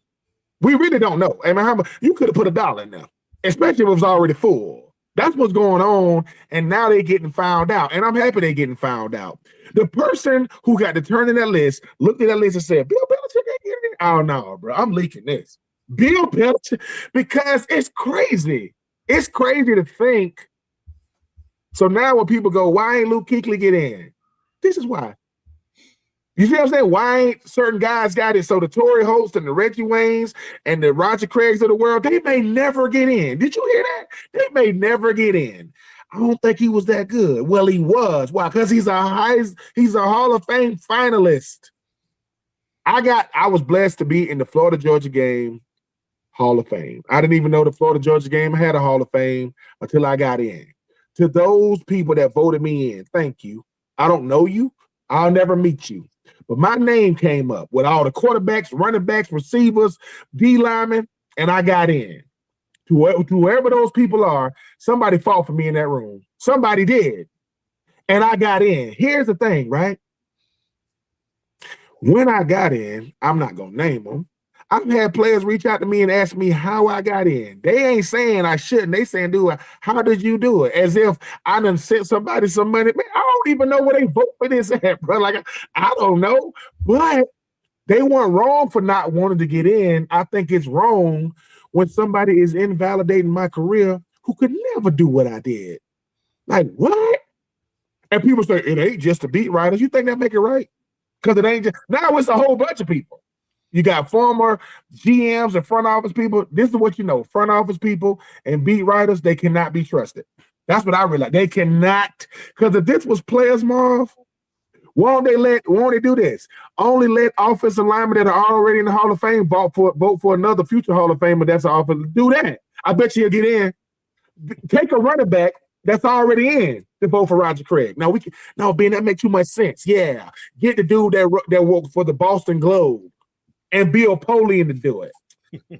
We really don't know. I mean, how much you could have put $1 in there, especially if it was already full. That's what's going on, and now they're getting found out, and I'm happy they're getting found out. The person who got to turn in that list looked at that list and said, Bill Belichick ain't getting it. Oh, no, bro, I'm leaking this. Bill Belichick, because it's crazy. It's crazy to think. So now when people go, why ain't Luke Kuechly get in? This is why. You see what I'm saying? Why ain't certain guys got it? So the Torrey Holst and the Reggie Waynes and the Roger Craigs of the world, they may never get in. Did you hear that? They may never get in. I don't think he was that good. Well, he was. Why? Because he's a Hall of Fame finalist. I was blessed to be in the Florida-Georgia game Hall of Fame. I didn't even know the Florida-Georgia game had a Hall of Fame until I got in. To those people that voted me in, thank you. I don't know you. I'll never meet you. But my name came up with all the quarterbacks, running backs, receivers, D linemen, and I got in. To whoever those people are, somebody fought for me in that room. Somebody did. And I got in. Here's the thing, right? When I got in, I'm not going to name them. I've had players reach out to me and ask me how I got in. They ain't saying I shouldn't. They saying, dude, how did you do it? As if I done sent somebody some money. Man, I don't even know where they vote for this at, bro. Like, I don't know. But they weren't wrong for not wanting to get in. I think it's wrong when somebody is invalidating my career who could never do what I did. Like, what? And people say, it ain't just the beat writers. You think that make it right? Because it ain't just, now it's a whole bunch of people. You got former GMs and front office people. This is what you know. Front office people and beat writers, they cannot be trusted. That's what I realized. They cannot. Because if this was players, Marv, won't they do this? Only let offensive linemen that are already in the Hall of Fame vote for another future Hall of Famer that's an offensive. Do that. I bet you he'll get in. Take a running back that's already in to vote for Roger Craig. Now, Ben, that makes too much sense. Yeah. Get the dude that worked for the Boston Globe and Bill Polian to do it.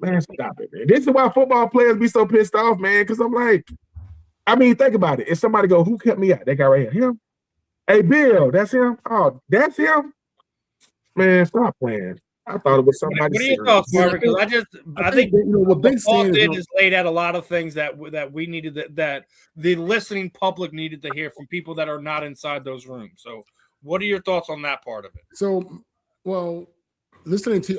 Man, stop it, man. This is why football players be so pissed off, man, because I'm like, I mean, think about it. If somebody go, who kept me out? That guy right here. Him? Hey, Bill, that's him? Oh, that's him? Man, stop playing. I thought it was somebody. What are your thoughts, Marvin? Because I think what Big Paul did is laid out a lot of things that we needed, that the listening public needed to hear from people that are not inside those rooms. So what are your thoughts on that part of it? So, well,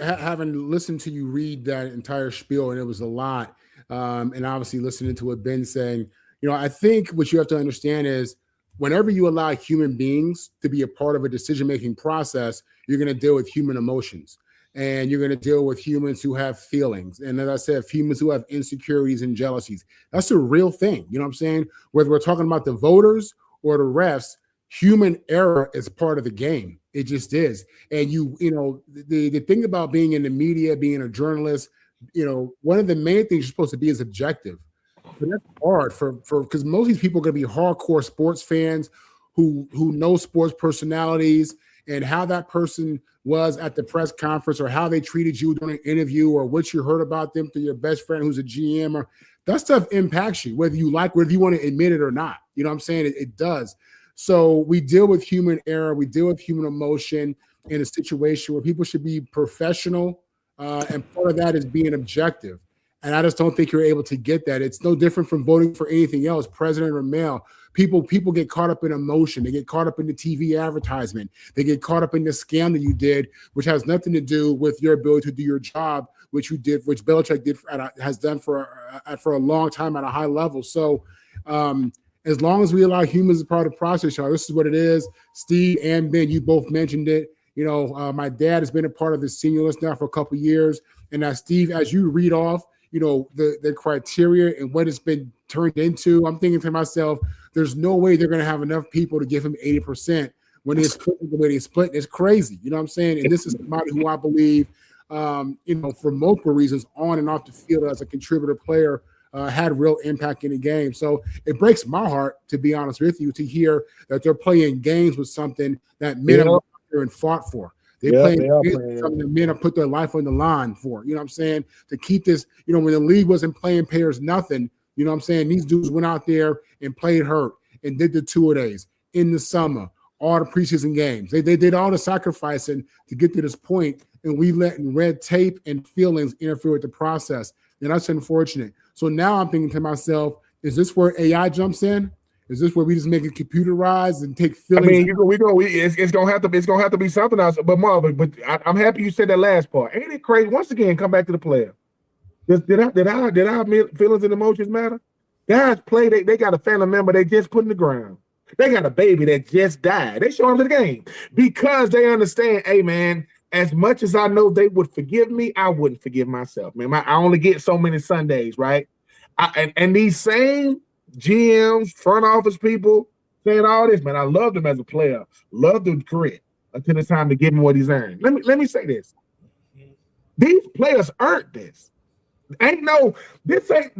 having listened to you read that entire spiel, and it was a lot, and obviously listening to what Ben saying, I think what you have to understand is whenever you allow human beings to be a part of a decision-making process, you're going to deal with human emotions, and you're going to deal with humans who have feelings. And as I said, humans who have insecurities and jealousies. That's a real thing. You know what I'm saying? Whether we're talking about the voters or the refs, human error is part of the game. It just is. And the thing about being in the media, being a journalist, one of the main things you're supposed to be is objective. But that's hard because most of these people are going to be hardcore sports fans who know sports personalities and how that person was at the press conference or how they treated you during an interview or what you heard about them through your best friend who's a GM. Or that stuff impacts you, whether you want to admit it or not. You know what I'm saying? It does. So we deal with human error. We deal with human emotion in a situation where people should be professional. And part of that is being objective. And I just don't think you're able to get that. It's no different from voting for anything else, president or male. People get caught up in emotion. They get caught up in the TV advertisement. They get caught up in the scam that you did, which has nothing to do with your ability to do your job, which Belichick has done for a long time at a high level. So as long as we allow humans as part of the process, y'all, this is what it is. Steve and Ben, you both mentioned it. My dad has been a part of the senior list now for a couple of years. And now, Steve, as you read off, the criteria and what has been turned into. I'm thinking to myself, there's no way they're going to have enough people to give him 80% when they split the way they split. It's crazy. You know what I'm saying? And this is somebody who I believe, for multiple reasons on and off the field as a contributor player, had real impact in the game. So it breaks my heart, to be honest with you, to hear that they're playing games with something that men have and fought for. They're playing something that men have put their life on the line for. You know what I'm saying? To keep this, when the league wasn't playing payers nothing, you know what I'm saying? These dudes went out there and played hurt and did the two-a-days in the summer, all the preseason games. They did all the sacrificing to get to this point, and we let red tape and feelings interfere with the process. And that's unfortunate. So now I'm thinking to myself, is this where AI jumps in? Is this where we just make it computerized and take feelings? I mean, it's gonna have to be something else. But Marvin, I'm happy you said that last part. Ain't it crazy? Once again, come back to the player. Did our feelings and emotions matter? Guys play. They got a family member they just put in the ground. They got a baby that just died. They show up to the game because they understand. Hey, man. As much as I know they would forgive me, I wouldn't forgive myself, man. I only get so many Sundays, right? And these same GMs, front office people saying all this, man. I loved him as a player, loved his grit until it's time to give him what he's earned. Let me say this: these players earned this. This ain't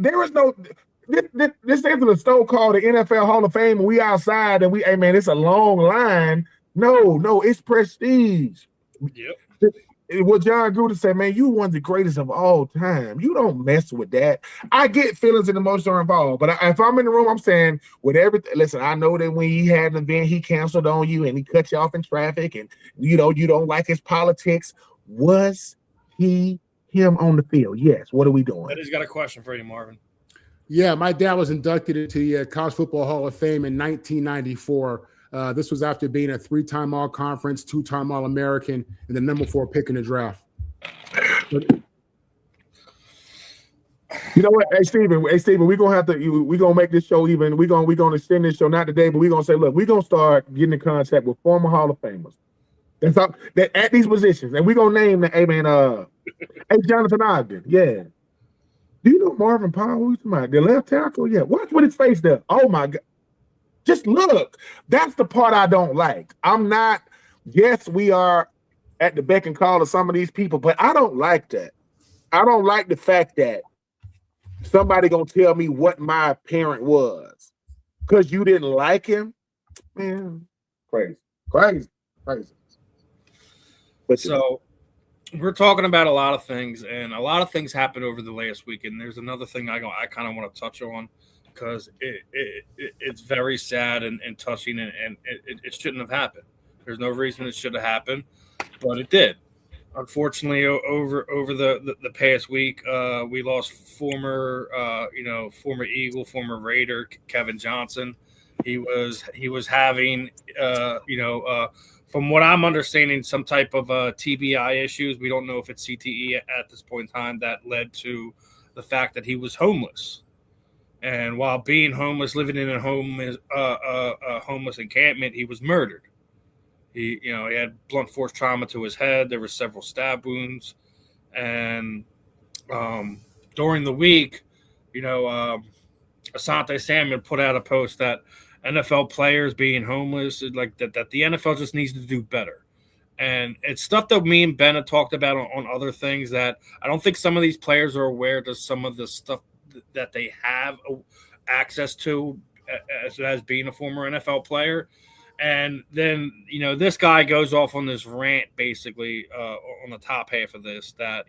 the stone called the NFL Hall of Fame. And we outside and hey man, it's a long line. No, it's prestige. Yep. What John Gruden said, man, you one of the greatest of all time. You don't mess with that. I get feelings and emotions are involved, but if I'm in the room, I'm saying with everything. Listen, I know that when he had an event, he canceled on you and he cut you off in traffic, and you don't like his politics. Was him on the field? Yes. What are we doing? He's got a question for you, Marvin. Yeah, my dad was inducted into the College Football Hall of Fame in 1994. This was after being a 3-time All-Conference, 2-time All-American, and the number 4 pick in the draft. You know what? Hey, Steven, we're gonna make this show even. We're gonna extend this show not today, but we're gonna say, look, we're gonna start getting in contact with former Hall of Famers. That's all that at these positions, and we're gonna name the hey Jonathan Ogden. Yeah. Do you know Marvin Powell? Who's the left tackle? Yeah. Watch with his face there. Oh my God. Just look. That's the part I don't like. Yes, we are at the beck and call of some of these people, but I don't like that. I don't like the fact that somebody gonna tell me what my parent was because you didn't like him. Man, crazy. But so we're talking about a lot of things, and a lot of things happened over the last week. And there's another thing I kind of want to touch on because it's very sad and touching, and it shouldn't have happened. There's no reason it should have happened, but it did. Unfortunately, over the past week, we lost former Eagle, former Raider Kevin Johnson. He was having from what I'm understanding, some type of TBI issues. We don't know if it's CTE at this point in time that led to the fact that he was homeless. And while being homeless, living in a homeless encampment, he was murdered. He had blunt force trauma to his head. There were several stab wounds, and during the week, Asante Samuel put out a post that NFL players being homeless, like that the NFL just needs to do better. And it's stuff that me and Ben have talked about on other things that I don't think some of these players are aware to some of the stuff that they have access to as being a former NFL player. And then, this guy goes off on this rant basically on the top half of this that,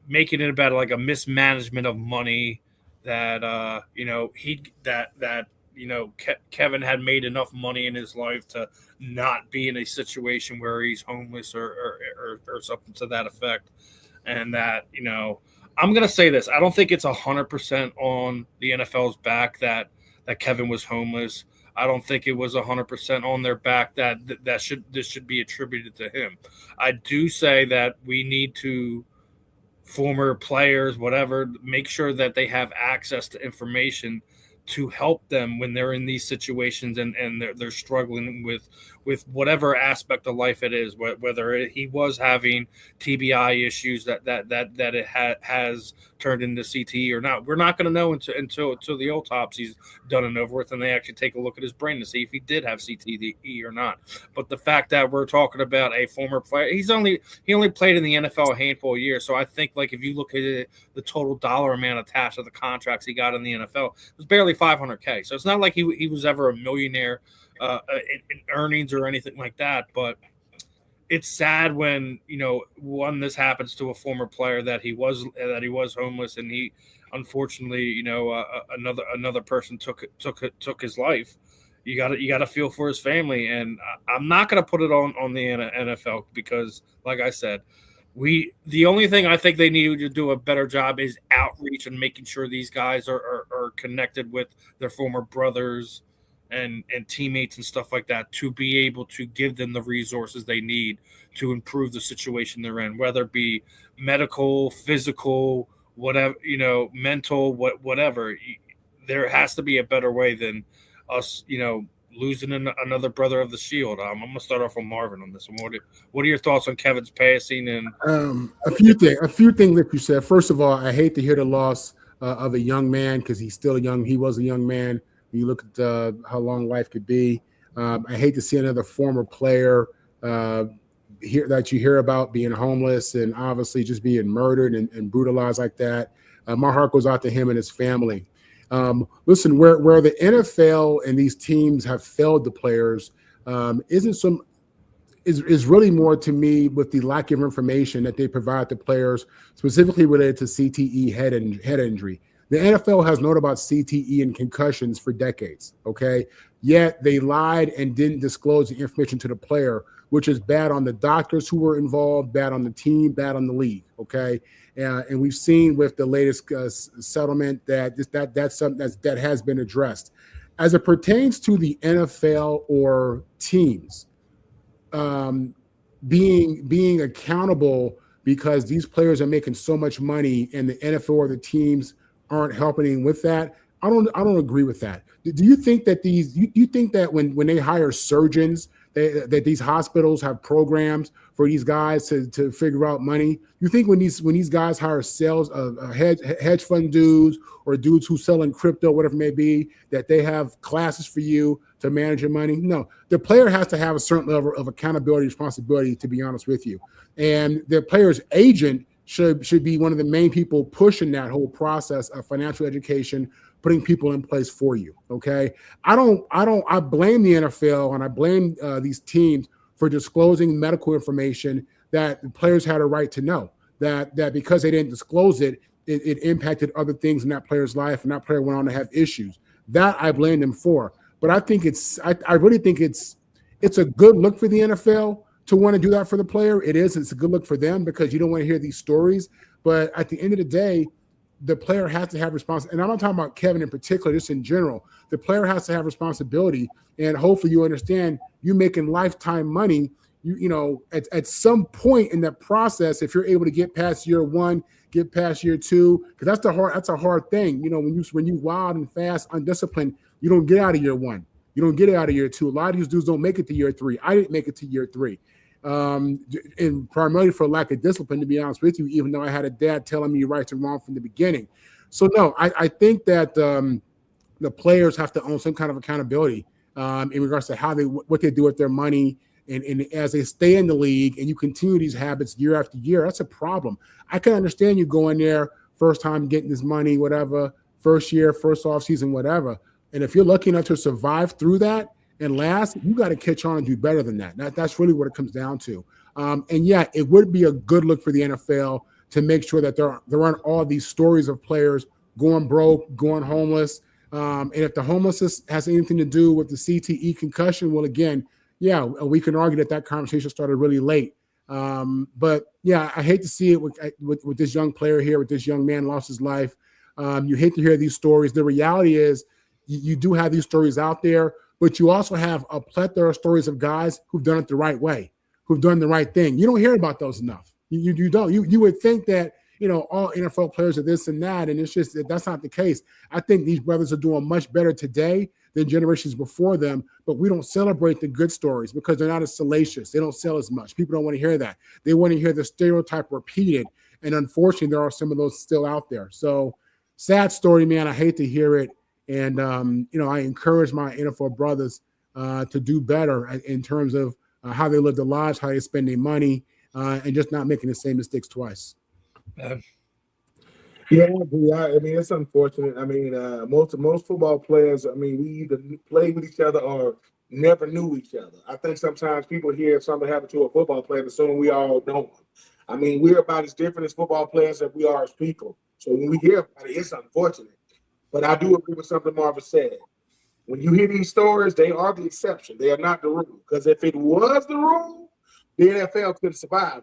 making it about like a mismanagement of money that, Kevin had made enough money in his life to not be in a situation where he's homeless or something to that effect. And that, I'm going to say this. I don't think it's 100% on the NFL's back that Kevin was homeless. I don't think it was 100% on their back that this should be attributed to him. I do say that we need to, former players, whatever, make sure that they have access to information to help them when they're in these situations and they're struggling with whatever aspect of life it is, whether he was having TBI issues that it has turned into CTE or not. We're not going to know until the autopsy's done and over with, and they actually take a look at his brain to see if he did have CTE or not. But the fact that we're talking about a former player, he only played in the NFL a handful of years, so I think like if you look at it, the total dollar amount attached to the contracts he got in the NFL, it was barely $500K. So it's not like he was ever a millionaire in earnings or anything like that. But it's sad when this happens to a former player that he was homeless, and he unfortunately another person took his life. You got to feel for his family, and I'm not going to put it on the NFL because, like I said, the only thing I think they need to do a better job is outreach and making sure these guys are connected with their former brothers and teammates and stuff like that to be able to give them the resources they need to improve the situation they're in, whether it be medical, physical, whatever, mental, whatever. There has to be a better way than us, losing another brother of the Shield. I'm going to start off with Marvin on this one. What are your thoughts on Kevin's passing? And a few things that you said. First of all, I hate to hear the loss of a young man because he's still he was a young man. When you look at how long life could be. I hate to see another former player that you hear about being homeless and obviously just being murdered and brutalized like that. My heart goes out to him and his family. Listen, where the NFL and these teams have failed the players is really more to me with the lack of information that they provide to players, specifically related to CTE head injury. The NFL has known about CTE and concussions for decades, okay? Yet they lied and didn't disclose the information to the player, which is bad on the doctors who were involved, bad on the team, bad on the league, okay? And we've seen with the latest settlement that's something that has been addressed. As it pertains to the NFL or teams, being accountable because these players are making so much money and the NFL or the teams aren't helping with that, I don't agree with that. Do you think that you think that when they hire surgeons, that these hospitals have programs for these guys to figure out money? You think when these guys hire sales hedge fund dudes or dudes who selling crypto, whatever it may be, that they have classes for you to manage your money? No, the player has to have a certain level of accountability, responsibility, to be honest with you. And the player's agent should be one of the main people pushing that whole process of financial education, putting people in place for you. Okay. I blame the NFL and I blame these teams for disclosing medical information that the players had a right to know, that because they didn't disclose it, it impacted other things in that player's life, and that player went on to have issues. That I blame them for. But I think I really think it's a good look for the NFL to want to do that for the player. It's a good look for them because you don't want to hear these stories. But at the end of the day, the player has to have responsibility. And I'm not talking about Kevin in particular, just in general. The player has to have responsibility. And hopefully you understand you're making lifetime money. At some point in that process, if you're able to get past year one, get past year two, because that's a hard thing. When you wild and fast, undisciplined, you don't get out of year one. You don't get out of year two. A lot of these dudes don't make it to year three. I didn't make it to year three. And primarily for lack of discipline, to be honest with you, even though I had a dad telling me right and wrong from the beginning. So no, I think that the players have to own some kind of accountability in regards to what they do with their money. And as they stay in the league and you continue these habits year after year, that's a problem. I can understand you going there first time getting this money, whatever, first year, first off season, whatever. And if you're lucky enough to survive through that and last, you got to catch on and do better than that. That's really what it comes down to. And yeah, it would be a good look for the NFL to make sure that there aren't all these stories of players going broke, going homeless. And if the homelessness has anything to do with the CTE concussion, well, again, yeah, we can argue that conversation started really late. But yeah, I hate to see it with this young player here, with this young man lost his life. You hate to hear these stories. The reality is you do have these stories out there, but you also have a plethora of stories of guys who've done it the right way, who've done the right thing. You don't hear about those enough. You don't. You would think that all NFL players are this and that. And it's just that's not the case. I think these brothers are doing much better today than generations before them, but we don't celebrate the good stories because they're not as salacious. They don't sell as much. People don't want to hear that. They want to hear the stereotype repeated. And unfortunately, there are some of those still out there. So sad story, man. I hate to hear it. And, I encourage my NFL brothers to do better in terms of how they live their lives, how they spend their money, and just not making the same mistakes twice. Yeah, I agree. I mean, it's unfortunate. I mean, most football players, I mean, we either play with each other or never knew each other. I think sometimes people hear something happen to a football player, assuming we all know them. I mean, we're about as different as football players as we are as people. So when we hear about it, it's unfortunate. But I do agree with something Marvin said. When you hear these stories, they are the exception. They are not the rule. Because if it was the rule, the NFL couldn't survive.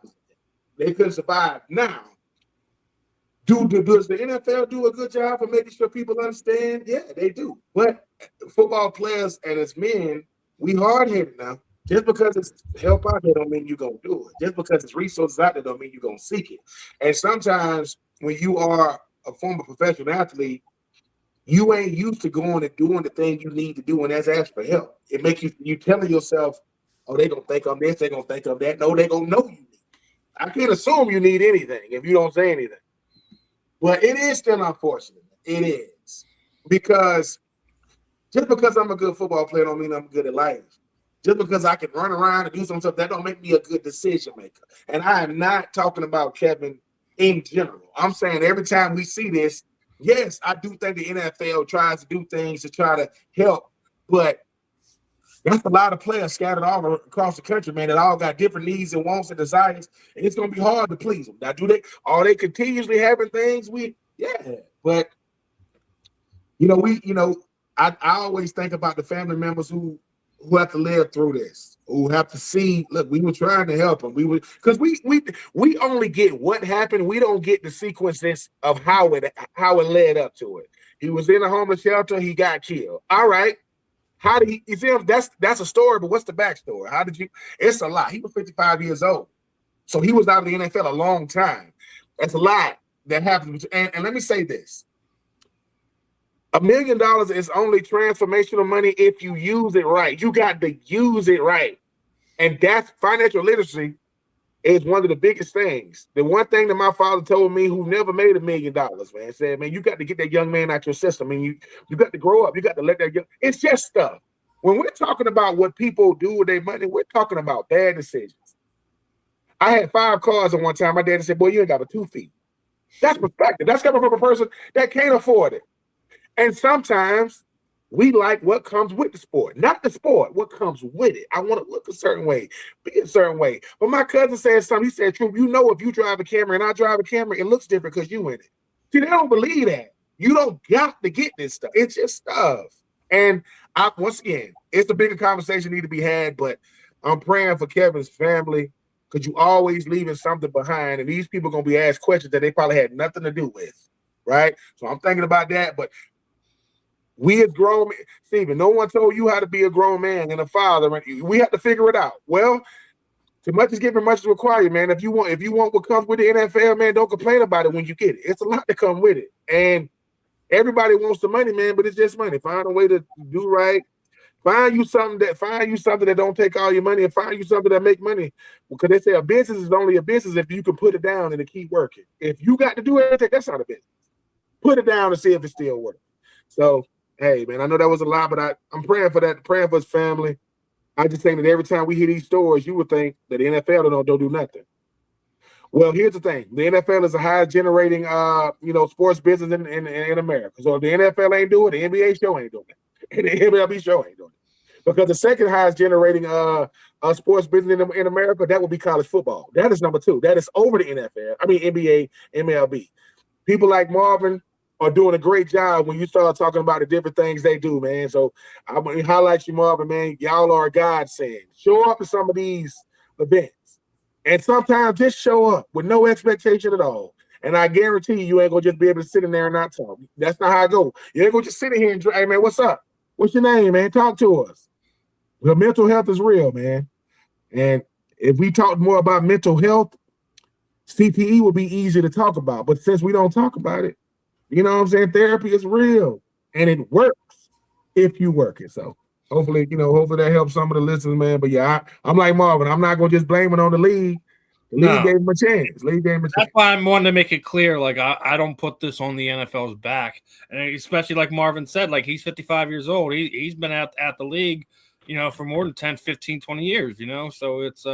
They couldn't survive now. Does the NFL do a good job of making sure people understand? Yeah, they do. But football players and as men, we hard-headed now. Just because it's help out there don't mean you're going to do it. Just because it's resources out there don't mean you're going to seek it. And sometimes when you are a former professional athlete, you ain't used to going and doing the thing you need to do, and that's ask for help. It makes you telling yourself, oh, they going to think of this, they going to think of that. No, they going to know you need. I can't assume you need anything if you don't say anything. But it is still unfortunate. It is. Because just because I'm a good football player don't mean I'm good at life. Just because I can run around and do some stuff, that don't make me a good decision maker. And I am not talking about Kevin in general. I'm saying every time we see this, yes, I do think the NFL tries to do things to try to help, but that's a lot of players scattered all across the country, man, that all got different needs and wants and desires, and it's going to be hard to please them. Now, are they continuously having things? Yeah, but, I always think about the family members who have to live through this, who have to see, look, we were trying to help them. Because we only get what happened. We don't get the sequences of how it led up to it. He was in a homeless shelter. He got killed. All right. How did he, you see him? That's a story, but what's the backstory? It's a lot. He was 55 years old. So he was out of the NFL a long time. That's a lot that happened. And let me say this. $1 million is only transformational money if you use it right. You got to use it right. And that's financial literacy is one of the biggest things. The one thing that my father told me, who never made $1 million, man, said, man, you got to get that young man out your system. I mean, you got to grow up. You got to let that it's just stuff. When we're talking about what people do with their money, we're talking about bad decisions. I had 5 cars at one time. My daddy said, boy, you ain't got but 2 feet. That's perspective. That's coming from a person that can't afford it. And sometimes we like what comes with the sport, not the sport, what comes with it. I want to look a certain way, be a certain way. But my cousin said something. He said, Troupe, if you drive a Camry and I drive a Camry, it looks different because you in it. See, they don't believe that. You don't got to get this stuff. It's just stuff. And once again, it's a bigger conversation need to be had, but I'm praying for Kevin's family because you always leaving something behind. And these people are going to be asked questions that they probably had nothing to do with, right? So I'm thinking about that, but we as grown men, Stephen, no one told you how to be a grown man and a father. We have to figure it out. Well, too much is given, much is required, man. If you want what comes with the NFL, man, don't complain about it when you get it. It's a lot to come with it. And everybody wants the money, man, but it's just money. Find a way to do right. Find you something that don't take all your money, and find you something that make money. Because they say a business is only a business if you can put it down and it keep working. If you got to do everything, that's not a business. Put it down and see if it still works. So, hey, man, I know that was a lot, but I'm praying for that, praying for his family. I just think that every time we hear these stories, you would think that the NFL don't do nothing. Well, here's the thing. The NFL is a high generating, sports business in America. So if the NFL ain't doing it, the NBA show ain't doing it. And the MLB show ain't doing it. Because the second highest generating sports business in America, that would be college football. That is number 2. That is over the NFL. I mean, NBA, MLB. People like Marvin are doing a great job when you start talking about the different things they do, man. So I'm going to highlight you, Marvin, man. Y'all are a godsend. Show up at some of these events. And sometimes just show up with no expectation at all. And I guarantee you ain't going to just be able to sit in there and not talk. That's not how I go. You ain't going to just sit in here and, hey, man, what's up? What's your name, man? Talk to us. Well, mental health is real, man. And if we talk more about mental health, CTE would be easier to talk about. But since we don't talk about it, you know what I'm saying? Therapy is real and it works if you work it. So hopefully that helps some of the listeners, man. But yeah, I'm like Marvin. I'm not gonna just blame it on the league. The league gave him a chance. That's why I'm wanting to make it clear. Like I don't put this on the NFL's back, and especially like Marvin said, like he's 55 years old. He's been at the league, for more than 10, 15, 20 years. So it's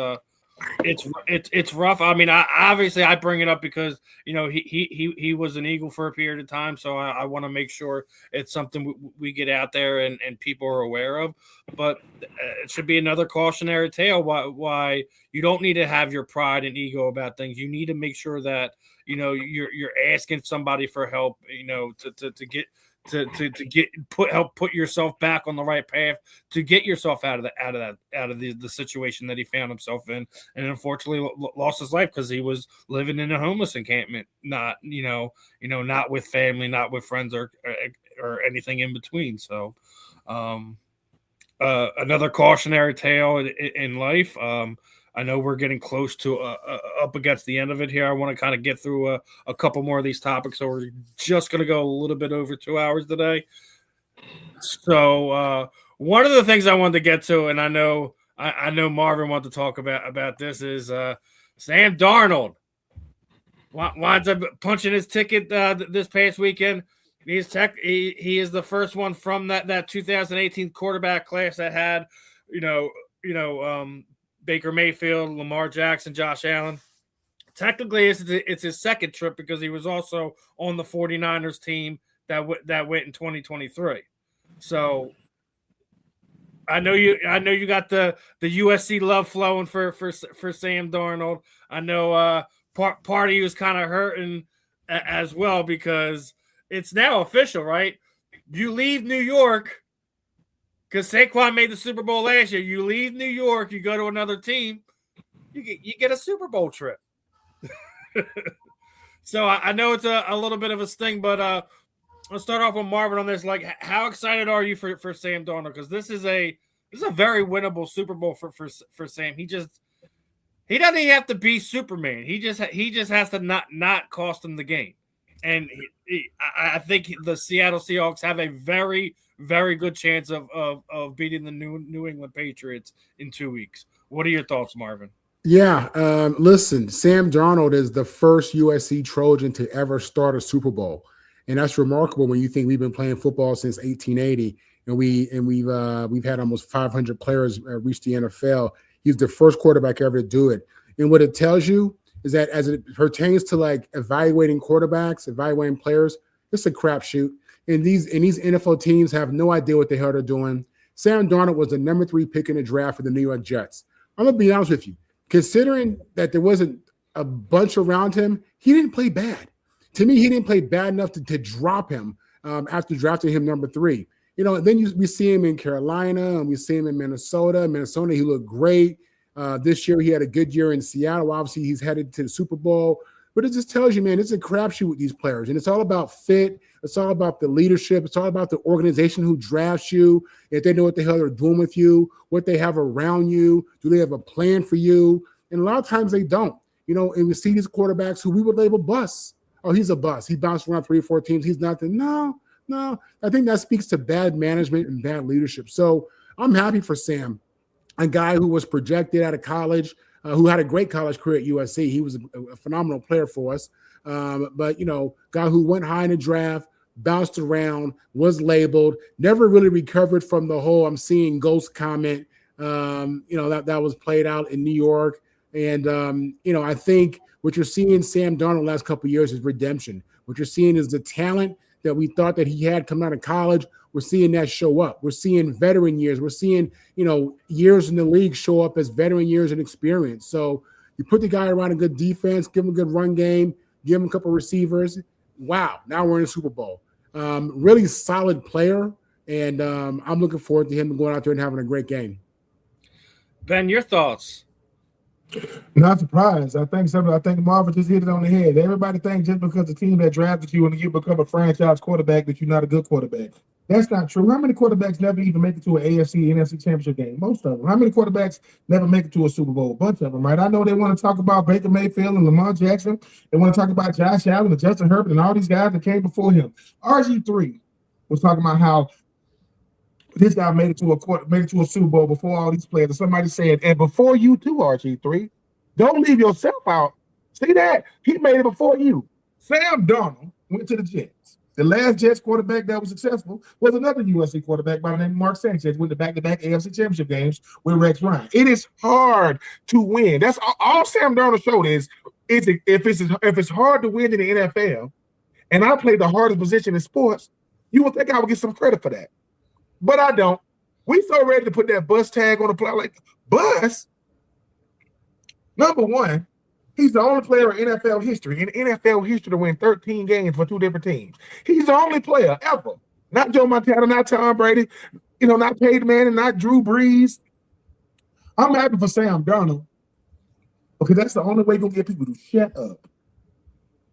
rough. I mean, I bring it up because he was an Eagle for a period of time, so I want to make sure it's something we get out there and people are aware of. But it should be another cautionary tale why you don't need to have your pride and ego about things. You need to make sure that you're asking somebody for help. To help put yourself back on the right path to get yourself out of the situation that he found himself in, and unfortunately lost his life because he was living in a homeless encampment, not not with family, not with friends or anything in between. So another cautionary tale in life. I know we're getting close to up against the end of it here. I want to kind of get through a couple more of these topics, so we're just going to go a little bit over 2 hours today. So one of the things I wanted to get to, and I know Marvin wanted to talk about this, is Sam Darnold winds up punching his ticket this past weekend. He is the first one from that 2018 quarterback class that had Baker Mayfield, Lamar Jackson, Josh Allen. Technically, it's his second trip because he was also on the 49ers team that went in 2023. So I know you got the USC love flowing for Sam Darnold. I know part of you is kind of hurting as well because it's now official, right? You leave New York. Because Saquon made the Super Bowl last year. You leave New York, you go to another team, you get a Super Bowl trip. So I know it's a little bit of a sting, but let's start off with Marvin on this. Like, how excited are you for Sam Darnold? Because this is a very winnable Super Bowl for Sam. He doesn't even have to be Superman. He just has to not cost him the game. And I think the Seattle Seahawks have a very, very good chance of beating the New England Patriots in 2 weeks. What are your thoughts, Marvin? Yeah, listen, Sam Darnold is the first USC Trojan to ever start a Super Bowl, and that's remarkable when you think we've been playing football since 1880, and we've had almost 500 players reach the NFL. He's the first quarterback ever to do it, and what it tells you is that as it pertains to like evaluating quarterbacks, evaluating players, it's a crapshoot. And these NFL teams have no idea what the hell they're doing. Sam Darnold was the number 3 pick in the draft for the New York Jets. I'm going to be honest with you. Considering that there wasn't a bunch around him, he didn't play bad. To me, he didn't play bad enough to drop him after drafting him number 3. Then we see him in Carolina, and we see him in Minnesota. Minnesota, he looked great. This year, he had a good year in Seattle. Obviously, he's headed to the Super Bowl. But it just tells you, man, it's a crapshoot with these players. And it's all about fit. It's all about the leadership. It's all about the organization who drafts you, if they know what the hell they're doing with you, what they have around you. Do they have a plan for you? And a lot of times they don't. And we see these quarterbacks who we would label busts. Oh, he's a bust. He bounced around 3 or 4 teams. He's nothing. No. I think that speaks to bad management and bad leadership. So I'm happy for Sam, a guy who was projected out of college, who had a great college career at USC. He was a phenomenal player for us. But guy who went high in the draft, bounced around, was labeled, never really recovered from the whole "I'm seeing ghost" comment. That was played out in New York. And I think what you're seeing Sam Darnold the last couple of years is redemption. What you're seeing is the talent that we thought that he had coming out of college. We're seeing that show up. We're seeing veteran years. We're seeing, years in the league show up as veteran years and experience. So you put the guy around a good defense, give him a good run game, give him a couple of receivers. Wow, now we're in the Super Bowl. Really solid player, and I'm looking forward to him going out there and having a great game. Ben, your thoughts? Not surprised. I think Marvin just hit it on the head. Everybody thinks just because the team that drafted you and you become a franchise quarterback that you're not a good quarterback. That's not true. How many quarterbacks never even make it to an AFC, NFC championship game? Most of them. How many quarterbacks never make it to a Super Bowl? A bunch of them, right? I know they want to talk about Baker Mayfield and Lamar Jackson. They want to talk about Josh Allen and Justin Herbert and all these guys that came before him. RG3 was talking about how this guy made it to a Super Bowl before all these players. And somebody said, and before you too, RG3, don't leave yourself out. See that? He made it before you. Sam Darnold went to the Jets. The last Jets quarterback that was successful was another USC quarterback by the name of Mark Sanchez, went to back-to-back AFC championship games with Rex Ryan. It is hard to win. That's all Sam Darnold showed is if it's hard to win in the NFL, and I play the hardest position in sports, you would think I would get some credit for that. But I don't. We so ready to put that bus tag on the play. Like, bus? Number one, he's the only player in NFL history to win 13 games for 2 different teams. He's the only player ever. Not Joe Montana, not Tom Brady, not Peyton Manning, not Drew Brees. I'm happy for Sam Darnold because that's the only way you're going to get people to shut up.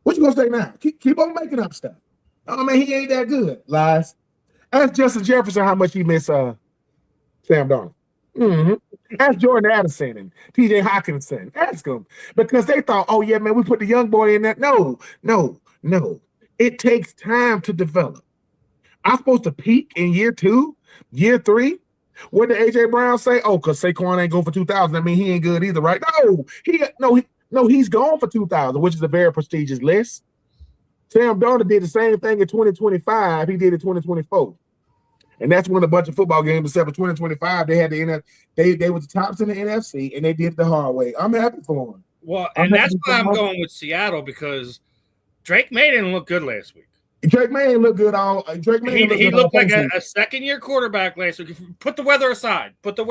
What you going to say now? Keep on making up stuff. Oh, man, he ain't that good. Lies. Ask Justin Jefferson how much he missed Sam Darnold. Mm-hmm. Ask Jordan Addison and TJ Hawkinson. Ask them because they thought, oh, yeah, man, we put the young boy in that. No. It takes time to develop. I'm supposed to peak in year 2, year 3. What did A.J. Brown say? Oh, because Saquon ain't going for 2,000. I mean, he ain't good either, right? No, he's gone for 2,000, which is a very prestigious list. Sam Darnold did the same thing in 2025 he did in 2024. And that's when a bunch of football games, except for 2025, they had they were the tops in the NFC, and they did it the hard way. I'm happy for them. Well, and that's why I'm going with Seattle because Drake May didn't look good last week. Drake May didn't look good He looked like a second-year quarterback last week. Put the weather aside. Yeah.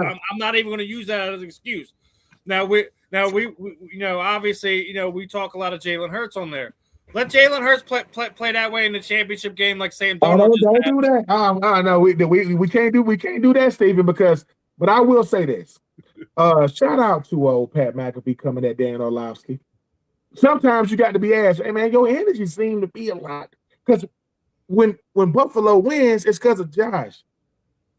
I'm not even going to use that as an excuse. Now we obviously we talk a lot of Jalen Hurts on there. Let Jalen Hurts play that way in the championship game, like Sam Darnold. Don't do that. No, we can't do that, Stephen. But I will say this. Shout out to old Pat McAfee coming at Dan Orlovsky. Sometimes you got to be asked, hey man, your energy seemed to be a lot because when Buffalo wins, it's because of Josh.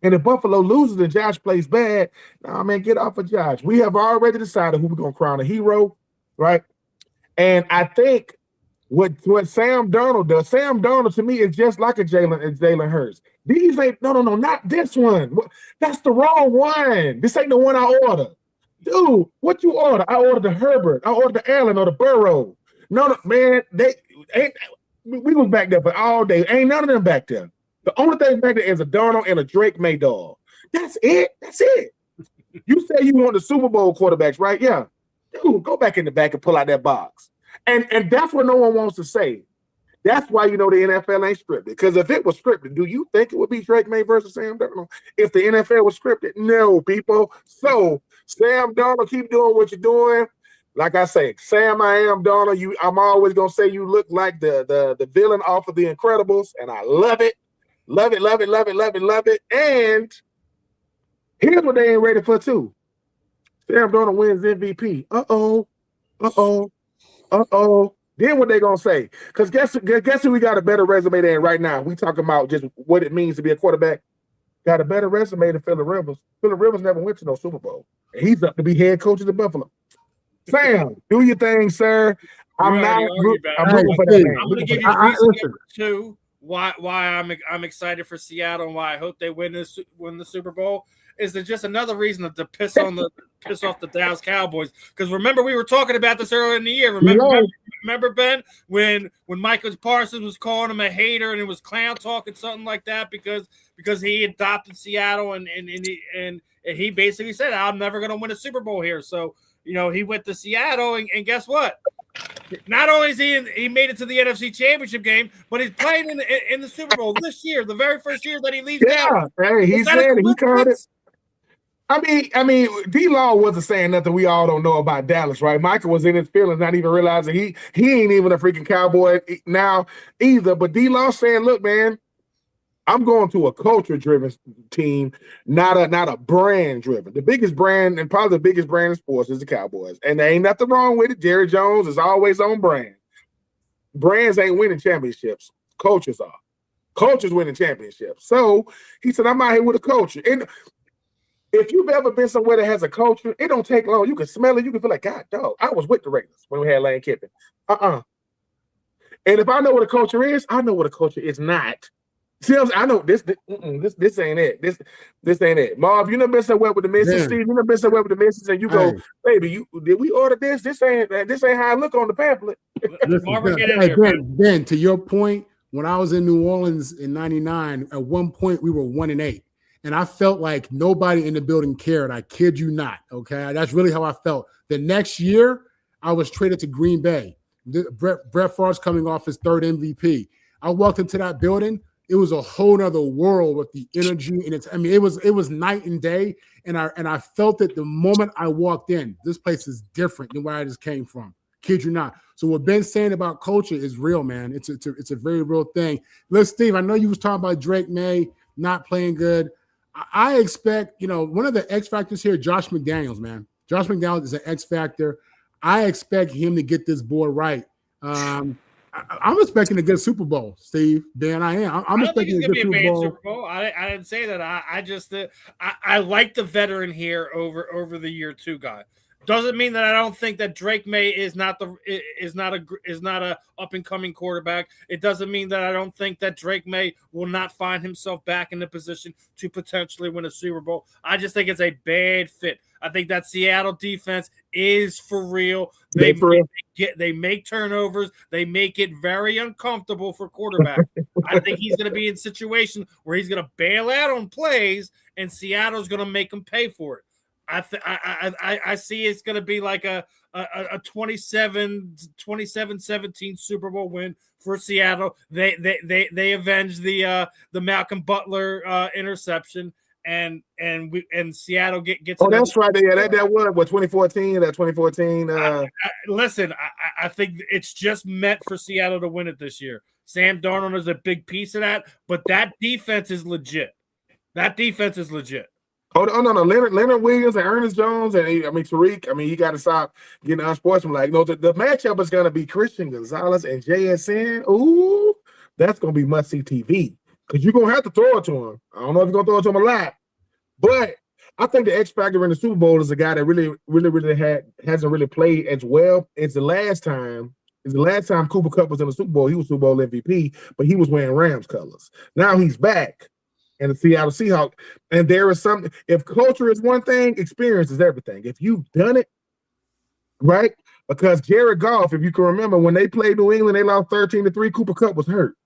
And if Buffalo loses and Josh plays bad, nah, man, get off of Josh. We have already decided who we're gonna crown a hero, right? And I think what Sam Darnold does, Sam Darnold to me is just like a Jalen Hurts. These ain't no, not this one. That's the wrong one. This ain't the one I order. Dude, what you order? I ordered the Herbert. I ordered the Allen or the Burrow. No, man, we was back there for all day. Ain't none of them back there. The only thing back there is a Darnold and a Drake May dog. That's it. You say you want the Super Bowl quarterbacks, right? Yeah. Dude, go back in the back and pull out that box. And that's what no one wants to say. That's why the NFL ain't scripted. Because if it was scripted, do you think it would be Drake May versus Sam Darnold? If the NFL was scripted, no, people. So Sam Darnold, keep doing what you're doing. Like I say, Sam, I am Darnold. I'm always gonna say you look like the villain off of The Incredibles, and I love it. Love it, love it, love it, love it, love it. And here's what they ain't ready for too. Sam Darnold wins MVP. Then what they gonna say? Because guess who we got a better resume than right now? We talking about just what it means to be a quarterback. Got a better resume than Phillip Rivers. Phillip Rivers never went to no Super Bowl. And he's up to be head coach of the Buffalo. Sam, do your thing, sir. I'm rooting for that man. I'm going to give you reason number 2 why I'm excited for Seattle and why I hope they win the Super Bowl. Is there just another reason to piss off the Dallas Cowboys? Because remember, we were talking about this earlier in the year. Remember Ben, when Michael Parsons was calling him a hater and it was clown talk and something like that because he adopted Seattle and he basically said, I'm never going to win a Super Bowl here. So he went to Seattle and guess what? Not only is he made it to the NFC Championship game, but he's playing in the Super Bowl this year, the very first year that he leaves. Yeah, hey, he said he called it. I mean, D-Law wasn't saying nothing we all don't know about Dallas, right? Michael was in his feelings, not even realizing he ain't even a freaking Cowboy now either. But D-Law saying, look, man, I'm going to a culture-driven team, not a brand-driven. The biggest brand and probably the biggest brand in sports is the Cowboys. And there ain't nothing wrong with it. Jerry Jones is always on brand. Brands ain't winning championships. Cultures are. Culture's winning championships. So he said, I'm out here with a culture. And if you've ever been somewhere that has a culture, it don't take long. You can smell it. You can feel like, God, dog, I was with the Raiders when we had Lane Kiffin. And if I know what a culture is, I know what a culture is not. See, I know this ain't it. This ain't it. Marv, you never been somewhere with the missus. Steve, you never been somewhere with the missus, and you go, baby, did we order this? This ain't how I look on the pamphlet. Ben, to your point, when I was in New Orleans in '99, at one point we were 1-8. And I felt like nobody in the building cared. I kid you not. Okay. That's really how I felt. The next year, I was traded to Green Bay. Brett Favre's coming off his third MVP. I walked into that building. It was a whole nother world with the energy. And it was night and day. And I felt it the moment I walked in. This place is different than where I just came from. Kid you not. So what Ben's saying about culture is real, man. It's a very real thing. Look, Steve, I know you was talking about Drake May not playing good. I expect, one of the X factors here, Josh McDaniels, man. Josh McDaniels is an X factor. I expect him to get this board right. I'm expecting a good Super Bowl, Steve. Ben, I am. I'm expecting a good Super Bowl. I didn't say that. I just I like the veteran here over the year two guy. Doesn't mean that I don't think that Drake May is not a up and coming quarterback. It doesn't mean that I don't think that Drake May will not find himself back in the position to potentially win a Super Bowl. I just think it's a bad fit. I think that Seattle defense is for real. They make turnovers. They make it very uncomfortable for quarterbacks. I think he's going to be in a situation where he's going to bail out on plays, and Seattle's going to make him pay for it. I see it's going to be like a 27-17 Super Bowl win for Seattle. They avenge the Malcolm Butler interception, and Seattle gets. Oh, that's right. Yeah, that was what 2014. That 2014. Listen, I think it's just meant for Seattle to win it this year. Sam Darnold is a big piece of that, but that defense is legit. Oh no! Leonard Williams and Ernest Jones and Tariq. You got to stop getting unsportsmanlike. No, the matchup is going to be Christian Gonzalez and JSN. Ooh, that's going to be must-see TV because you're going to have to throw it to him. I don't know if you're going to throw it to him a lot, but I think the X factor in the Super Bowl is a guy that really hasn't really played as well. It's the last time Cooper Kupp was in the Super Bowl. He was Super Bowl MVP, but he was wearing Rams colors. Now he's back. And the Seattle Seahawks. And there is something, if culture is one thing, experience is everything. If you've done it, right? Because Jared Goff, if you can remember, when they played New England, they lost 13-3. Cooper Kupp was hurt.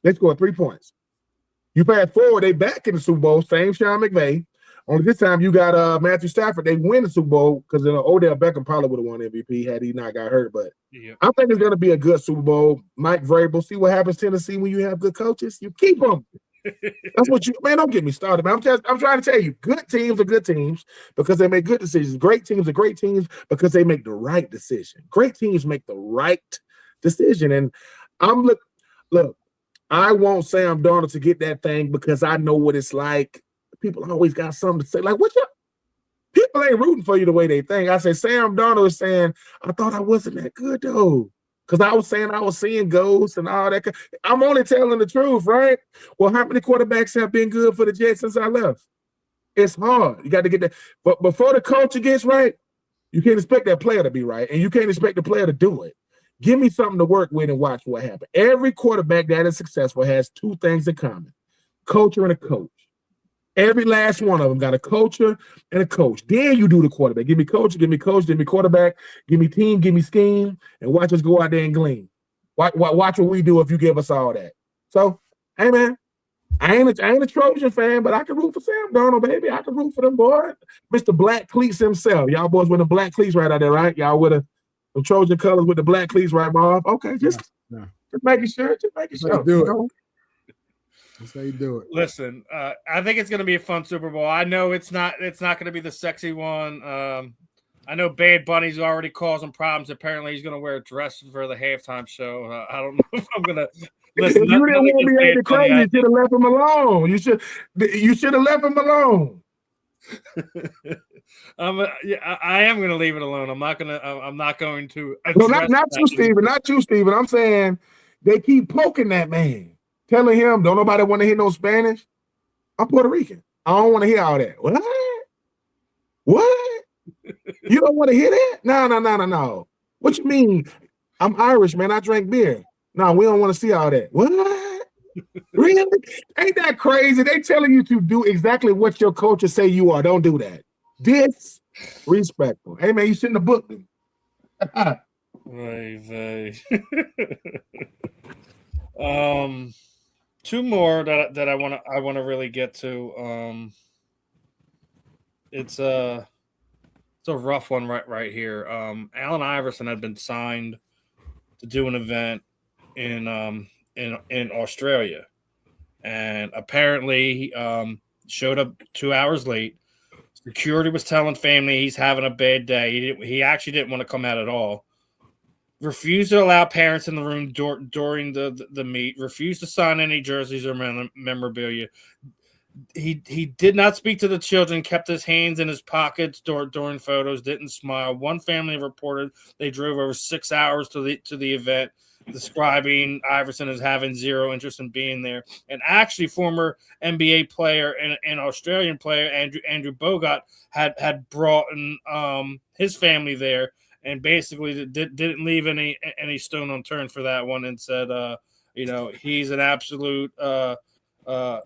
They scored 3 points. You fast forward, they back in the Super Bowl, same Sean McVay. Only this time you got Matthew Stafford. They win the Super Bowl because Odell Beckham probably would have won MVP had he not got hurt. But I think it's going to be a good Super Bowl. Mike Vrabel, see what happens Tennessee when you have good coaches. You keep them. That's what don't get me started, man. I'm trying to tell you, good teams are good teams because they make good decisions. Great teams are great teams because they make the right decision. Great teams make the right decision. And look, I want Sam Darnold to get that thing because I know what it's like. People always got something to say. Like, people ain't rooting for you the way they think. I say Sam Darnold is saying, I thought I wasn't that good though. Because I was saying I was seeing ghosts and all that. I'm only telling the truth, right? Well, how many quarterbacks have been good for the Jets since I left? It's hard. You got to get that. But before the culture gets right, you can't expect that player to be right. And you can't expect the player to do it. Give me something to work with and watch what happens. Every quarterback that is successful has 2 things in common: culture and a coach. Every last one of them got a culture and a coach. Then you do the quarterback. Give me coach, give me quarterback, give me team, give me scheme, and watch us go out there and glean. Watch what we do if you give us all that. So, hey, man, I ain't a Trojan fan, but I can root for Sam Darnold, baby. I can root for them boys. Mr. Black Cleats himself. Y'all boys with the black cleats right out there, right? Y'all with the Trojan colors with the black cleats right, Marv? Okay, just making sure. Just making sure. Do it. That's how you do it. Listen, I think it's going to be a fun Super Bowl. I know it's not going to be the sexy one. I know Bad Bunny's already causing problems. Apparently, he's going to wear a dress for the halftime show. I don't know if I'm going to listen. If you didn't want to be crazy, you should have left him alone. You should have left him alone. I am going to leave it alone. I'm not going to. No, not you, Steven. Not you, Steven. I'm saying they keep poking that man. telling him, don't nobody want to hear no Spanish. I'm Puerto Rican. I don't want to hear all that. What? What? You don't want to hear that? No. What you mean? I'm Irish, man. I drink beer. No, we don't want to see all that. What? Really? Ain't that crazy? They telling you to do exactly what your culture say you are. Don't do that. Disrespectful. Hey, man, you shouldn't have booked him. Right. Two more that I want to really get to. It's a rough one right here. Allen Iverson had been signed to do an event in Australia, and apparently showed up 2 hours late. Security was telling family he's having a bad day. He actually didn't want to come out at all. Refused to allow parents in the room during the meet. Refused to sign any jerseys or memorabilia. He did not speak to the children. Kept his hands in his pockets during photos. Didn't smile. One family reported they drove over 6 hours to the event, describing Iverson as having zero interest in being there. And actually, former NBA player and Australian player Andrew Bogut had brought his family there. And basically didn't leave any stone unturned for that one, and said, he's an absolute, it's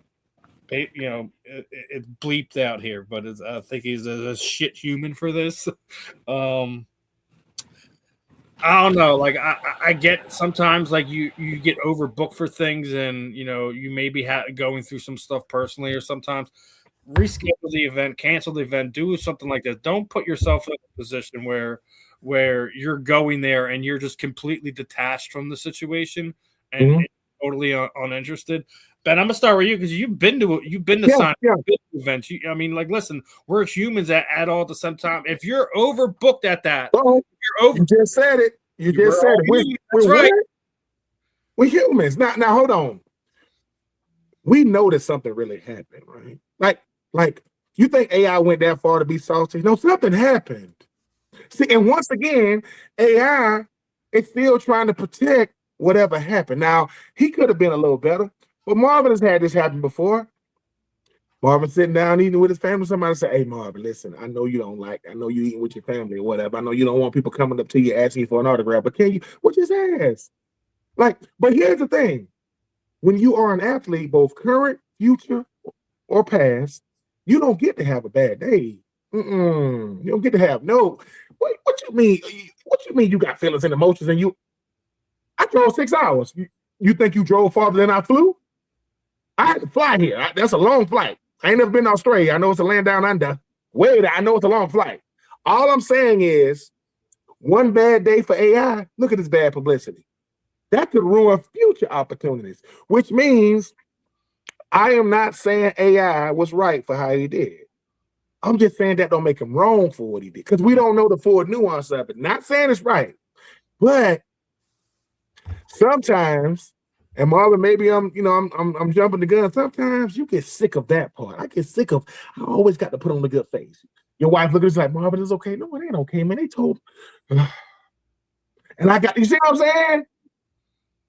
bleeped out here, but I think he's a shit human for this. I don't know. Like I get sometimes like you get overbooked for things, and you may be going through some stuff personally, or sometimes reschedule the event, cancel the event, do something like this. Don't put yourself in a position where you're going there and you're just completely detached from the situation and totally uninterested. Ben, I'm gonna start with you because you've been to sign events. Listen, we're humans at all the same time. If you're overbooked at that, you're over. You just said it. We're right. We're humans. Now hold on. We know that something really happened, right? Like you think AI went that far to be salty? No, something happened. See, and once again, AI is still trying to protect whatever happened. Now, he could have been a little better, but Marvin has had this happen before. Marvin sitting down eating with his family. Somebody say, hey, Marvin, listen, I know you I know you eating with your family or whatever. I know you don't want people coming up to you asking you for an autograph, but can you, which is ass. But here's the thing. When you are an athlete, both current, future, or past, you don't get to have a bad day. You don't get to have no. What you mean? What you mean you got feelings and emotions and I drove 6 hours. You think you drove farther than I flew? I had to fly here. That's a long flight. I ain't never been to Australia. I know it's a land down under. I know it's a long flight. All I'm saying is one bad day for AI, look at this bad publicity. That could ruin future opportunities, which means I am not saying AI was right for how he did. I'm just saying that don't make him wrong for what he did, because we don't know the full nuance of it. Not saying it's right, but sometimes, and Marvin, maybe I'm jumping the gun. Sometimes you get sick of that part. I get sick of. I always got to put on the good face. Your wife looking at us like, Marvin, it's okay. No, it ain't okay, man. They told. And I got. You see what I'm saying?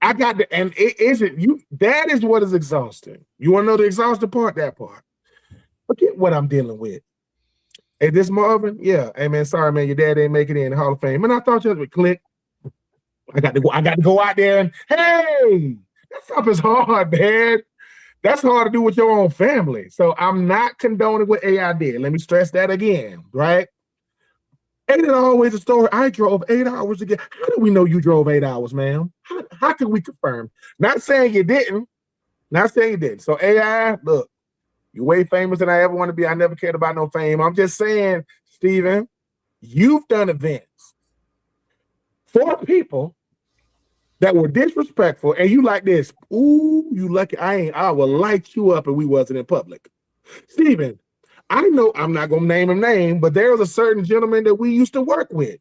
I got the, and it isn't you. That is what is exhausting. You want to know the exhausting part? That part. Forget what I'm dealing with. Hey, this Marvin? Yeah. Hey, man, sorry, man. Your dad ain't making it in the Hall of Fame. Man, I thought you would click. I got to go out there and, hey, that stuff is hard, man. That's hard to do with your own family. So I'm not condoning what AI did. Let me stress that again, right? Ain't it always a story? I drove 8 hours to get. How do we know you drove 8 hours, ma'am? How can we confirm? Not saying you didn't. Not saying you didn't. So AI, look. You're way famous than I ever want to be. I never cared about no fame. I'm just saying, Steven, you've done events for people that were disrespectful, and you like this. Ooh, you lucky. I will light you up if we wasn't in public. Steven, I know I'm not going to name him name, but there was a certain gentleman that we used to work with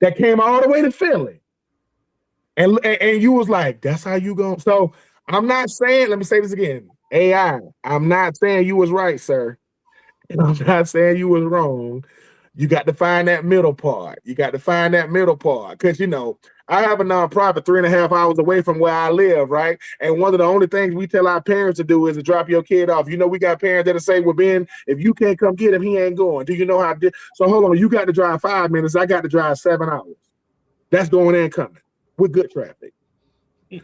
that came all the way to Philly. And you was like, that's how you going. So I'm not saying, let me say this again. AI, I'm not saying you was right, sir. And I'm not saying you was wrong. You got to find that middle part. Because, I have a nonprofit 3.5 hours away from where I live, right? And one of the only things we tell our parents to do is to drop your kid off. We got parents that'll say, well, Ben, if you can't come get him, he ain't going. Do you know how? So hold on, you got to drive 5 minutes. I got to drive 7 hours. That's going and coming with good traffic.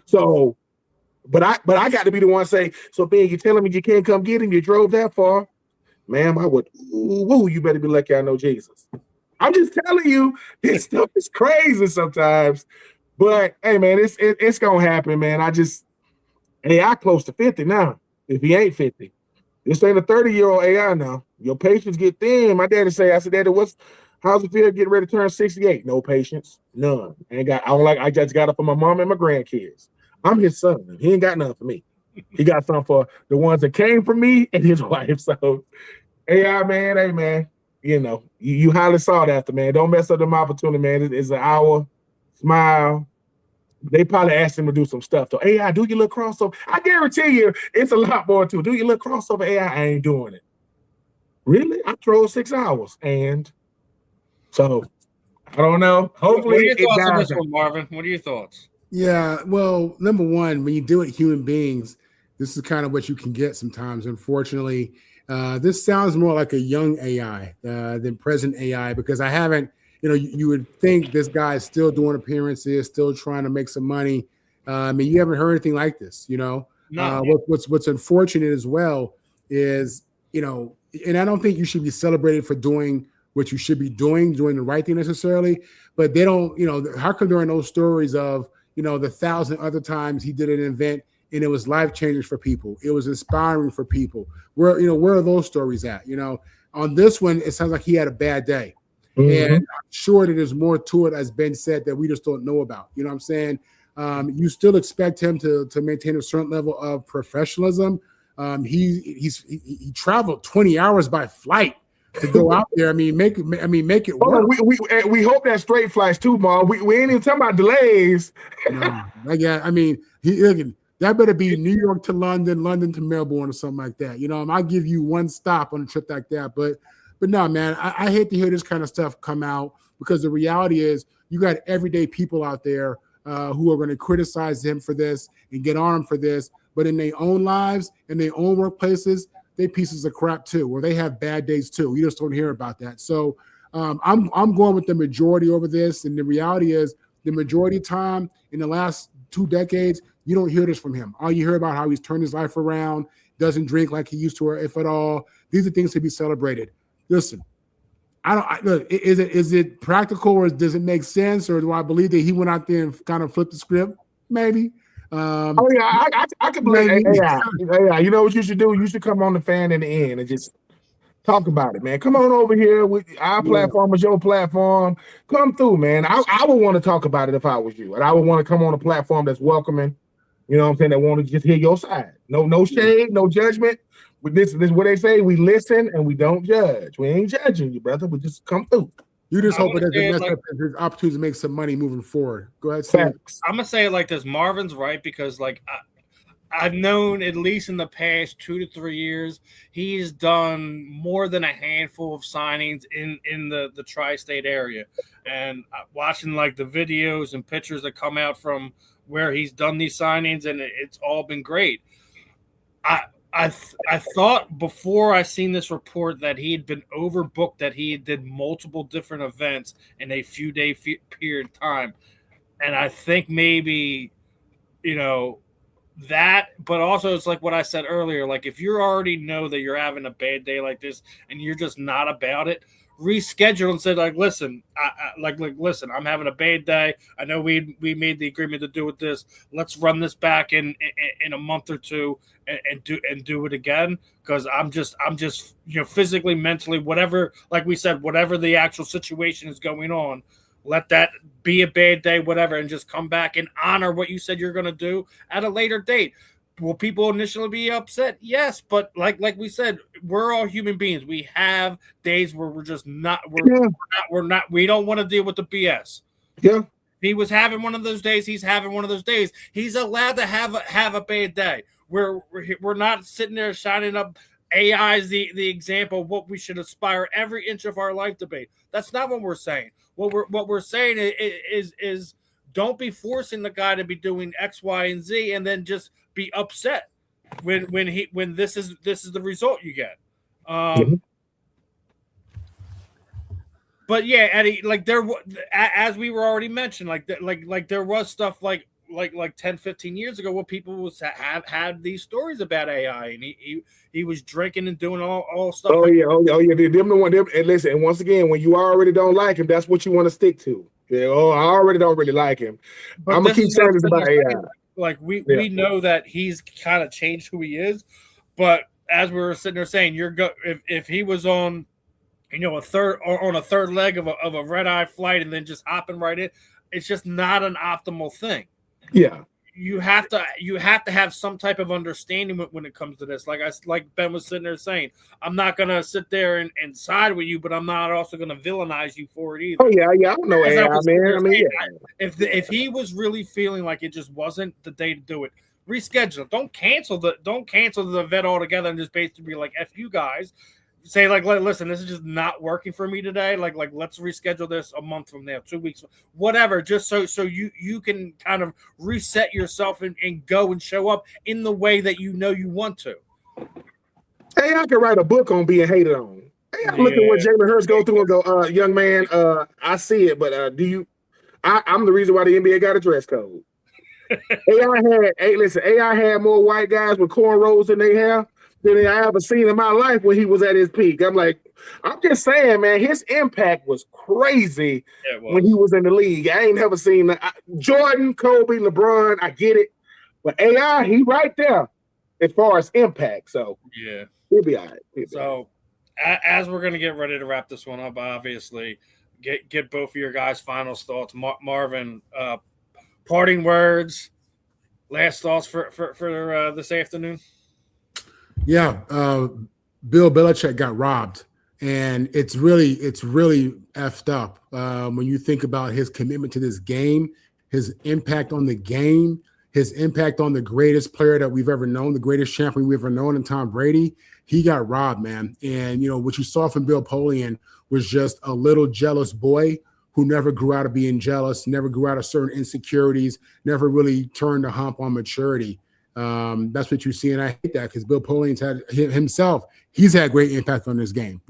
So, but I got to be the one to say, so Ben, you telling me you can't come get him? You drove that far? Ma'am, I would. Ooh, you better be lucky I know Jesus. I'm just telling you, this stuff is crazy sometimes. But hey, man, it's gonna happen, man. AI close to 50 now. If he ain't 50, this ain't a 30-year-old AI now. Your patience get thin. My daddy say, I said, Daddy, how's it feel getting ready to turn 68? No patience, none. I just got it for my mom and my grandkids. I'm his son. He ain't got nothing for me. He got something for the ones that came from me and his wife. So AI, man, hey, man, you highly sought after, man. Don't mess up them opportunity, man. It's an hour, smile. They probably asked him to do some stuff. So AI, do your little crossover. I guarantee you, it's a lot more to it. Do your little crossover. AI, I ain't doing it. Really? I drove 6 hours, and so I don't know. Hopefully, what are your thoughts on this one, Marvin? What are your thoughts? Yeah, well, number one, when you deal with human beings, this is kind of what you can get sometimes. Unfortunately, this sounds more like a young AI than present AI, because I haven't, you would think this guy is still doing appearances, still trying to make some money. I mean, you haven't heard anything like this, No. What's unfortunate as well is, and I don't think you should be celebrated for doing what you should be doing the right thing necessarily, but they don't, how come there are no stories of, the 1,000 other times he did an event and it was life-changing for people. It was inspiring for people. Where are those stories at? On this one, it sounds like he had a bad day. Mm-hmm. And I'm sure that there's more to it, as Ben said, that we just don't know about. You know what I'm saying? You still expect him to maintain a certain level of professionalism. He traveled 20 hours by flight to go out there. Make it work. We hope that straight flights too, Mom. We ain't even talking about delays. No, that better be New York to London, London to Melbourne, or something like that. I'll give you one stop on a trip like that. But no, man, I hate to hear this kind of stuff come out, because the reality is you got everyday people out there who are going to criticize him for this and get on him for this, but in their own lives, in their own workplaces, they pieces of crap too, or they have bad days too. You just don't hear about that. So I'm going with the majority over this, and the reality is the majority of time in the last 2 decades, you don't hear this from him. All you hear about how he's turned his life around, doesn't drink like he used to, or if at all. These are things to be celebrated. Listen, is it practical, or does it make sense, or do I believe that he went out there and kind of flipped the script? Maybe. I could believe AI. You know what you should do? You should come on the Fan in the End and just talk about it, man. Come on over here. With our platform is your platform. Come through, man. I would want to talk about it if I was you, and I would want to come on a platform that's welcoming. You know what I'm saying? That want to just hear your side. No shade, no judgment. With this is what they say. We listen and we don't judge. We ain't judging you, brother. We just come through. You just hope it doesn't mess up his opportunity to make some money moving forward. Go ahead, Sam. I'm gonna say it like this. Marvin's right, because I've known, at least in the past 2 to 3 years, he's done more than a handful of signings in the tri-state area. And watching the videos and pictures that come out from where he's done these signings, and it's all been great. I thought before I seen this report that he had been overbooked, that he did multiple different events in a few day period of time. And I think maybe, that, but also it's like what I said earlier, if you already know that you're having a bad day like this and you're just not about it, reschedule and say, listen, listen, I'm having a bad day. I know we made the agreement to do with this. Let's run this back in a month or two and do it again. Because I'm just physically, mentally, whatever, like we said, whatever the actual situation is going on, let that be a bad day, whatever, and just come back and honor what you said you're going to do at a later date. Will people initially be upset? Yes, but like we said, we're all human beings. We have days where we're just not. We don't want to deal with the BS. Yeah. If he was having one of those days, he's having one of those days. He's allowed to have a bad day. We're not sitting there shining up AI is the example of what we should aspire every inch of our life to be. That's not what we're saying. What we're saying is don't be forcing the guy to be doing X, Y, and Z, and then just be upset when this is the result you get. But yeah, Eddie, like as we were already mentioned, like there was stuff like 10, 15 years ago where people have had these stories about AI, and he was drinking and doing all stuff. Oh yeah. Them the one. And listen, and once again, when you already don't like him, that's what you want to stick to. Yeah. Oh, I already don't really like him. But I'm gonna keep saying this about AI. Like we know that he's kind of changed who he is, but as we were sitting there saying, if he was on, a third leg of a red eye flight and then just hopping right in, it's just not an optimal thing. Yeah, you have to have some type of understanding when it comes to this. Like Ben was sitting there saying, I'm not gonna sit there and side with you, but I'm not also gonna villainize you for it either. Oh yeah, I don't know AI, man. I mean, if he was really feeling like it just wasn't the day to do it, reschedule. Don't cancel the event altogether and just basically be like, F you guys. Say like, listen, this is just not working for me today. Like let's reschedule this a month from now, 2 weeks, whatever. Just so you can kind of reset yourself and go and show up in the way that you want to. Hey, I can write a book on being hated on. Hey, I'm looking at what Jalen Hurts go through and go, young man, I see it, but I'm the reason why the NBA got a dress code. AI had more white guys with cornrows in their hair than I ever seen in my life when he was at his peak. I'm just saying, man, his impact was crazy when he was in the league. I ain't never seen Jordan, Kobe, LeBron. I get it, but AI, he right there as far as impact. So yeah, he'll be all right. So as we're gonna get ready to wrap this one up, obviously, get both of your guys' final thoughts. Marvin, parting words, last thoughts for this afternoon. Yeah, Bill Belichick got robbed, and it's really effed up when you think about his commitment to this game, his impact on the game, his impact on the greatest player that we've ever known, the greatest champion we've ever known in Tom Brady. He got robbed, man. And, what you saw from Bill Polian was just a little jealous boy who never grew out of being jealous, never grew out of certain insecurities, never really turned the hump on maturity. That's what you see, and I hate that because Bill Polian's had himself. He's had great impact on this game,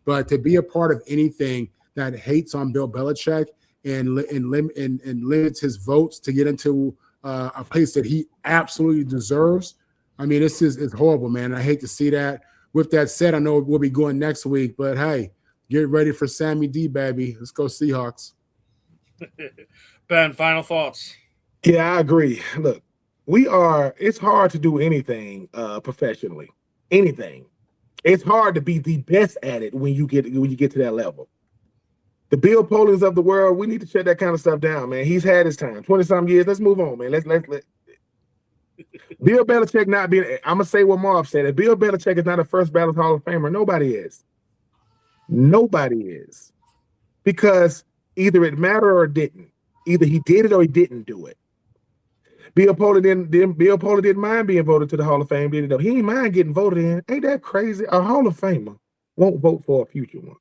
But to be a part of anything that hates on Bill Belichick and limits his votes to get into a place that he absolutely deserves, I mean, it's horrible, man. I hate to see that. With that said, I know we'll be going next week, but hey, get ready for Sammy D, baby. Let's go Seahawks. Ben, final thoughts. Yeah, I agree. Look. It's hard to do anything professionally. Anything. It's hard to be the best at it when you get to that level. The Bill Polians of the world, we need to shut that kind of stuff down, man. He's had his time. 20-some years. Let's move on, man. Let's Bill Belichick not being, I'm gonna say what Marv said. If Bill Belichick is not a first ballot Hall of Famer, nobody is. Nobody is. Because either it mattered or it didn't. Either he did it or he didn't do it. Bill Polian didn't mind being voted to the Hall of Fame, did he? Though he ain't mind getting voted in. Ain't that crazy? A Hall of Famer won't vote for a future one.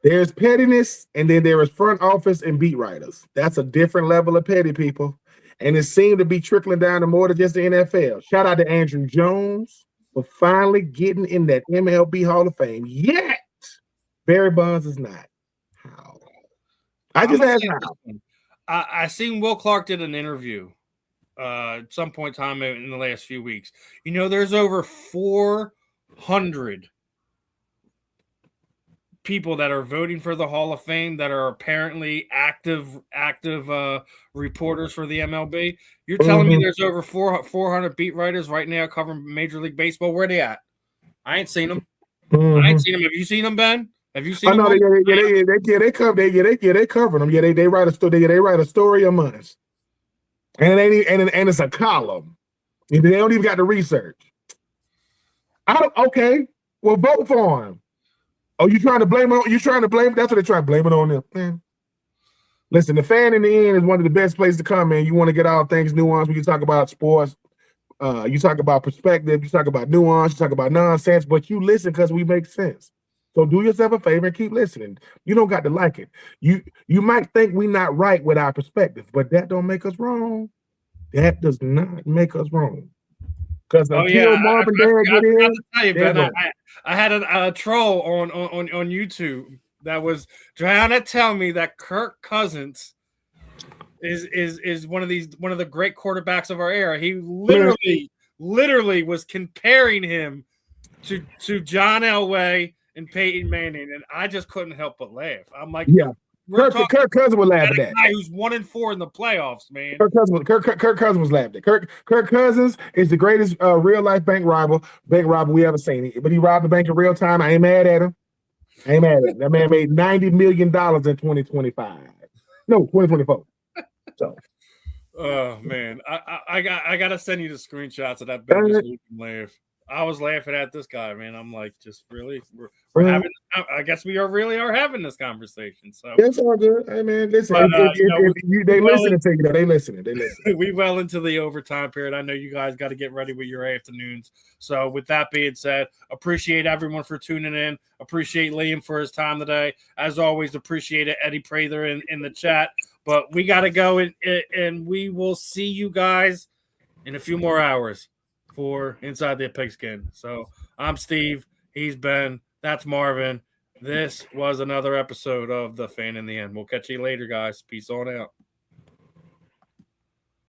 There's pettiness, and then there is front office and beat writers. That's a different level of petty, people. And it seemed to be trickling down to more than just the NFL. Shout out to Andrew Jones for finally getting in that MLB Hall of Fame. Yet, Barry Bonds is not. How? I just asked how. I seen Will Clark did an interview at some point in time in the last few weeks. There's over 400 people that are voting for the Hall of Fame that are apparently active reporters for the MLB. You're telling me there's over 400 beat writers right now covering Major League Baseball? Where are they at? I ain't seen them. I ain't seen them. Have you seen them, Ben? Have you seen? I know they cover them. Yeah, they write a story. They write a story a month, and it's a column. And they don't even got the research. Okay, well, vote for him. Oh, you trying to blame it? You trying to blame? That's what they're trying to blame it on them. Man. Listen, the fan in the end is one of the best places to come in. You want to get all things nuanced when you talk about sports. You talk about perspective, you talk about nuance, you talk about nonsense, but you listen because we make sense. So do yourself a favor and keep listening. You don't got to like it. You might think we're not right with our perspective, but that don't make us wrong. That does not make us wrong. Because until Marvin Dad get in, tell you, Ben, I had a troll on YouTube that was trying to tell me that Kirk Cousins is one of the great quarterbacks of our era. He literally was comparing him to John Elway and Peyton Manning, and I just couldn't help but laugh. I'm like, yeah. Kirk Cousins would laugh at that. Guy who's 1-4 in the playoffs, man. Kirk Cousins was laughed at. Kirk Cousins is the greatest real life bank robber we ever seen. But he robbed the bank in real time. I ain't mad at him. That man made $90 million in 2025. No, 2024. So. Oh man, I gotta send you the screenshots of that Ben just laugh. I was laughing at this guy, man. I'm like, just really, we're having. I guess we are having this conversation. So it's all good. Hey man, listen. They listening to you. They listening. We well into the overtime period. I know you guys got to get ready with your afternoons. So with that being said, appreciate everyone for tuning in. Appreciate Liam for his time today. As always, appreciate Eddie Prather in the chat. But we got to go and we will see you guys in a few more hours for Inside the Pigskin. So I'm Steve. He's Ben. That's Marvin. This was another episode of The Fan in the End. We'll catch you later, guys. Peace on out.